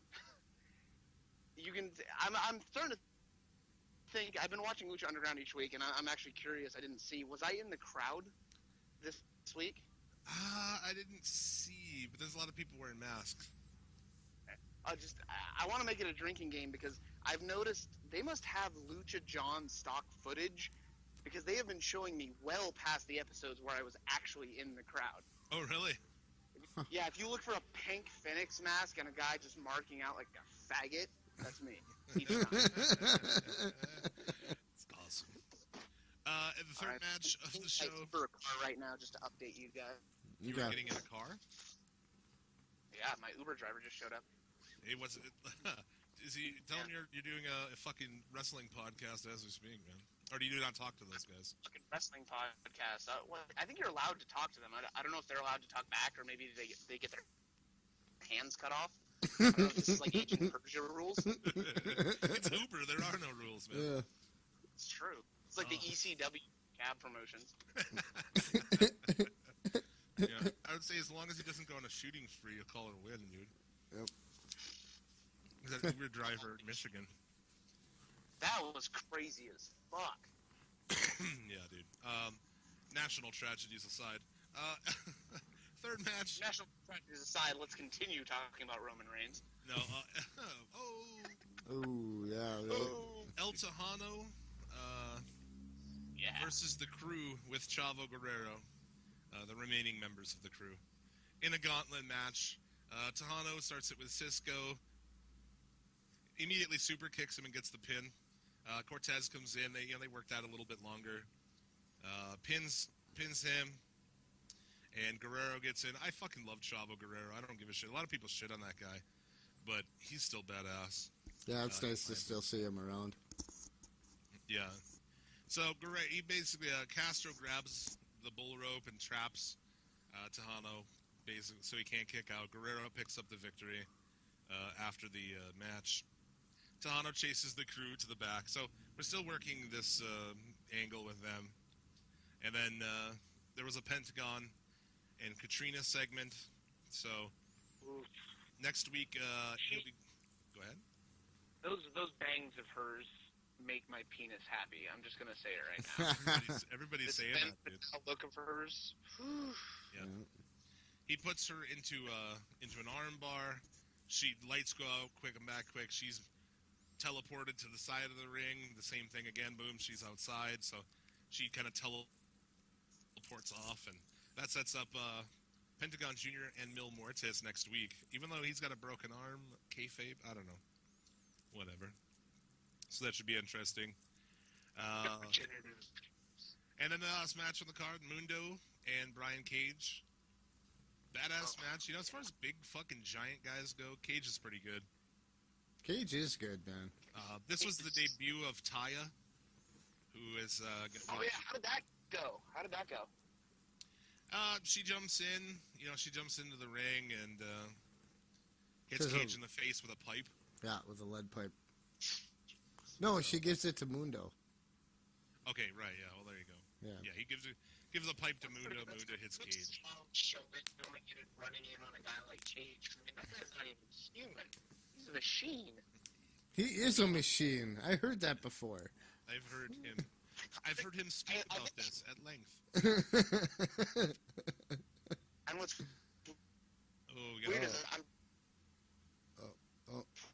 starting to think, I've been watching Lucha Underground each week, and I'm actually curious. I didn't see, was I in the crowd this week? I didn't see, but there's a lot of people wearing masks. I want to make it a drinking game because I've noticed they must have Lucha John stock footage because they have been showing me well past the episodes where I was actually in the crowd. Oh, really? Yeah, if you look for a pink Phoenix mask and a guy just marking out like a faggot, that's me. It's awesome. And the third match of the show. I'm for a car right now just to update you guys. You were getting in a car? Yeah, my Uber driver just showed up. Hey, what's it? Is he? Tell him you're doing a fucking wrestling podcast as we speak, man. Or do you not talk to those guys? Fucking wrestling podcast. I think you're allowed to talk to them. I don't know if they're allowed to talk back, or maybe they get their hands cut off. I don't know if this is like Agent Persia rules. It's Uber. There are no rules, man. Yeah. It's true. It's like the ECW cab promotions. Yeah, I would say as long as he doesn't go on a shooting spree, you'll call it a win, dude. Yep. He's that Uber driver in Michigan. That was crazy as fuck. Yeah, dude. National tragedies aside. Third match. National tragedies aside, let's continue talking about Roman Reigns. No, Oh, yeah. El Tejano versus the crew with Chavo Guerrero, the remaining members of the crew. In a gauntlet match, Tejano starts it with Cisco, immediately super kicks him and gets the pin. Cortez comes in, they worked out a little bit longer. Pins him, and Guerrero gets in. I fucking love Chavo Guerrero. I don't give a shit. A lot of people shit on that guy, but he's still badass. Yeah, it's nice to still see him around. Yeah. So he basically Castro grabs the bull rope and traps Tejano, basically, so he can't kick out. Guerrero picks up the victory after the match. Tejano chases the crew to the back. So we're still working this angle with them. And then there was a Pentagon and Katrina segment. So next week, he'll be... Go ahead. Those bangs of hers make my penis happy. I'm just gonna say it right now. Everybody's saying that, dude. Look of hers. Yeah. He puts her into an arm bar. Lights go out quick and back quick. She's teleported to the side of the ring. The same thing again. Boom, she's outside. So she kind of teleports off, and that sets up Pentagon Jr. and Mil Muertes next week. Even though he's got a broken arm, kayfabe, I don't know. Whatever. So that should be interesting. And then the last match on the card, Mundo and Brian Cage. Badass match. You know, as far as big fucking giant guys go, Cage is pretty good. Cage is good, man. This was the debut of Taya, who is... How did that go? She jumps in. You know, she jumps into the ring and hits Cage in the face with a pipe. Yeah, with a lead pipe. No, she gives it to Mundo. Okay, right, yeah. Well, there you go. Yeah. Yeah, he gives a pipe to Mundo. Mundo hits Cage. Running in on a guy like Cage. I mean, that guy's not even human. He's a machine. He is a machine. I heard that before. I've heard him speak about this at length. And what's weird is I'm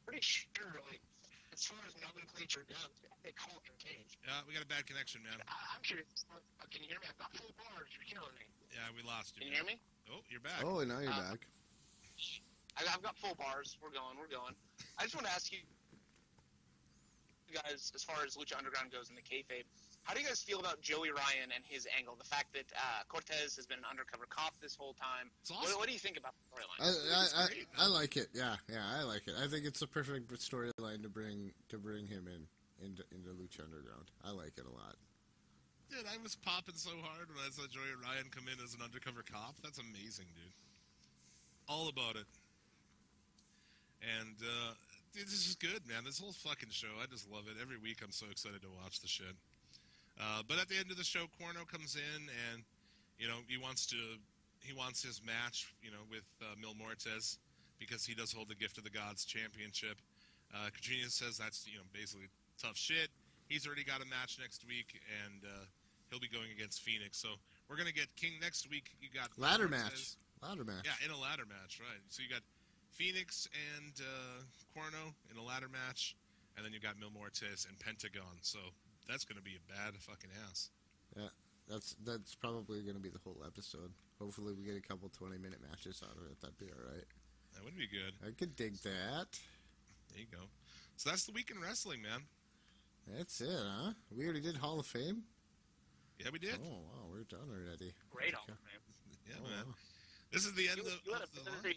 pretty sure, like, as far as nomenclature goes, they call him Cage. We got a bad connection, man. I'm curious. Can you hear me? I've got full bars. You're killing me. Yeah, we lost you. Can you hear me? Oh, you're back. Oh, now you're back. I've got full bars. We're going. I just want to ask you guys, as far as Lucha Underground goes in the kayfabe, how do you guys feel about Joey Ryan and his angle? The fact that Cortez has been an undercover cop this whole time. It's awesome. What do you think about the storyline? I like it. Yeah, I like it. I think it's a perfect storyline to bring him into Lucha Underground. I like it a lot. Dude, I was popping so hard when I saw Joey Ryan come in as an undercover cop. That's amazing, dude. All about it. And, dude, this is good, man. This whole fucking show, I just love it. Every week I'm so excited to watch the shit. But at the end of the show, Corno comes in and, you know, he wants his match, you know, with Mil Muertes because he does hold the Gift of the Gods championship. Katrina says that's, you know, basically tough shit. He's already got a match next week, and he'll be going against Phoenix. So we're going to get King next week. You got ladder match. Yeah, in a ladder match, right. So you got Phoenix and Corno in a ladder match, and then you got Mil Muertes and Pentagon. So that's going to be a bad fucking ass. Yeah, that's probably going to be the whole episode. Hopefully we get a couple 20-minute matches out of it. That'd be all right. That would be good. I could dig that. There you go. So that's the week in wrestling, man. That's it, huh? We already did Hall of Fame? Yeah, we did. Oh, wow, we're done already. Great Hall of Fame. Yeah, man. Wow. This is the end of the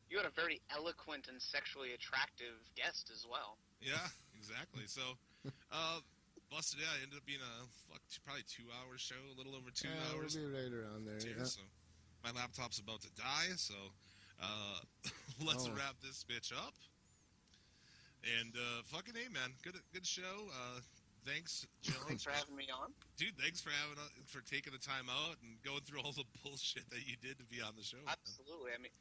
You had a very eloquent and sexually attractive guest as well. Yeah, exactly. So, busted out. It ended up being a probably 2-hour show, a little over 2 Yeah, hours. we'll be right around there. Too, Yeah. So my laptop's about to die, so let's Oh. wrap this bitch up. And fucking A, man, good show. Thanks, Joe. Thanks for having me on. Dude, thanks for taking the time out and going through all the bullshit that you did to be on the show. Man. Absolutely. I mean,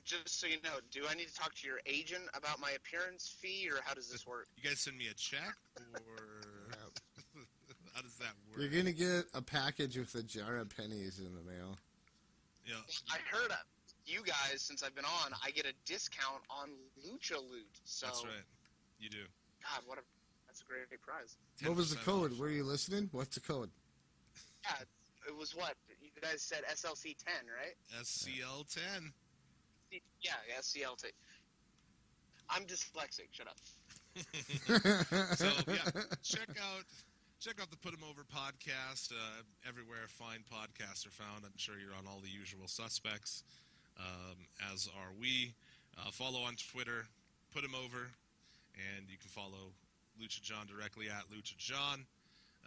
just so you know, do I need to talk to your agent about my appearance fee, or how does this work? You guys send me a check, or how does that work? You're gonna get a package with a jar of pennies in the mail. Yeah. I heard you guys, since I've been on, I get a discount on Lucha Loot. So That's right. You do. God, that's a great prize. What was the 10% code? off. Were you listening? What's the code? Yeah, it was what? You guys said SLC 10, right? SCL 10. Yeah, SCLT. I'm dyslexic. Shut up. So yeah, check out the Put 'Em Over podcast everywhere fine podcasts are found. I'm sure you're on all the usual suspects, as are we. Follow on Twitter, Put 'Em Over, and you can follow Lucha John directly at Lucha John.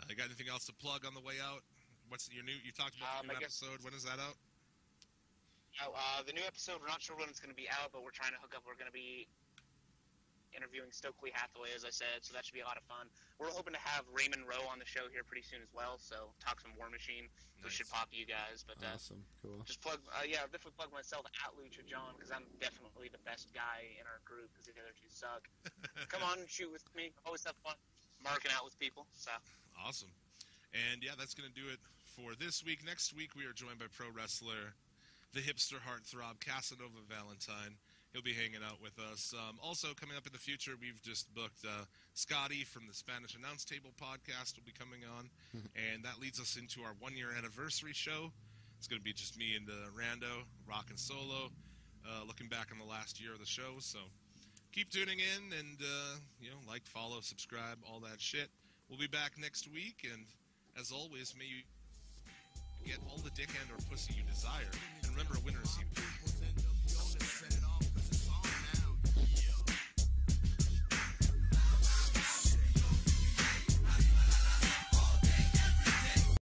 You got anything else to plug on the way out? What's your new? You talked about the new episode. When is that out? The new episode, we're not sure when it's going to be out, but we're trying to hook up. We're going to be interviewing Stokely Hathaway, as I said, so that should be a lot of fun. We're hoping to have Raymond Rowe on the show here pretty soon as well, so talk some War Machine, which should pop you guys. But Awesome, cool. just plug, definitely plug myself at Lucha John, because I'm definitely the best guy in our group, because the other two suck. Come on, shoot with me. Always have fun marking out with people. So Awesome. And yeah, that's going to do it for this week. Next week, we are joined by pro wrestler, the hipster heartthrob, Casanova Valentine. He'll be hanging out with us. Also, coming up in the future, we've just booked Scotty from the Spanish Announce Table podcast will be coming on. And that leads us into our 1-year anniversary show. It's going to be just me and Rando, rocking solo, looking back on the last year of the show. So keep tuning in and, like, follow, subscribe, all that shit. We'll be back next week. And as always, may you get all the dick and or pussy you desire.